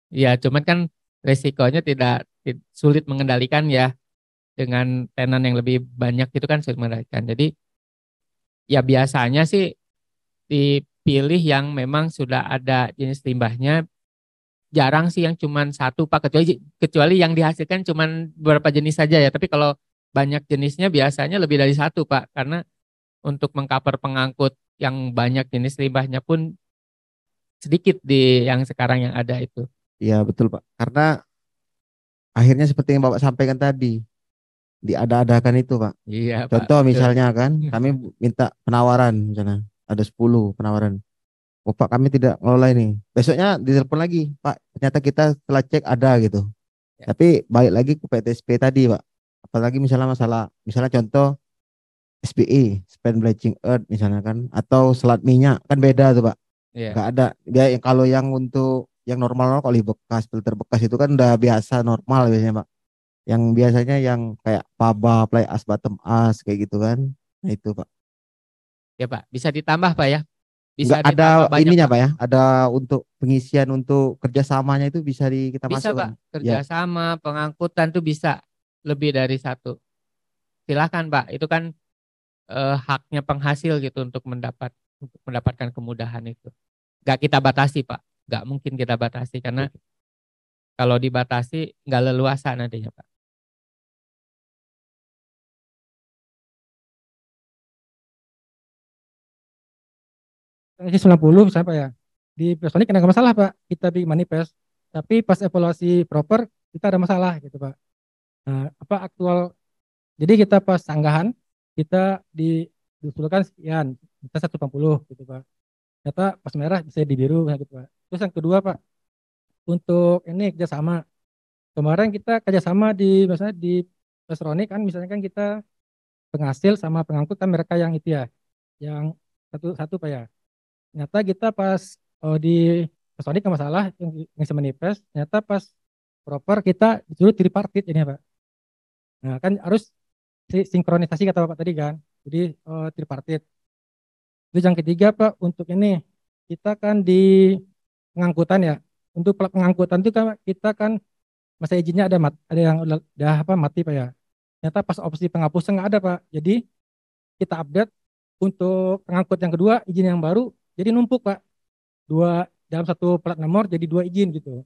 Ya cuman kan resikonya tidak sulit mengendalikan ya, dengan tenan yang lebih banyak itu kan sulit mengendalikan. Jadi ya biasanya sih dipilih yang memang sudah ada jenis limbahnya. Jarang sih yang cuman satu Pak, kecuali yang dihasilkan cuman beberapa jenis saja ya. Tapi kalau banyak jenisnya biasanya lebih dari satu Pak, karena untuk mengcover pengangkut yang banyak jenis limbahnya pun sedikit di yang sekarang yang ada itu. Iya betul Pak. Karena akhirnya seperti yang Bapak sampaikan tadi, diada-adakan itu Pak. Iya Pak, Contoh betul. misalnya kan, kami minta penawaran misalnya, ada 10 penawaran. Oh Pak, kami tidak ngelola ini. Besoknya ditelepon lagi, Pak, ternyata kita setelah cek ada gitu. Ya. Tapi balik lagi ke PTSP tadi Pak. Apalagi misalnya misalnya contoh SBE, spent bleaching earth misalnya kan, atau selat minyak, kan beda tuh Pak. Iya. Nggak ada. Dia kalau yang untuk yang normal, kalau bekas, filter bekas itu kan udah biasa normal biasanya Pak. Yang biasanya yang kayak faba, fly ash, bottom ash kayak gitu kan. Nah itu Pak. Ya Pak, bisa ditambah Pak ya. Nggak Bisa ada ditambah banyak ininya Pak. Pak ya. Ada untuk pengisian untuk kerjasamanya itu bisa kita Bisa masukkan. Pak, Ya, kerjasama, pengangkutan tuh bisa lebih dari satu. Silahkan Pak, itu kan haknya penghasil gitu untuk mendapatkan kemudahan itu. Gak kita batasi Pak, gak mungkin kita batasi karena kalau dibatasi nggak leluasa nantinya Pak. Teknisi 90 misalnya Pak ya. Di Personik nggak masalah Pak, kita bikin manifest. Tapi pas evaluasi proper kita ada masalah gitu Pak. Nah, apa aktual, jadi kita pas sanggahan kita diusulkan sekian, kita 180 gitu Pak. Ternyata pas merah bisa di biru gitu Pak. Terus yang kedua Pak, untuk ini kerjasama. Kemarin kita kerjasama di misalnya di Personik kan, misalnya kan kita penghasil sama pengangkut kan mereka yang itu ya, yang satu Pak ya. Ternyata kita pas di Sony nggak masalah yang manifest, ternyata pas proper kita disuruh tripartit ini Pak. Nah kan harus sinkronisasi kata Bapak tadi kan, jadi tripartit. Terus yang ketiga Pak, untuk ini kita kan di pengangkutan ya. Untuk pengangkutan itu kan kita kan masa izinnya ada yang udah apa mati Pak ya. Ternyata pas opsi penghapusan nggak ada Pak. Jadi kita update untuk pengangkut yang kedua izin yang baru jadi numpuk Pak. Dua dalam satu plat nomor jadi dua izin gitu.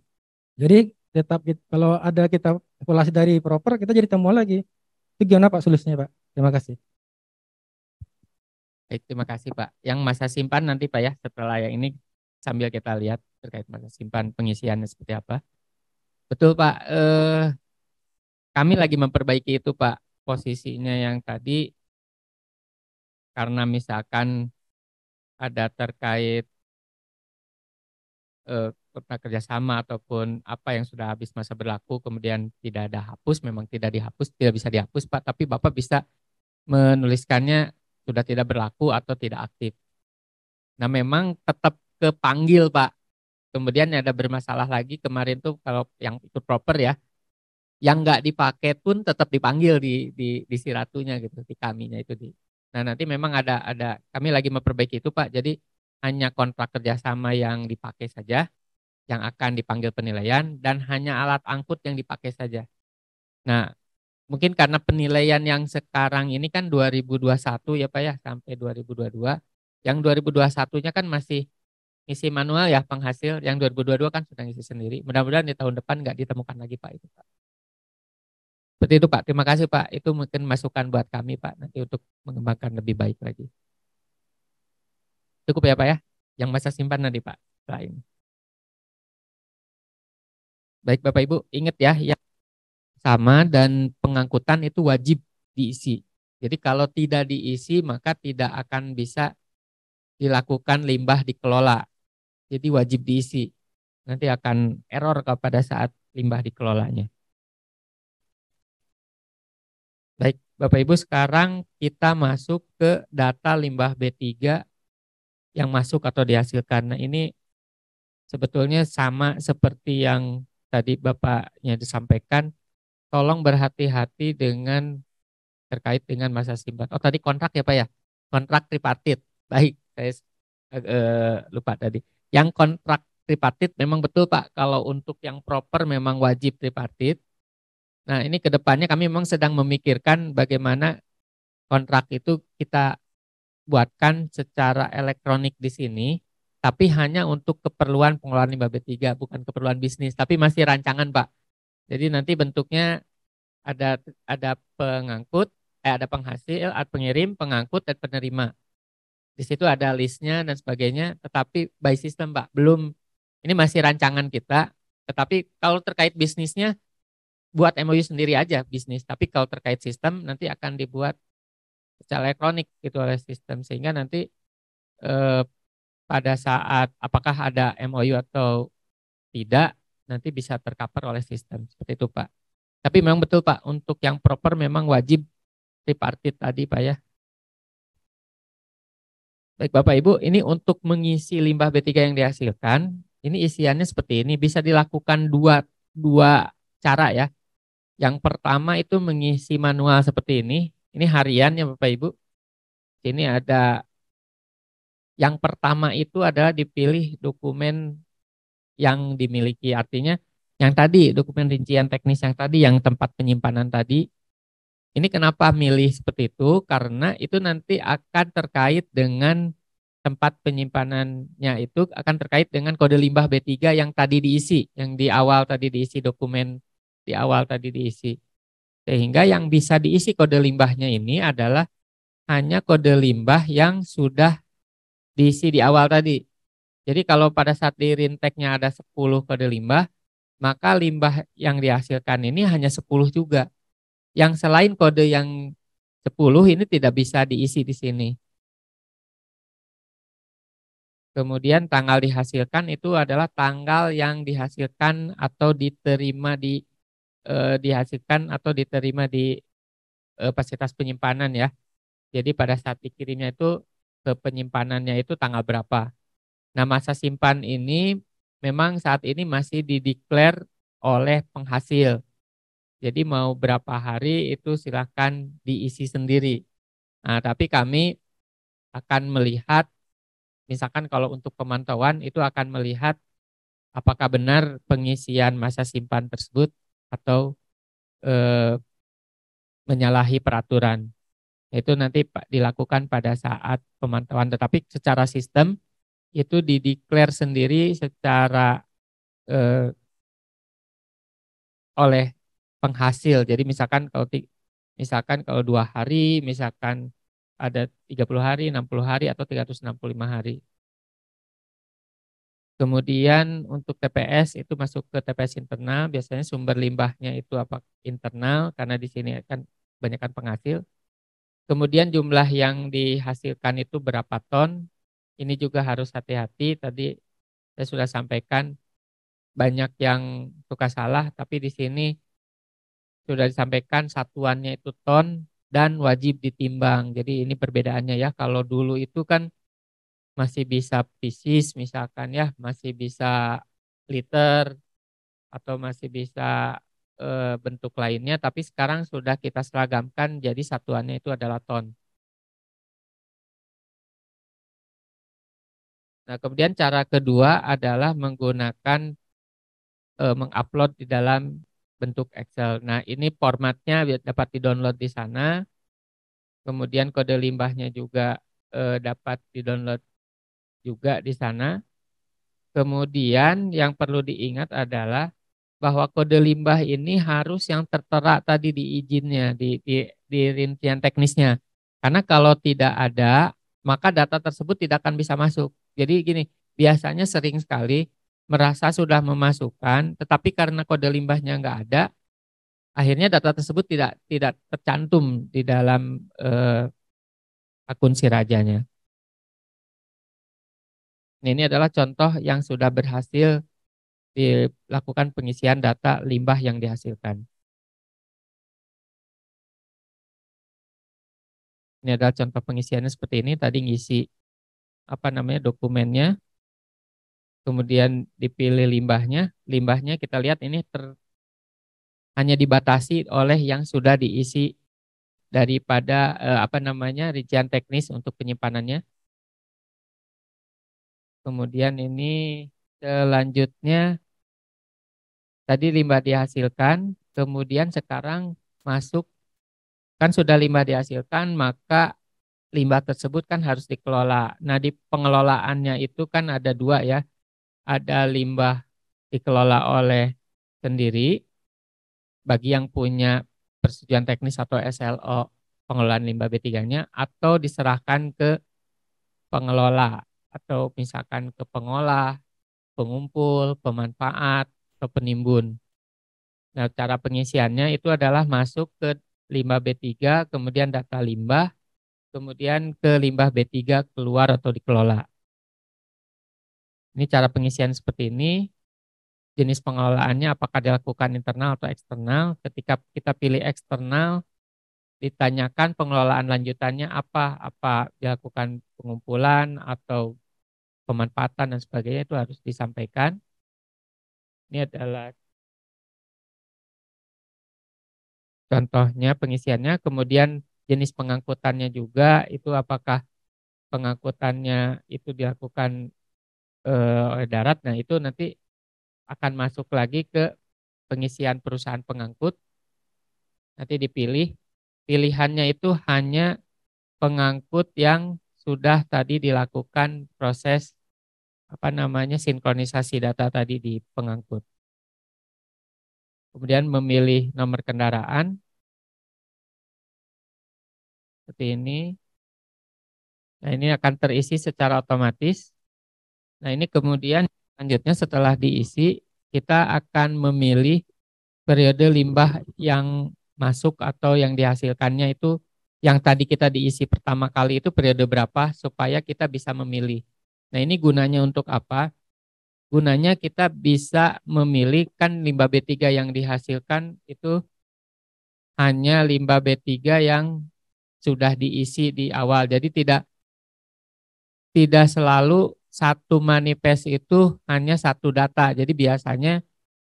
Jadi tetap kalau ada kita evaluasi dari proper kita jadi temuan lagi. Itu gimana Pak solusinya Pak? Terima kasih. Baik, terima kasih Pak. Yang masa simpan nanti Pak ya, setelah yang ini sambil kita lihat terkait masa simpan pengisiannya seperti apa. Betul Pak, kami lagi memperbaiki itu Pak. Posisinya yang tadi karena misalkan ada terkait kontrak kerjasama ataupun apa yang sudah habis masa berlaku kemudian tidak ada hapus, memang tidak dihapus, tidak bisa dihapus Pak, tapi Bapak bisa menuliskannya sudah tidak berlaku atau tidak aktif. Nah memang tetap kepanggil Pak. Kemudian ada bermasalah lagi kemarin tuh kalau yang ikut proper ya, yang nggak dipakai pun tetap dipanggil di si ratunya gitu, di kaminya itu di. Nah nanti memang ada kami lagi memperbaiki itu Pak. Jadi hanya kontrak kerjasama yang dipakai saja, yang akan dipanggil penilaian dan hanya alat angkut yang dipakai saja. Nah mungkin karena penilaian yang sekarang ini kan 2021 ya Pak ya sampai 2022. Yang 2021-nya kan masih ngisi manual ya penghasil, yang 2022 kan sudah ngisi sendiri. Mudah-mudahan di tahun depan nggak ditemukan lagi Pak itu Pak. Seperti itu Pak, terima kasih Pak. Itu mungkin masukan buat kami Pak nanti untuk mengembangkan lebih baik lagi. Cukup ya Pak ya, yang masa simpan nanti Pak setelah ini. Baik Bapak Ibu, ingat ya yang sama dan pengangkutan itu wajib diisi. Jadi kalau tidak diisi maka tidak akan bisa dilakukan limbah dikelola. Jadi wajib diisi. Nanti akan error pada saat limbah dikelolanya. Baik, Bapak Ibu, sekarang kita masuk ke data limbah B3 yang masuk atau dihasilkan. Nah, ini sebetulnya sama seperti yang tadi Bapaknya disampaikan, tolong berhati-hati dengan terkait dengan masa simpan. Oh, tadi kontrak ya Pak ya? Kontrak tripartit. Baik, saya lupa tadi. Yang kontrak tripartit memang betul Pak, kalau untuk yang proper memang wajib tripartit. Nah ini kedepannya kami memang sedang memikirkan bagaimana kontrak itu kita buatkan secara elektronik di sini, tapi hanya untuk keperluan pengelolaan limbah B3, bukan keperluan bisnis, tapi masih rancangan Pak. Jadi nanti bentuknya ada pengangkut, ada penghasil, ada pengirim, pengangkut, dan penerima. Di situ ada listnya dan sebagainya, tetapi by system Pak, belum, ini masih rancangan kita, tetapi kalau terkait bisnisnya, buat MOU sendiri aja bisnis, tapi kalau terkait sistem nanti akan dibuat secara elektronik gitu oleh sistem, sehingga nanti pada saat apakah ada MOU atau tidak, nanti bisa tercover oleh sistem, seperti itu Pak. Tapi memang betul Pak, untuk yang proper memang wajib tripartit tadi Pak ya. Baik Bapak Ibu, ini untuk mengisi limbah B3 yang dihasilkan, ini isiannya seperti ini, bisa dilakukan dua cara ya. Yang pertama itu mengisi manual seperti ini harian ya Bapak Ibu. Ini ada, yang pertama itu adalah dipilih dokumen yang dimiliki, artinya yang tadi dokumen rincian teknis yang tadi, yang tempat penyimpanan tadi. Ini kenapa milih seperti itu? Karena itu nanti akan terkait dengan tempat penyimpanannya, itu akan terkait dengan kode limbah B3 yang tadi diisi, yang di awal tadi diisi, dokumen di awal tadi diisi. Sehingga yang bisa diisi kode limbahnya ini adalah hanya kode limbah yang sudah diisi di awal tadi. Jadi kalau pada saat di rinteknya ada 10 kode limbah, maka limbah yang dihasilkan ini hanya 10 juga. Yang selain kode yang 10 ini tidak bisa diisi di sini. Kemudian tanggal dihasilkan itu adalah tanggal yang dihasilkan atau diterima dihasilkan atau diterima di fasilitas penyimpanan ya. Jadi pada saat dikirimnya itu ke penyimpanannya itu tanggal berapa. Nah masa simpan ini memang saat ini masih dideklar oleh penghasil. Jadi mau berapa hari itu silahkan diisi sendiri. Nah tapi kami akan melihat misalkan kalau untuk pemantauan itu akan melihat apakah benar pengisian masa simpan tersebut atau menyalahi peraturan. Itu nanti dilakukan pada saat pemantauan, tetapi secara sistem itu dideklar sendiri secara oleh penghasil. Jadi misalkan kalau 2 hari, misalkan ada 30 hari, 60 hari, atau 365 hari. Kemudian untuk TPS itu masuk ke TPS internal, biasanya sumber limbahnya itu apa internal, karena di sini kan banyakkan penghasil. Kemudian jumlah yang dihasilkan itu berapa ton, ini juga harus hati-hati. Tadi saya sudah sampaikan banyak yang suka salah, tapi di sini sudah disampaikan satuannya itu ton dan wajib ditimbang. Jadi ini perbedaannya ya, kalau dulu itu kan masih bisa pieces misalkan ya, masih bisa liter atau masih bisa bentuk lainnya, tapi sekarang sudah kita seragamkan jadi satuannya itu adalah ton. Nah, kemudian cara kedua adalah menggunakan mengupload di dalam bentuk Excel. Nah, ini formatnya dapat di-download di sana. Kemudian kode limbahnya juga dapat di-download juga di sana. Kemudian yang perlu diingat adalah bahwa kode limbah ini harus yang tertera tadi di izinnya, di rincian teknisnya. Karena kalau tidak ada, maka data tersebut tidak akan bisa masuk. Jadi gini, biasanya sering sekali merasa sudah memasukkan, tetapi karena kode limbahnya nggak ada, akhirnya data tersebut tidak tercantum di dalam akun Sirajanya. Ini adalah contoh yang sudah berhasil dilakukan pengisian data limbah yang dihasilkan. Ini adalah contoh pengisiannya seperti ini. Tadi ngisi dokumennya, kemudian dipilih limbahnya. Limbahnya kita lihat ini hanya dibatasi oleh yang sudah diisi daripada rincian teknis untuk penyimpanannya. Kemudian ini selanjutnya tadi limbah dihasilkan, kemudian sekarang masuk, kan sudah limbah dihasilkan, maka limbah tersebut kan harus dikelola. Nah, di pengelolaannya itu kan ada 2 ya. Ada limbah dikelola oleh sendiri, bagi yang punya persetujuan teknis atau SLO pengelolaan limbah B3-nya, atau diserahkan ke pengelola, atau misalkan ke pengolah, pengumpul, pemanfaat, atau penimbun. Nah, cara pengisiannya itu adalah masuk ke limbah B3, kemudian data limbah, kemudian ke limbah B3 keluar atau dikelola. Ini cara pengisian seperti ini. Jenis pengelolaannya apakah dilakukan internal atau eksternal. Ketika kita pilih eksternal, ditanyakan pengelolaan lanjutannya apa dilakukan pengumpulan atau pemanfaatan dan sebagainya, itu harus disampaikan. Ini adalah contohnya pengisiannya. Kemudian jenis pengangkutannya juga, itu apakah pengangkutannya itu dilakukan oleh darat. Nah, itu nanti akan masuk lagi ke pengisian perusahaan pengangkut. Nanti dipilih, pilihannya itu hanya pengangkut yang sudah tadi dilakukan proses sinkronisasi data tadi di pengangkut. Kemudian memilih nomor kendaraan seperti ini. Nah, ini akan terisi secara otomatis. Nah, ini kemudian selanjutnya setelah diisi, kita akan memilih periode limbah yang masuk atau yang dihasilkannya itu, yang tadi kita diisi pertama kali itu periode berapa, supaya kita bisa memilih. Nah, ini gunanya untuk apa? Gunanya kita bisa memilih, kan limbah B3 yang dihasilkan itu hanya limbah B3 yang sudah diisi di awal. Jadi tidak selalu satu manifest itu hanya satu data. Jadi biasanya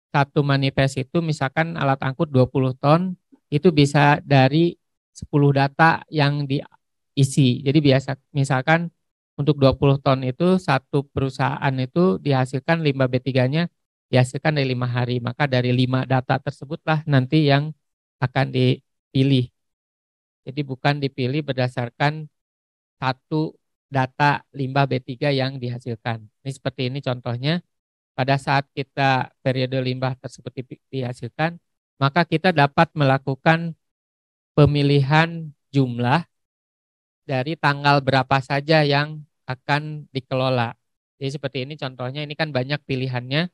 satu manifest itu misalkan alat angkut 20 ton, itu bisa dari 10 data yang diisi. Jadi biasa misalkan Untuk 20 ton itu satu perusahaan itu dihasilkan limbah B3-nya dihasilkan dari 5 hari. Maka dari 5 data tersebutlah nanti yang akan dipilih. Jadi bukan dipilih berdasarkan satu data limbah B3 yang dihasilkan. Ini seperti ini contohnya. Pada saat kita periode limbah tersebut dihasilkan, maka kita dapat melakukan pemilihan jumlah dari tanggal berapa saja yang akan dikelola. Jadi seperti ini contohnya, ini kan banyak pilihannya.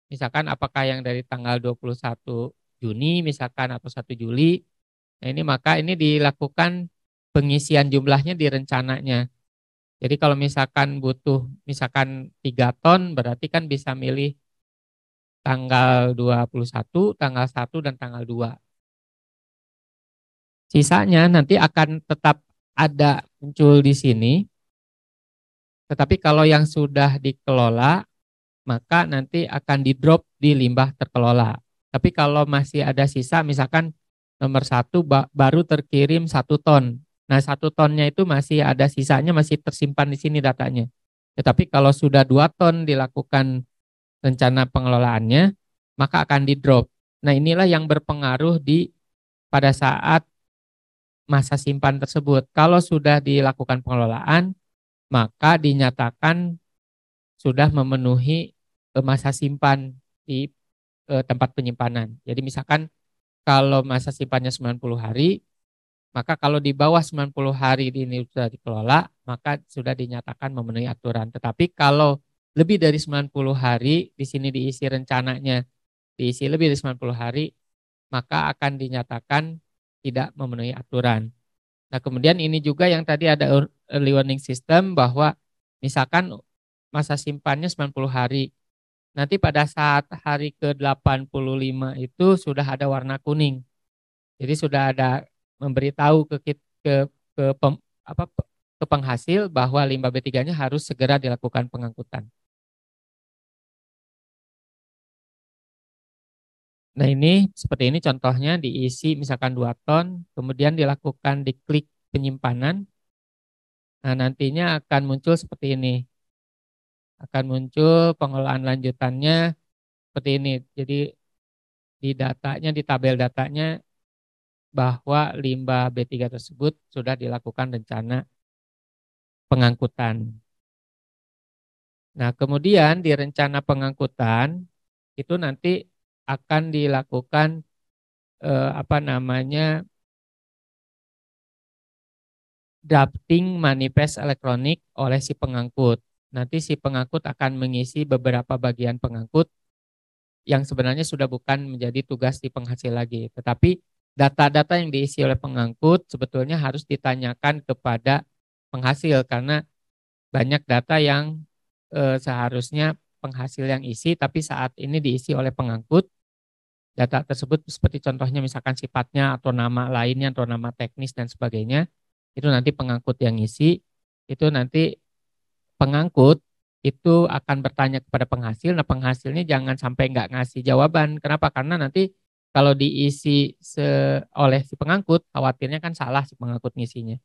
Misalkan apakah yang dari tanggal 21 Juni misalkan atau 1 Juli. Nah ini maka ini dilakukan pengisian jumlahnya di rencananya. Jadi kalau misalkan butuh misalkan 3 ton berarti kan bisa milih tanggal 21, tanggal 1 dan tanggal 2. Sisanya nanti akan tetap ada muncul di sini. Tetapi kalau yang sudah dikelola, maka nanti akan di-drop di limbah terkelola. Tapi kalau masih ada sisa, misalkan nomor 1 baru terkirim 1 ton. Nah 1 tonnya itu masih ada sisanya, masih tersimpan di sini datanya. Tetapi kalau sudah 2 ton dilakukan rencana pengelolaannya, maka akan di-drop. Nah inilah yang berpengaruh pada saat masa simpan tersebut. Kalau sudah dilakukan pengelolaan, maka dinyatakan sudah memenuhi masa simpan di tempat penyimpanan. Jadi misalkan kalau masa simpannya 90 hari, maka kalau di bawah 90 hari ini sudah dikelola, maka sudah dinyatakan memenuhi aturan. Tetapi kalau lebih dari 90 hari, di sini diisi rencananya, diisi lebih dari 90 hari, maka akan dinyatakan tidak memenuhi aturan. Nah kemudian ini juga yang tadi ada early warning system bahwa misalkan masa simpannya 90 hari. Nanti pada saat hari ke-85 itu sudah ada warna kuning. Jadi sudah ada memberitahu ke penghasil bahwa limbah B3-nya harus segera dilakukan pengangkutan. Nah ini seperti ini contohnya diisi misalkan 2 ton, kemudian dilakukan diklik penyimpanan. Nah nantinya akan muncul seperti ini. Akan muncul pengelolaan lanjutannya seperti ini. Jadi di datanya, di tabel datanya bahwa limbah B3 tersebut sudah dilakukan rencana pengangkutan. Nah kemudian di rencana pengangkutan itu nanti akan dilakukan drafting manifest elektronik oleh si pengangkut. Nanti si pengangkut akan mengisi beberapa bagian pengangkut yang sebenarnya sudah bukan menjadi tugas di penghasil lagi. Tetapi data-data yang diisi oleh pengangkut sebetulnya harus ditanyakan kepada penghasil karena banyak data yang seharusnya penghasil yang isi tapi saat ini diisi oleh pengangkut. Data tersebut seperti contohnya misalkan sifatnya atau nama lainnya atau nama teknis dan sebagainya. Itu nanti pengangkut yang isi, itu nanti pengangkut itu akan bertanya kepada penghasil. Nah penghasilnya jangan sampai nggak ngasih jawaban. Kenapa? Karena nanti kalau diisi oleh si pengangkut, khawatirnya kan salah si pengangkut ngisinya.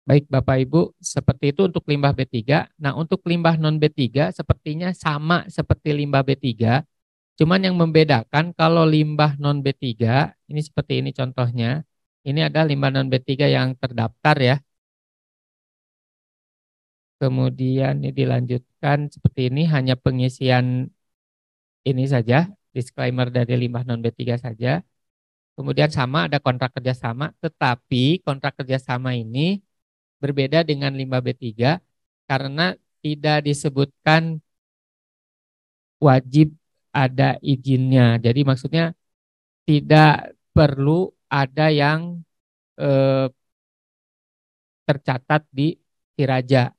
Baik Bapak Ibu, seperti itu untuk limbah B3. Nah untuk limbah non B3 sepertinya sama seperti limbah B3. Cuman yang membedakan kalau limbah non B3, ini seperti ini contohnya. Ini ada limbah non B3 yang terdaftar ya. Kemudian ini dilanjutkan seperti ini, hanya pengisian ini saja, disclaimer dari limbah non B3 saja. Kemudian sama ada kontrak kerjasama, tetapi kontrak kerjasama ini berbeda dengan limbah B3 karena tidak disebutkan wajib ada izinnya. Jadi maksudnya tidak perlu ada yang tercatat di Siraja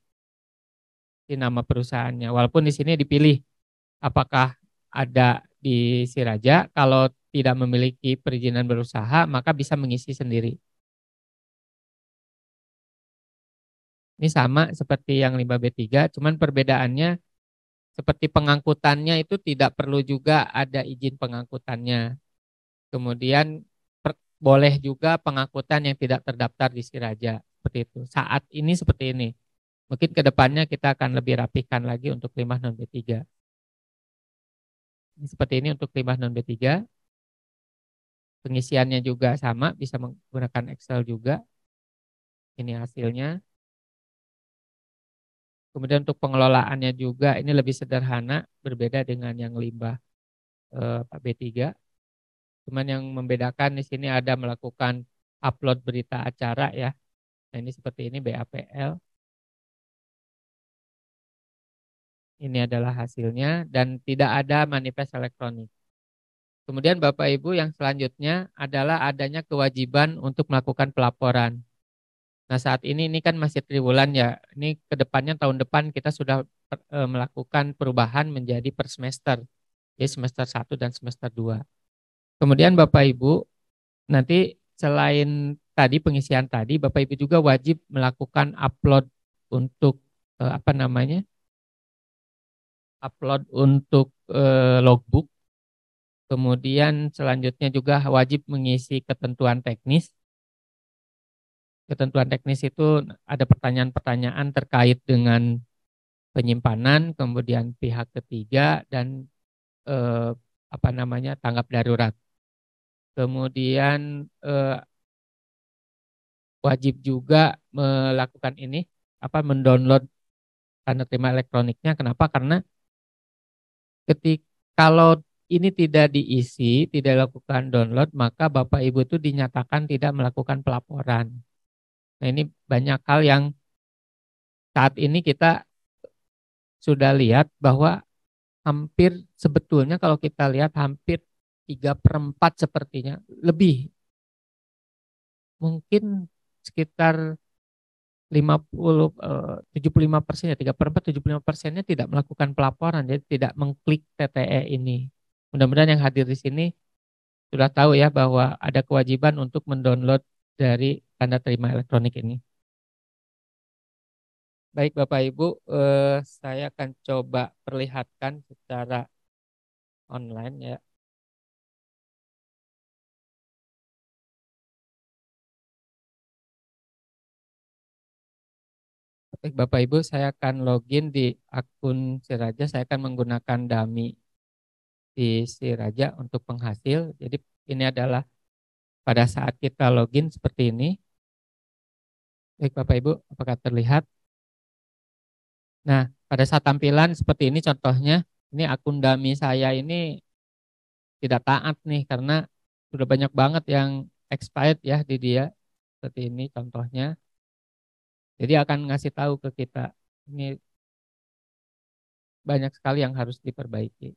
di nama perusahaannya. Walaupun di sini dipilih apakah ada di Siraja. Kalau tidak memiliki perizinan berusaha maka bisa mengisi sendiri. Ini sama seperti yang limbah B3, cuman perbedaannya seperti pengangkutannya itu tidak perlu juga ada izin pengangkutannya. Kemudian boleh juga pengangkutan yang tidak terdaftar di Siraja seperti itu. Saat ini seperti ini. Mungkin ke depannya kita akan lebih rapihkan lagi untuk limbah non B3. Seperti ini untuk limbah non B3. Pengisiannya juga sama, bisa menggunakan Excel juga. Ini hasilnya. Kemudian untuk pengelolaannya juga ini lebih sederhana, berbeda dengan yang limbah B3. Cuman yang membedakan di sini ada melakukan upload berita acara ya. Nah ini seperti ini BAPL. Ini adalah hasilnya dan tidak ada manifest elektronik. Kemudian Bapak Ibu yang selanjutnya adalah adanya kewajiban untuk melakukan pelaporan. Nah saat ini kan masih triwulan ya. Ini kedepannya tahun depan kita sudah melakukan perubahan menjadi per semester. Jadi semester 1 dan semester 2. Kemudian Bapak Ibu nanti selain tadi pengisian tadi, Bapak Ibu juga wajib melakukan upload untuk upload untuk logbook. Kemudian selanjutnya juga wajib mengisi ketentuan teknis. Ketentuan teknis itu ada pertanyaan-pertanyaan terkait dengan penyimpanan, kemudian pihak ketiga dan tanggap darurat. Kemudian wajib juga melakukan mendownload tanda terima elektroniknya. Kenapa? Karena kalau ini tidak diisi, tidak dilakukan download, maka Bapak Ibu itu dinyatakan tidak melakukan pelaporan. Nah ini banyak hal yang saat ini kita sudah lihat bahwa hampir sebetulnya kalau kita lihat hampir 3/4 sepertinya lebih. Mungkin sekitar 75% ya 3/4 75%-nya tidak melakukan pelaporan, jadi tidak mengklik TTE ini. Mudah-mudahan yang hadir di sini sudah tahu ya bahwa ada kewajiban untuk mendownload dari tanda terima elektronik ini. Baik Bapak Ibu, saya akan coba perlihatkan secara online ya. Baik Bapak Ibu, saya akan login di akun Siraja, saya akan menggunakan dummy di Siraja untuk penghasil. Jadi ini adalah pada saat kita login seperti ini. Baik Bapak Ibu, apakah terlihat? Nah, pada saat tampilan seperti ini contohnya, ini akun dummy saya ini tidak taat nih karena sudah banyak banget yang expired ya di dia. Seperti ini contohnya. Jadi akan ngasih tahu ke kita, ini banyak sekali yang harus diperbaiki.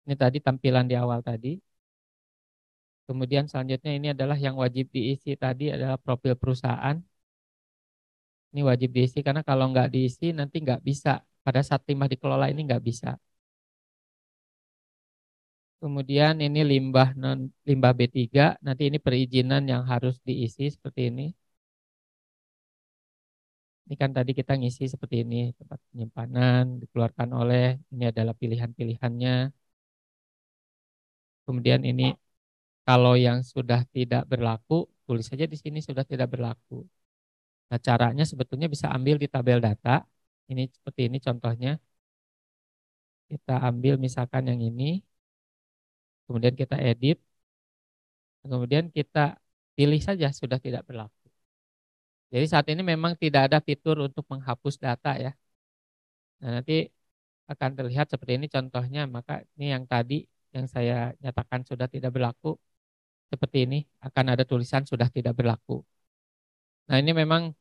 Ini tadi tampilan di awal tadi. Kemudian selanjutnya ini adalah yang wajib diisi tadi adalah profil perusahaan. Ini wajib diisi karena kalau nggak diisi nanti nggak bisa. Pada saat limbah dikelola ini nggak bisa. Kemudian ini limbah B3, nanti ini perizinan yang harus diisi seperti ini. Ini kan tadi kita ngisi seperti ini, tempat penyimpanan, dikeluarkan oleh, ini adalah pilihan-pilihannya. Kemudian ini kalau yang sudah tidak berlaku, tulis saja di sini sudah tidak berlaku. Nah caranya sebetulnya bisa ambil di tabel data, ini seperti ini contohnya. Kita ambil misalkan yang ini, kemudian kita edit, kemudian kita pilih saja sudah tidak berlaku. Jadi saat ini memang tidak ada fitur untuk menghapus data ya. Nah, nanti akan terlihat seperti ini contohnya, maka ini yang tadi yang saya nyatakan sudah tidak berlaku, seperti ini akan ada tulisan sudah tidak berlaku. Nah ini memang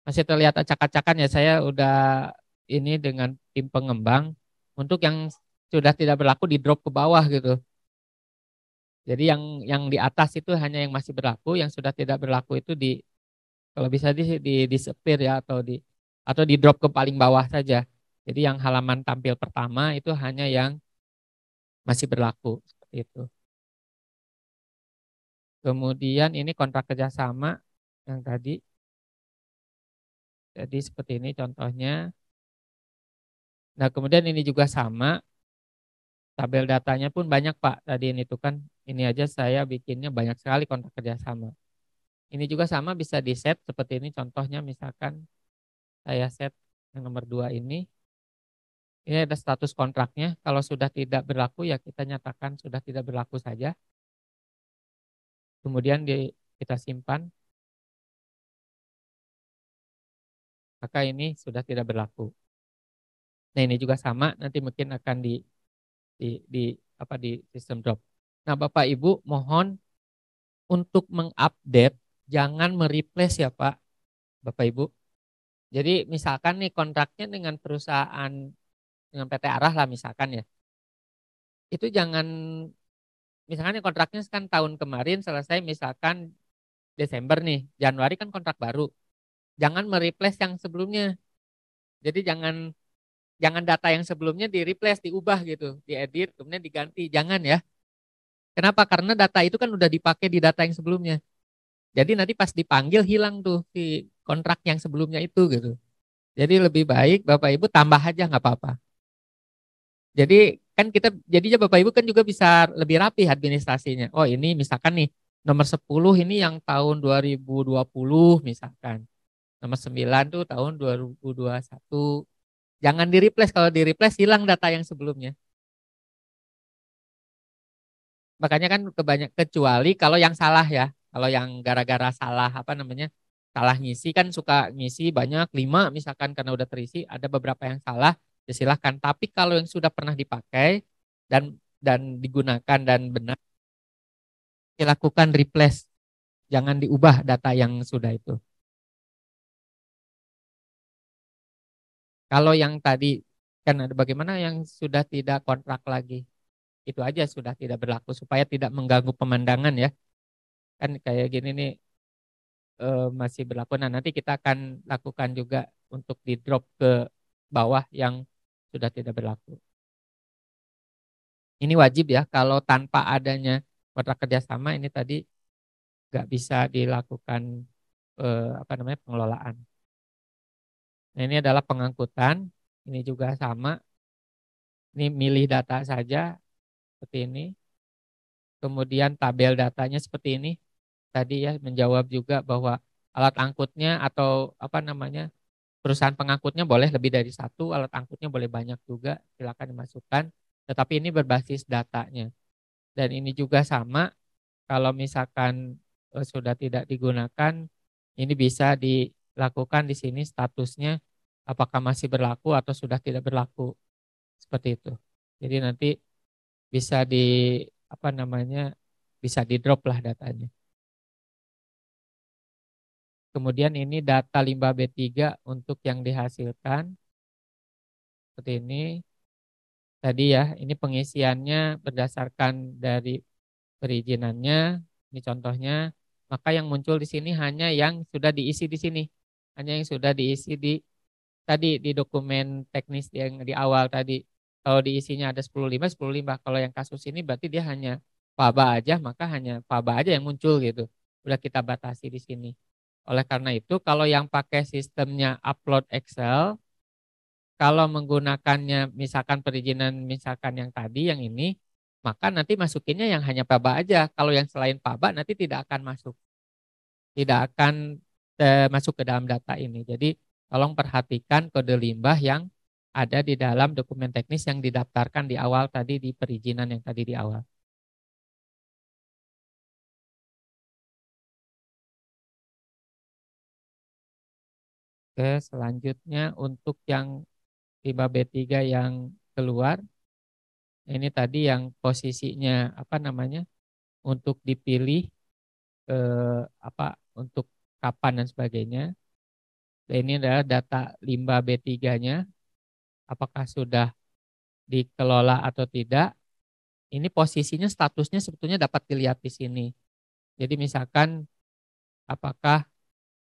masih terlihat acak-acakan ya, saya udah ini dengan tim pengembang, untuk yang sudah tidak berlaku di drop ke bawah gitu. Jadi yang di atas itu hanya yang masih berlaku, yang sudah tidak berlaku itu kalau bisa di disappear ya atau di drop ke paling bawah saja. Jadi yang halaman tampil pertama itu hanya yang masih berlaku seperti itu. Kemudian ini kontrak kerjasama yang tadi. Jadi seperti ini contohnya. Nah kemudian ini juga sama. Tabel datanya pun banyak Pak. Tadi ini tuh kan Ini aja saya bikinnya banyak sekali kontrak kerjasama. Ini juga sama bisa di set seperti ini contohnya, misalkan saya set yang nomor 2 ini. Ini ada status kontraknya. Kalau sudah tidak berlaku ya kita nyatakan sudah tidak berlaku saja. Kemudian kita simpan. Maka ini sudah tidak berlaku. Nah, ini juga sama, nanti mungkin akan di sistem drop. Nah, Bapak Ibu mohon untuk mengupdate, jangan mereplace ya Pak, Bapak Ibu. Jadi misalkan nih kontraknya dengan perusahaan, dengan PT Arah lah misalkan ya. Itu jangan, misalkan nih kontraknya kan tahun kemarin selesai misalkan Desember nih, Januari kan kontrak baru. Jangan mereplace yang sebelumnya. Jadi jangan data yang sebelumnya di-replace, diubah gitu, diedit, kemudian diganti. Jangan ya. Kenapa? Karena data itu kan udah dipakai di data yang sebelumnya. Jadi nanti pas dipanggil hilang tuh si kontrak yang sebelumnya itu gitu. Jadi lebih baik Bapak Ibu tambah aja nggak apa-apa. Jadi kan jadinya Bapak Ibu kan juga bisa lebih rapi administrasinya. Oh ini misalkan nih nomor 10 ini yang tahun 2020 misalkan. Nomor 9 tuh tahun 2021. Jangan di-replace, kalau di-replace hilang data yang sebelumnya. Makanya kan kecuali kalau yang salah ya. Kalau yang gara-gara salah salah ngisi kan suka ngisi banyak 5 misalkan karena udah terisi, ada beberapa yang salah, ya silahkan. Tapi kalau yang sudah pernah dipakai dan digunakan dan benar, dilakukan replace. Jangan diubah data yang sudah itu. Kalau yang tadi kan ada bagaimana yang sudah tidak kontrak lagi. Itu aja sudah tidak berlaku supaya tidak mengganggu pemandangan ya. Kan kayak gini nih masih berlaku. Nah, nanti kita akan lakukan juga untuk di drop ke bawah yang sudah tidak berlaku. Ini wajib ya, kalau tanpa adanya kontrak kerjasama ini tadi nggak bisa dilakukan pengelolaan. Nah, ini adalah pengangkutan. Ini juga sama. Ini milih data saja seperti ini. Kemudian tabel datanya seperti ini. Tadi ya menjawab juga bahwa alat angkutnya atau perusahaan pengangkutnya boleh lebih dari satu, alat angkutnya boleh banyak juga, silakan dimasukkan. Tetapi ini berbasis datanya. Dan ini juga sama, kalau misalkan sudah tidak digunakan, ini bisa dilakukan di sini statusnya apakah masih berlaku atau sudah tidak berlaku. Seperti itu. Jadi nanti bisa bisa di drop lah datanya. Kemudian ini data limbah B3 untuk yang dihasilkan. Seperti ini. Tadi ya, ini pengisiannya berdasarkan dari perizinannya. Ini contohnya. Maka yang muncul di sini hanya yang sudah diisi di sini. Hanya yang sudah diisi di dokumen teknis yang di awal tadi. Kalau diisinya ada 10.5, 10.5. Kalau yang kasus ini berarti dia hanya faba aja, maka hanya faba aja yang muncul gitu. Udah kita batasi di sini. Oleh karena itu, kalau yang pakai sistemnya upload Excel, kalau menggunakannya misalkan perizinan misalkan yang tadi, yang ini, maka nanti masukinnya yang hanya faba aja. Kalau yang selain faba nanti tidak akan masuk. Tidak akan masuk ke dalam data ini. Jadi tolong perhatikan kode limbah yang ada di dalam dokumen teknis yang didaftarkan di awal tadi di perizinan yang tadi di awal. Oke, selanjutnya untuk yang limbah B3 yang keluar, ini tadi yang posisinya untuk dipilih untuk kapan dan sebagainya. Dan ini adalah data limbah B3-nya, apakah sudah dikelola atau tidak. Ini posisinya, statusnya sebetulnya dapat dilihat di sini. Jadi misalkan apakah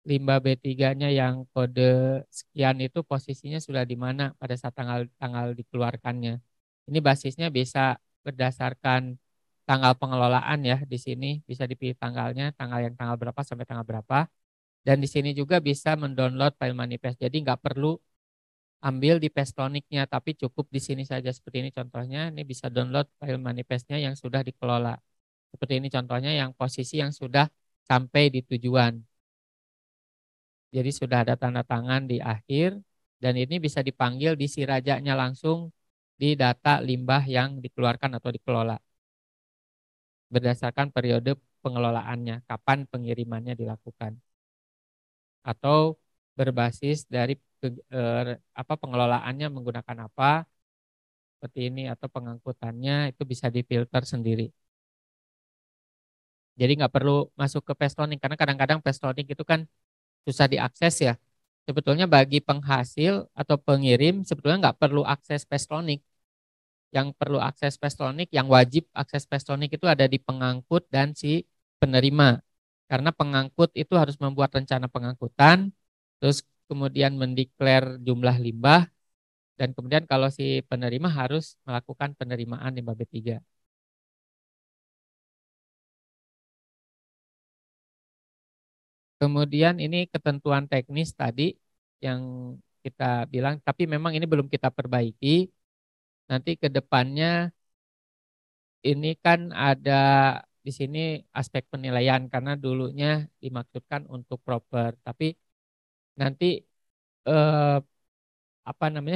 limbah B3-nya yang kode sekian itu posisinya sudah di mana pada saat tanggal dikeluarkannya. Ini basisnya bisa berdasarkan tanggal pengelolaan ya, di sini bisa dipilih tanggalnya, tanggal berapa sampai tanggal berapa. Dan di sini juga bisa mendownload file manifest. Jadi nggak perlu ambil di Pestonic-nya, tapi cukup di sini saja seperti ini contohnya. Ini bisa download file manifestnya yang sudah dikelola. Seperti ini contohnya yang posisi yang sudah sampai di tujuan. Jadi sudah ada tanda tangan di akhir dan ini bisa dipanggil di sirajanya langsung di data limbah yang dikeluarkan atau dikelola. Berdasarkan periode pengelolaannya, kapan pengirimannya dilakukan. Atau berbasis dari pengelolaannya menggunakan apa, seperti ini, atau pengangkutannya itu bisa difilter sendiri. Jadi nggak perlu masuk ke Pestonic karena kadang-kadang Pestonic itu kan susah diakses ya. Sebetulnya bagi penghasil atau pengirim sebetulnya nggak perlu akses Pestonic. Yang perlu akses Pestonic, yang wajib akses Pestonic itu ada di pengangkut dan si penerima. Karena pengangkut itu harus membuat rencana pengangkutan, terus kemudian mendeklar jumlah limbah, dan kemudian kalau si penerima harus melakukan penerimaan limbah B3. Kemudian ini ketentuan teknis tadi yang kita bilang, tapi memang ini belum kita perbaiki. Nanti ke depannya ini kan ada di sini aspek penilaian karena dulunya dimaksudkan untuk proper, tapi nanti eh,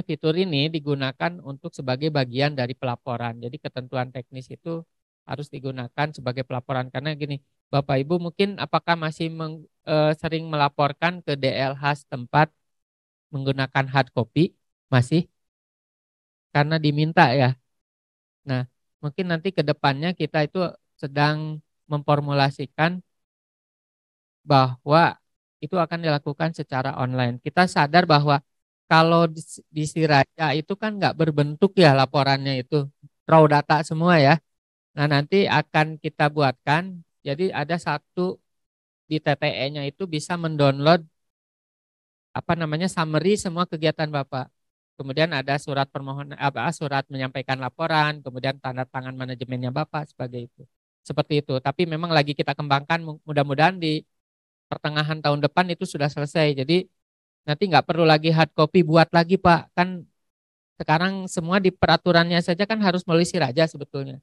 fitur ini digunakan untuk sebagai bagian dari pelaporan. Jadi ketentuan teknis itu harus digunakan sebagai pelaporan karena gini, Bapak Ibu mungkin apakah masih sering melaporkan ke DLH setempat menggunakan hard copy? Masih? Karena diminta ya. Nah, mungkin nanti ke depannya kita itu sedang memformulasikan bahwa itu akan dilakukan secara online. Kita sadar bahwa kalau di Siraja itu kan nggak berbentuk ya laporannya itu, raw data semua ya. Nah nanti akan kita buatkan, jadi ada satu di TTE-nya itu bisa mendownload summary semua kegiatan Bapak. Kemudian ada surat permohonan, surat menyampaikan laporan, kemudian tanda tangan manajemennya Bapak sebagai itu. Seperti itu. Tapi memang lagi kita kembangkan, mudah-mudahan di pertengahan tahun depan itu sudah selesai. Jadi nanti nggak perlu lagi hard copy buat lagi Pak. Kan sekarang semua di peraturannya saja kan harus melalui Siraja sebetulnya.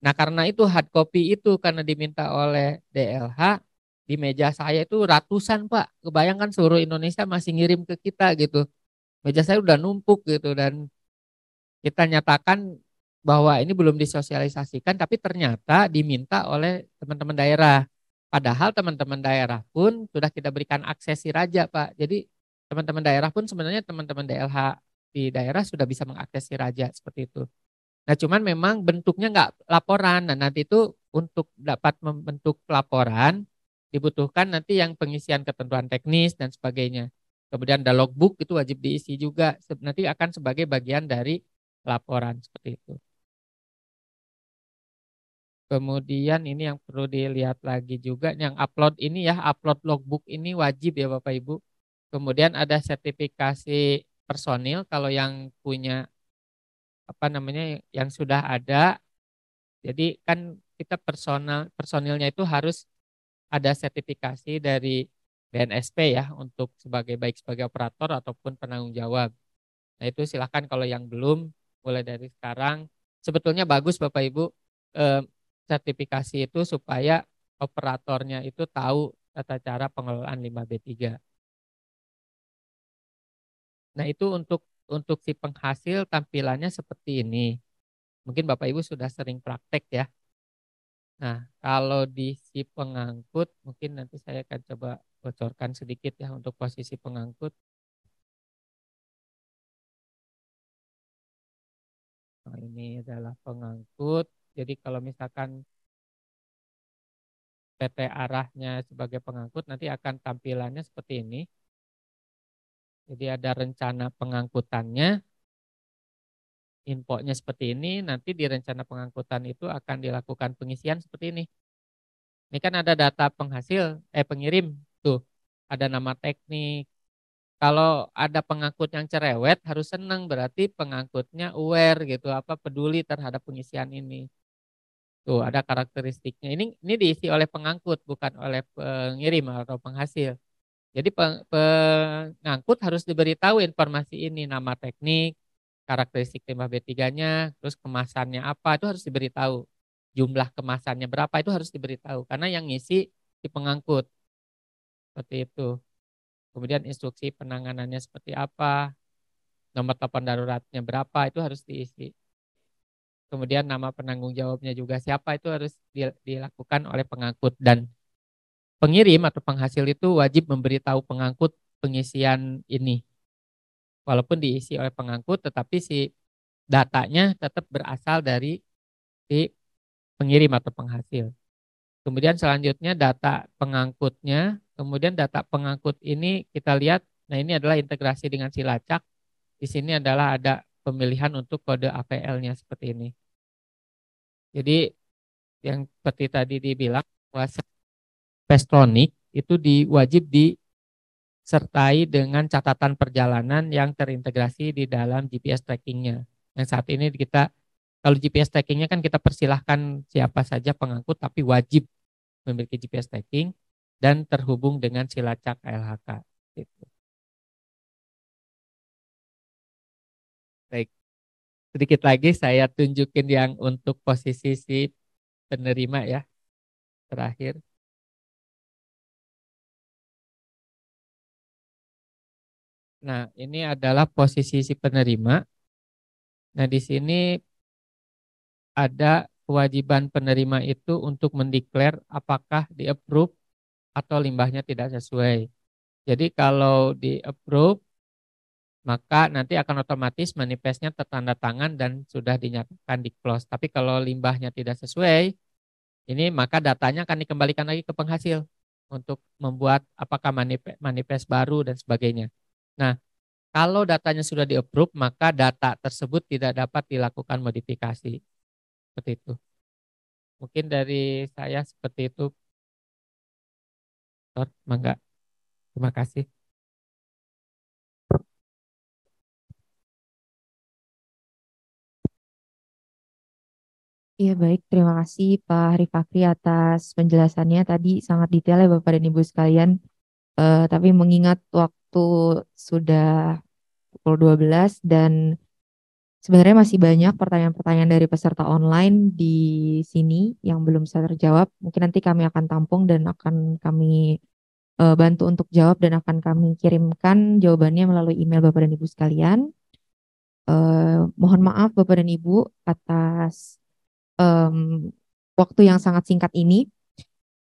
Nah karena itu hard copy itu karena diminta oleh DLH, di meja saya itu ratusan Pak. Kebayangkan seluruh Indonesia masih ngirim ke kita gitu. Meja saya udah numpuk gitu dan kita nyatakan bahwa ini belum disosialisasikan tapi ternyata diminta oleh teman-teman daerah. Padahal teman-teman daerah pun sudah kita berikan akses Siraja Pak. Jadi teman-teman daerah pun sebenarnya teman-teman DLH di daerah sudah bisa mengakses Siraja seperti itu. Nah cuman memang bentuknya nggak laporan. Nah nanti itu untuk dapat membentuk laporan dibutuhkan nanti yang pengisian ketentuan teknis dan sebagainya. Kemudian ada logbook itu wajib diisi juga. Nanti akan sebagai bagian dari laporan seperti itu. Kemudian ini yang perlu dilihat lagi juga, yang upload ini ya, upload logbook ini wajib ya Bapak Ibu. Kemudian ada sertifikasi personil kalau yang punya yang sudah ada. Jadi kan kita personilnya itu harus ada sertifikasi dari BNSP ya untuk baik sebagai operator ataupun penanggung jawab. Nah itu silahkan kalau yang belum mulai dari sekarang. Sebetulnya bagus Bapak Ibu sertifikasi itu supaya operatornya itu tahu tata cara pengelolaan limbah B3. Nah itu untuk si penghasil tampilannya seperti ini. Mungkin Bapak Ibu sudah sering praktek ya. Nah kalau di si pengangkut mungkin nanti saya akan coba bocorkan sedikit ya untuk posisi pengangkut. Nah, ini adalah pengangkut. Jadi kalau misalkan PT arahnya sebagai pengangkut nanti akan tampilannya seperti ini. Jadi ada rencana pengangkutannya, infonya seperti ini, nanti di rencana pengangkutan itu akan dilakukan pengisian seperti ini. Ini kan ada data pengirim, tuh ada nama teknik. Kalau ada pengangkut yang cerewet harus senang, berarti pengangkutnya aware gitu, peduli terhadap pengisian ini. Tuh ada karakteristiknya. Ini diisi oleh pengangkut bukan oleh pengirim atau penghasil. Jadi pengangkut harus diberitahu informasi ini, nama teknik, karakteristik limbah B3-nya, terus kemasannya apa, itu harus diberitahu. jumlah kemasannya berapa itu harus diberitahu karena yang ngisi si pengangkut. Seperti itu. Kemudian instruksi penanganannya seperti apa, nomor telepon daruratnya berapa itu harus diisi. Kemudian nama penanggung jawabnya juga siapa itu harus dilakukan oleh pengangkut dan pengirim atau penghasil itu wajib memberitahu pengangkut pengisian ini. Walaupun diisi oleh pengangkut tetapi si datanya tetap berasal dari si pengirim atau penghasil. Kemudian selanjutnya data pengangkutnya, kemudian data pengangkut ini kita lihat, nah ini adalah integrasi dengan Silacak. Di sini adalah ada pemilihan untuk kode APL-nya seperti ini. Jadi yang seperti tadi dibilang, Pestronik itu wajib disertai dengan catatan perjalanan yang terintegrasi di dalam GPS trackingnya. Yang saat ini kita, kalau GPS trackingnya kan kita persilahkan siapa saja pengangkut, tapi wajib memiliki GPS tracking dan terhubung dengan Silacak KLHK. Gitu. Baik, sedikit lagi saya tunjukin yang untuk posisi si penerima ya, terakhir. Nah, ini adalah posisi si penerima. Nah, di sini ada kewajiban penerima itu untuk mendeklar apakah di-approve atau limbahnya tidak sesuai. Jadi kalau di-approve, maka nanti akan otomatis manifestnya tertanda tangan dan sudah dinyatakan di close. Tapi kalau limbahnya tidak sesuai, ini maka datanya akan dikembalikan lagi ke penghasil untuk membuat apakah manifest baru dan sebagainya. Nah, kalau datanya sudah di-approve, maka data tersebut tidak dapat dilakukan modifikasi. Seperti itu. Mungkin dari saya seperti itu. Mangga. Terima kasih. Iya baik, terima kasih Pak Hari Fakri atas penjelasannya tadi sangat detail ya Bapak dan Ibu sekalian. Tapi mengingat waktu sudah pukul 12 dan sebenarnya masih banyak pertanyaan-pertanyaan dari peserta online di sini yang belum bisa terjawab. Mungkin nanti kami akan tampung dan akan kami bantu untuk jawab dan akan kami kirimkan jawabannya melalui email Bapak dan Ibu sekalian. Mohon maaf Bapak dan Ibu atas waktu yang sangat singkat ini.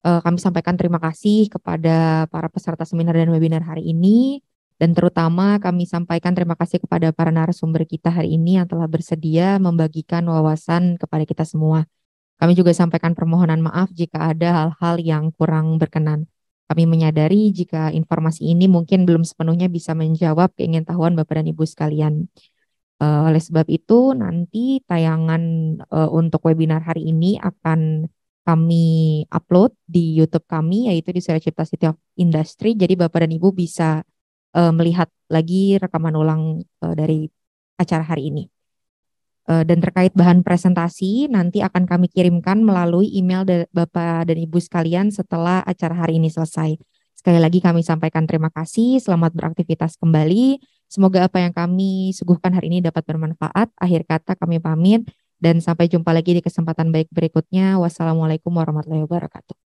Kami sampaikan terima kasih kepada para peserta seminar dan webinar hari ini. Dan terutama kami sampaikan terima kasih kepada para narasumber kita hari ini yang telah bersedia membagikan wawasan kepada kita semua. Kami juga sampaikan permohonan maaf jika ada hal-hal yang kurang berkenan. Kami menyadari jika informasi ini mungkin belum sepenuhnya bisa menjawab keingintahuan Bapak dan Ibu sekalian. Oleh sebab itu nanti tayangan untuk webinar hari ini akan kami upload di YouTube kami yaitu di Suracipta City of Industry. Jadi Bapak dan Ibu bisa melihat lagi rekaman ulang dari acara hari ini. Dan terkait bahan presentasi nanti akan kami kirimkan melalui email Bapak dan Ibu sekalian setelah acara hari ini selesai. Sekali lagi kami sampaikan terima kasih, selamat beraktivitas kembali. Semoga apa yang kami suguhkan hari ini dapat bermanfaat. Akhir kata kami pamit dan sampai jumpa lagi di kesempatan baik berikutnya. Wassalamualaikum warahmatullahi wabarakatuh.